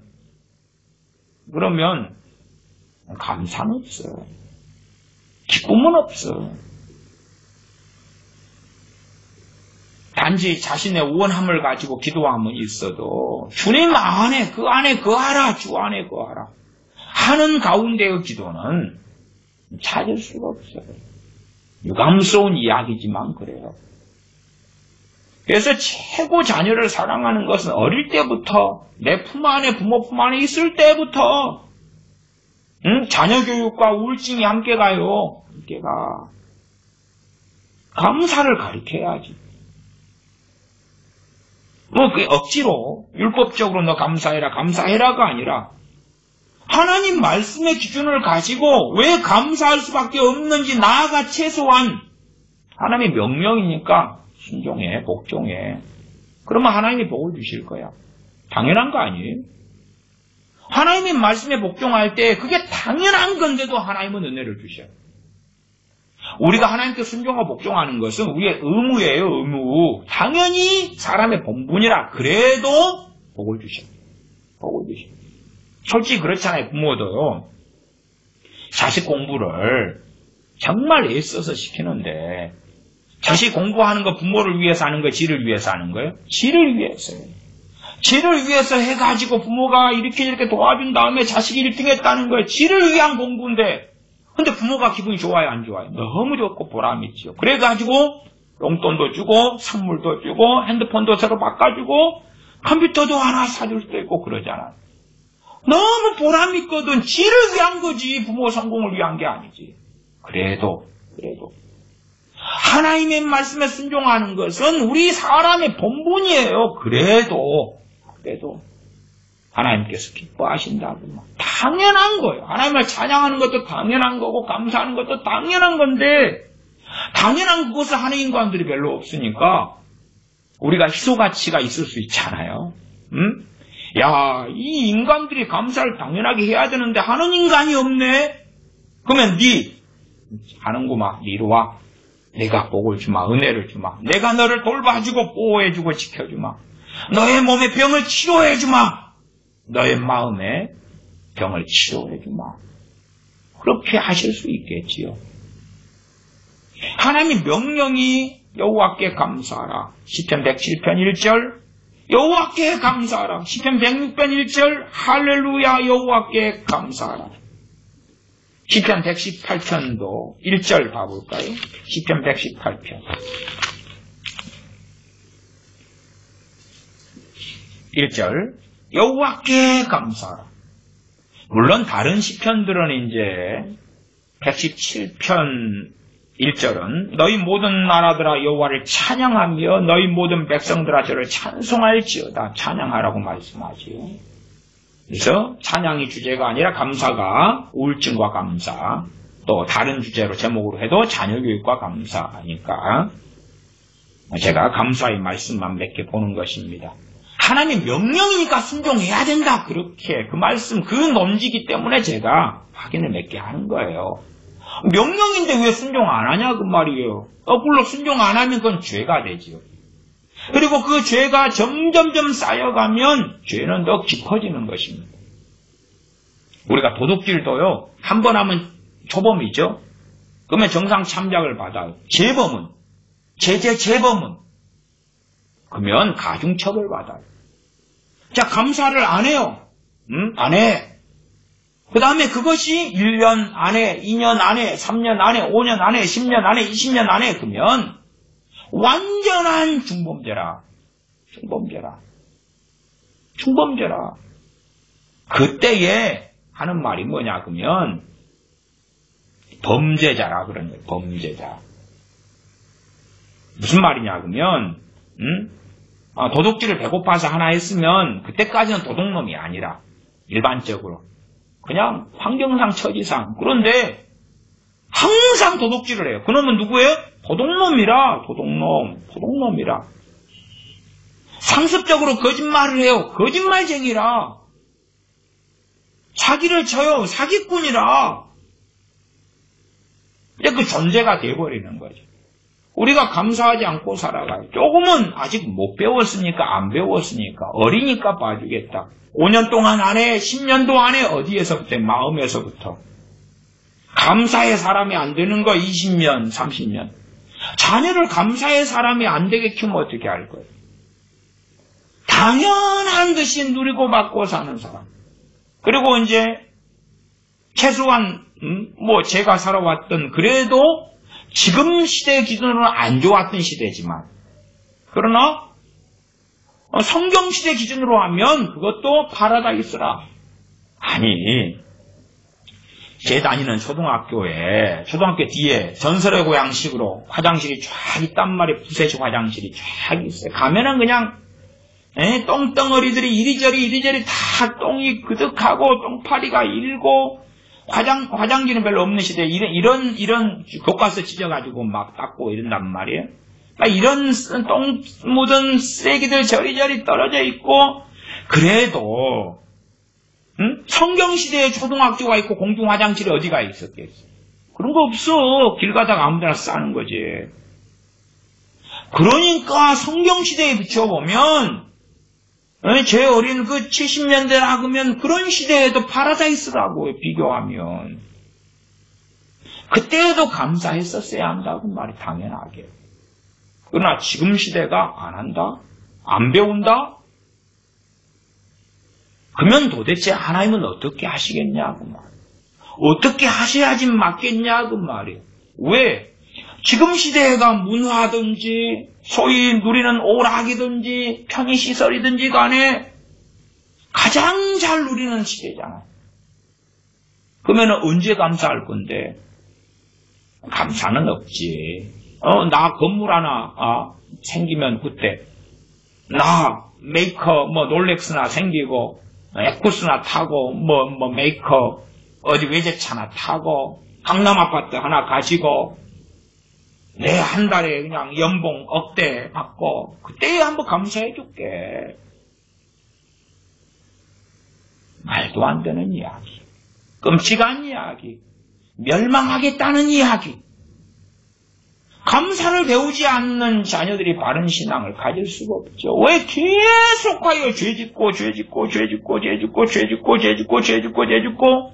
감사는 없어. 기쁨은 없어. 단지 자신의 원함을 가지고 기도함은 있어도 주님 안에, 그 안에 거하라, 주 안에 거하라 하는 가운데의 기도는 찾을 수가 없어요. 유감스러운 이야기지만 그래요. 그래서 최고 자녀를 사랑하는 것은 어릴 때부터, 내 품 안에, 부모 품 안에 있을 때부터, 자녀 교육과 우울증이 함께 가요. 함께 가. 감사를 가르쳐야지. 그게 억지로 율법적으로 너 감사해라가 아니라 하나님 말씀의 기준을 가지고 왜 감사할 수밖에 없는지, 나아가 최소한 하나님의 명령이니까 순종해, 복종해. 그러면 하나님이 복을 주실 거야. 당연한 거 아니에요? 하나님의 말씀에 복종할 때 그게 당연한 건데도 하나님은 은혜를 주셔요. 우리가 하나님께 순종하고 복종하는 것은 우리의 의무예요, 의무. 당연히 사람의 본분이라 그래도 복을 주셔요. 복을 주셔요. 솔직히 그렇잖아요. 부모도요. 자식 공부를 정말 애써서 시키는데, 자식 공부하는 거 부모를 위해서 하는 거예요? 지를 위해서 하는 거예요? 지를 위해서요. 지를 위해서 해가지고 부모가 이렇게 도와준 다음에 자식이 1등 했다는 거예요. 지를 위한 공부인데, 근데 부모가 기분이 좋아요, 안 좋아요? 너무 좋고 보람 있죠. 그래가지고 용돈도 주고 선물도 주고 핸드폰도 새로 바꿔주고 컴퓨터도 하나 사줄 수도 있고 그러잖아요. 너무 보람 있거든. 지를 위한 거지, 부모 성공을 위한 게 아니지. 그래도 하나님의 말씀에 순종하는 것은 우리 사람의 본분이에요. 그래도 하나님께서 기뻐하신다고. 당연한 거예요. 하나님을 찬양하는 것도 당연한 거고 감사하는 것도 당연한 건데 당연한 그것을 하는 인간들이 별로 없으니까 우리가 희소가치가 있을 수 있잖아요. 응? 야, 이 인간들이 감사를 당연하게 해야 되는데 하는 인간이 없네? 그러면 하는구만. 이리 와. 내가 복을 주마. 은혜를 주마. 내가 너를 돌봐주고 보호해주고 지켜주마. 너의 몸의 병을 치료해주마. 너의 마음의 병을 치료해주마. 그렇게 하실 수 있겠지요. 하나님의 명령이 여호와께 감사하라. 시편 107편 1절 여호와께 감사하라. 시편 106편 1절 할렐루야 여호와께 감사하라. 시편 118편도 1절 봐볼까요? 시편 118편 1절 여호와께 감사하라. 물론 다른 시편들은 이제 117편 1절은 너희 모든 나라들아 여호와를 찬양하며 너희 모든 백성들아 저를 찬송할지어다. 찬양하라고 말씀하지요. 그래서 찬양이 주제가 아니라 감사가 우울증과 감사, 또 다른 주제로 제목으로 해도 자녀교육과 감사하니까 제가 감사의 말씀만 몇 개 보는 것입니다. 하나님 명령이니까 순종해야 된다. 그렇게 그 말씀 그 논지기 때문에 제가 확인을 몇 개 하는 거예요. 명령인데 왜 순종 안 하냐 그 말이에요. 거꾸로 순종 안 하면 그건 죄가 되지요. 그리고 그 죄가 점점점 쌓여가면 죄는 더 깊어지는 것입니다. 우리가 도둑질도요, 한 번 하면 초범이죠. 그러면 정상 참작을 받아요. 재범은, 재범은, 그러면 가중처벌 받아요. 자, 감사를 안 해요. 안 해. 그 다음에 그것이 1년 안에, 2년 안에, 3년 안에, 5년 안에, 10년 안에, 20년 안에, 그러면 완전한 중범죄라. 그때에 하는 말이 뭐냐 그러면 범죄자라 그런 거예요. 범죄자. 무슨 말이냐 그러면 도둑질을 배고파서 하나 했으면 그때까지는 도둑놈이 아니라 일반적으로 그냥 환경상 처지상 그런데 항상 도둑질을 해요. 그놈은 누구예요? 도둑놈이라. 상습적으로 거짓말을 해요. 거짓말쟁이라. 사기를 쳐요. 사기꾼이라. 이제 그 존재가 되어버리는 거죠. 우리가 감사하지 않고 살아가요. 조금은 아직 못 배웠으니까 안 배웠으니까 어리니까 봐주겠다. 5년 동안 안에 10년도 안에 어디에서부터 마음에서부터 감사의 사람이 안 되는 거 20년 30년 자녀를 감사의 사람이 안 되게 키우면 어떻게 할 거예요? 당연한 듯이 누리고 받고 사는 사람. 그리고 이제 최소한 제가 살아왔던 그래도 지금 시대 기준으로는 안 좋았던 시대지만 그러나 성경 시대 기준으로 하면 그것도 파라다이스라. 아니 제 다니는 초등학교 뒤에 전설의 고향식으로 화장실이 쫙 있단 말이에요. 부세식 화장실이 쫙 있어요. 가면은 그냥 똥덩어리들이 이리저리 다 똥이 그득하고 똥파리가 일고 화장지는 별로 없는 시대에 이런 교과서 찢어가지고 막 닦고 이런단 말이에요. 이런 똥 묻은 쓰레기들 저리저리 떨어져 있고 그래도 성경시대에 초등학교가 있고 공중화장실이 어디가 있었겠어? 그런 거 없어. 길 가다가 아무데나 싸는 거지. 그러니까 성경시대에 비춰보면 제 어린 그 70년대나 그러면 그런 시대에도 파라다이스라고 비교하면 그때에도 감사했었어야 한다고 말이 당연하게. 그러나 지금 시대가 안 한다? 안 배운다? 그러면 도대체 하나님은 어떻게 하시겠냐고 말. 어떻게 하셔야지 맞겠냐고 말이에요. 왜? 지금 시대가 문화든지 소위 누리는 오락이든지 편의시설이든지 간에 가장 잘 누리는 시대잖아요. 그러면 언제 감사할 건데? 감사는 없지. 나 건물 하나 생기면 그때 나 메이커 롤렉스나 생기고 에쿠스나 타고 메이커 어디 외제차나 타고 강남 아파트 하나 가지고 내 한 달에 그냥 연봉 억대 받고 그때 한번 감사해 줄게. 말도 안 되는 이야기, 끔찍한 이야기, 멸망하겠다는 이야기. 감사를 배우지 않는 자녀들이 바른 신앙을 가질 수가 없죠. 왜 계속하여 죄짓고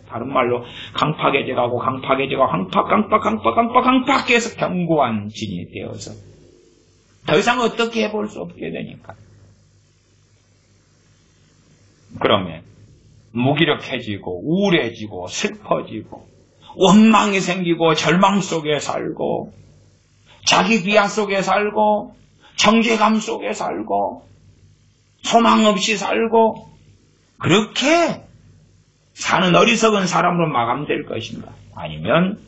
다른 말로 강팍해져가고 강팍 계속 견고한 진이 되어서 더 이상 어떻게 해볼 수 없게 되니까. 그러면 무기력해지고 우울해지고 슬퍼지고 원망이 생기고 절망 속에 살고 자기 비하 속에 살고 정죄감 속에 살고 소망 없이 살고 그렇게 사는 어리석은 사람으로 마감될 것인가? 아니면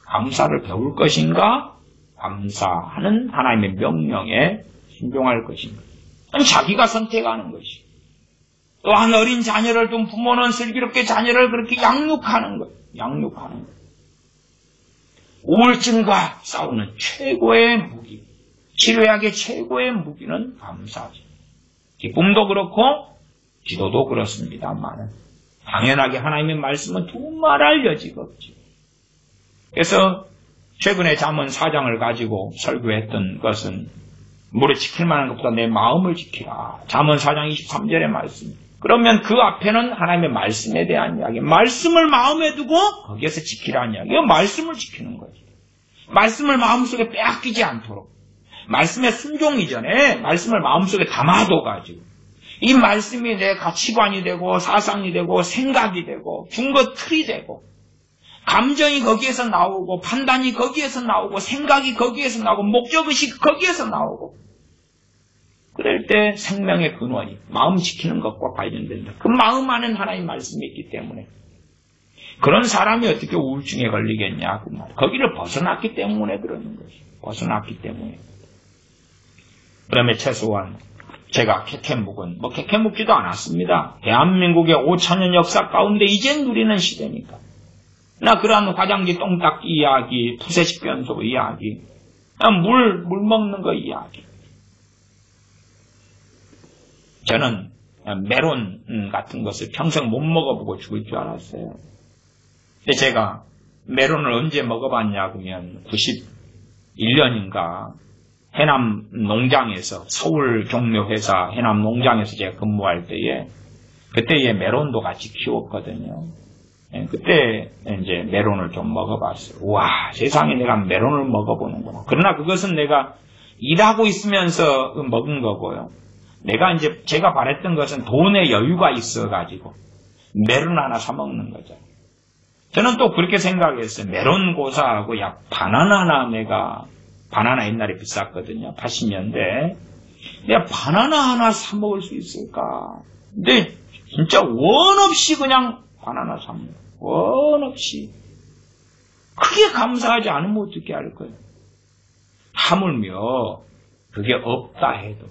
감사를 배울 것인가? 감사하는 하나님의 명령에 순종할 것인가? 자기가 선택하는 것이. 또한 어린 자녀를 둔 부모는 슬기롭게 자녀를 그렇게 양육하는 것. 우울증과 싸우는 최고의 무기, 치료약의 최고의 무기는 감사죠. 기쁨도 그렇고 기도도 그렇습니다만 당연하게 하나님의 말씀은 두말할 여지가 없죠. 그래서 최근에 잠언 4장을 가지고 설교했던 것은 물에 지킬 만한 것보다 내 마음을 지키라. 잠언 4장 23절의 말씀. 그러면 그 앞에는 하나님의 말씀에 대한 이야기, 말씀을 마음에 두고 거기에서 지키라는 이야기. 이거 말씀을 지키는 거지. 말씀을 마음속에 빼앗기지 않도록, 말씀의 순종 이전에 말씀을 마음속에 담아둬가지고 이 말씀이 내 가치관이 되고 사상이 되고 생각이 되고 중거 틀이 되고 감정이 거기에서 나오고 판단이 거기에서 나오고 생각이 거기에서 나오고 목적의식이 거기에서 나오고 그럴 때 생명의 근원이 마음 지키는 것과 관련된다. 그 마음 안에는 하나님 말씀이 있기 때문에 그런 사람이 어떻게 우울증에 걸리겠냐 그 말. 거기를 벗어났기 때문에 그러는 것이. 벗어났기 때문에. 그다음에 최소한 제가 캐캐 묵은 캐캐 묵지도 않았습니다. 대한민국의 5,000년 역사 가운데 이제 누리는 시대니까. 나 그러한 화장지 똥 닦기 이야기, 푸세식 변소 이야기, 물 먹는 거 이야기. 저는 메론 같은 것을 평생 못 먹어보고 죽을 줄 알았어요. 근데 제가 메론을 언제 먹어봤냐 그러면 91년인가 해남 농장에서 서울 종묘회사 해남 농장에서 제가 근무할 때에 그때에 메론도 같이 키웠거든요. 그때 이제 메론을 좀 먹어봤어요. 와, 세상에 내가 메론을 먹어보는구나. 그러나 그것은 내가 일하고 있으면서 먹은 거고요. 내가 이제 제가 바랬던 것은 돈에 여유가 있어가지고 메론 하나 사 먹는 거죠. 저는 또 그렇게 생각했어요. 메론 고사하고 바나나나 바나나 옛날에 비쌌거든요. 80년대. 내가 바나나 하나 사 먹을 수 있을까? 근데 진짜 원 없이 그냥 바나나 사 먹어요. 원 없이. 크게 감사하지 않으면 어떻게 할 거예요? 하물며 그게 없다 해도.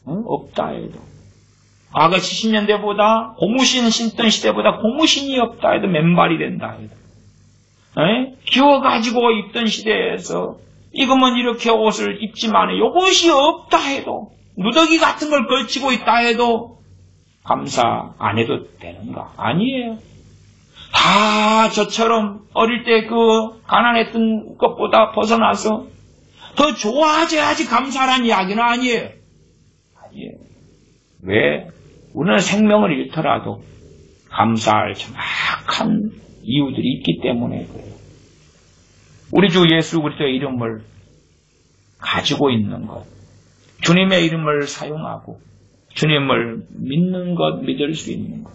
없다 해도. 과거 70년대보다 고무신 신던 시대보다 고무신이 없다 해도 맨발이 된다 해도. 기워가지고 입던 시대에서 이거면 이렇게 옷을 입지만 이것이 없다 해도 누더기 같은 걸 걸치고 있다 해도 감사 안 해도 되는가? 아니에요. 다 저처럼 어릴 때 그 가난했던 것보다 벗어나서 더 좋아져야지 감사란 이야기는 아니에요. 아니에요. 왜? 우리는 생명을 잃더라도 감사할 정확한 이유들이 있기 때문에 그래요. 우리 주 예수 그리스도의 이름을 가지고 있는 것, 주님의 이름을 사용하고 주님을 믿는 것, 믿을 수 있는 것.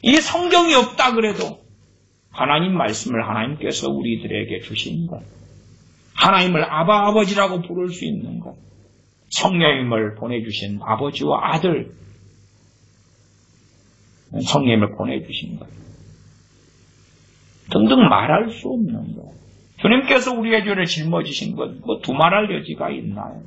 이 성경이 없다 그래도 하나님 말씀을 하나님께서 우리들에게 주신 것, 하나님을 아바 아버지라고 부를 수 있는 것, 성령님을 보내주신 아버지와 아들, 성령님을 보내주신 것 등등 말할 수 없는 것. 주님께서 우리의 죄를 짊어지신 것, 두말할 여지가 있나요?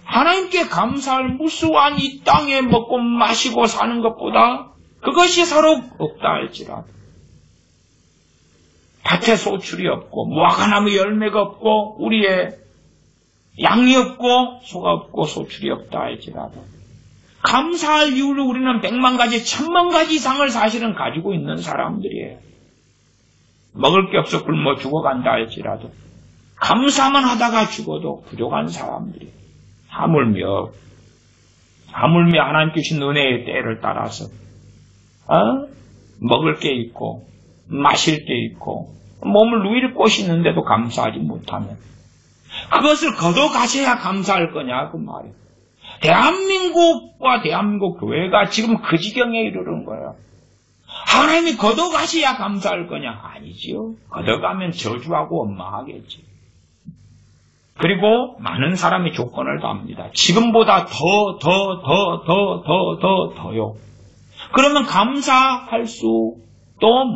하나님께 감사할 무수한 이 땅에 먹고 마시고 사는 것보다 그것이 서로 없다 할지라도, 밭에 소출이 없고 무화과나무 열매가 없고 우리의 양이 없고 소가 없고 소출이 없다 할지라도 감사할 이유를 우리는 100만 가지, 1000만 가지 이상을 사실은 가지고 있는 사람들이에요. 먹을 게 없어 굶어 죽어간다 할지라도 감사만 하다가 죽어도 부족한 사람들이에요. 하물며 하나님 주신 은혜의 때를 따라서 먹을 게 있고 마실 게 있고 몸을 누일 곳이 있는데도 감사하지 못하면 그것을 거둬 가셔야 감사할 거냐 그 말이에요. 대한민국과 대한민국 교회가 지금 그 지경에 이르는 거예요. 하나님이 거둬 가셔야 감사할 거냐? 아니지요. 거둬가면 저주하고 원망하겠지. 그리고 많은 사람이 조건을 답니다. 지금보다 더요. 그러면 감사할 수도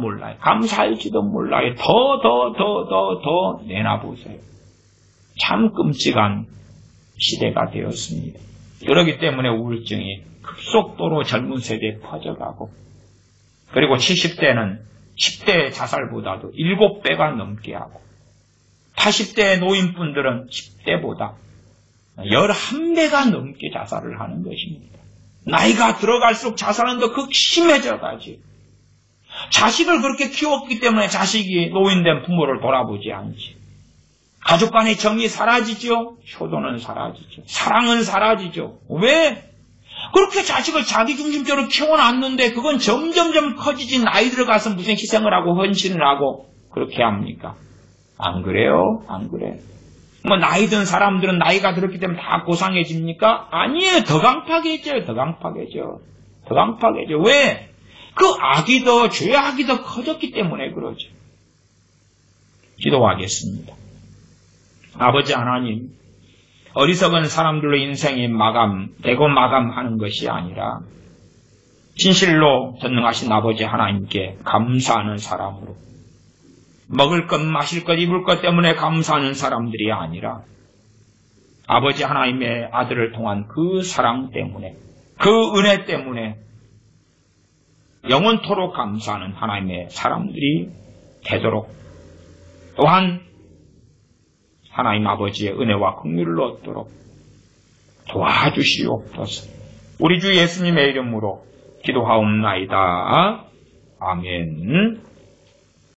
몰라요. 감사할지도 몰라요. 더 내놔보세요. 참 끔찍한 시대가 되었습니다. 그렇기 때문에 우울증이 급속도로 젊은 세대에 퍼져가고, 그리고 70대는 10대 자살보다도 7배가 넘게 하고, 80대 노인분들은 10대보다 11배가 넘게 자살을 하는 것입니다. 나이가 들어갈수록 자살은 더 극심해져 가지. 자식을 그렇게 키웠기 때문에 자식이 노인된 부모를 돌아보지 않지. 가족 간의 정이 사라지죠. 효도는 사라지죠. 사랑은 사라지죠. 왜? 그렇게 자식을 자기 중심적으로 키워놨는데 그건 점점점 커지지. 나이 들어가서 무슨 희생을 하고 헌신을 하고 그렇게 합니까? 안 그래요? 안 그래. 나이 든 사람들은 나이가 들었기 때문에 다 고상해집니까? 아니에요. 더 강팍해져요. 더 강팍해져. 왜? 그 악이 더, 죄의 악이 더 커졌기 때문에 그러죠. 기도하겠습니다. 아버지 하나님, 어리석은 사람들로 인생이 마감되고 마감하는 것이 아니라 진실로 전능하신 아버지 하나님께 감사하는 사람으로, 먹을 것, 마실 것, 입을 것 때문에 감사하는 사람들이 아니라 아버지 하나님의 아들을 통한 그 사랑 때문에, 그 은혜 때문에 영원토록 감사하는 하나님의 사람들이 되도록, 또한 하나님 아버지의 은혜와 긍휼을 얻도록 도와주시옵소서. 우리 주 예수님의 이름으로 기도하옵나이다. 아멘.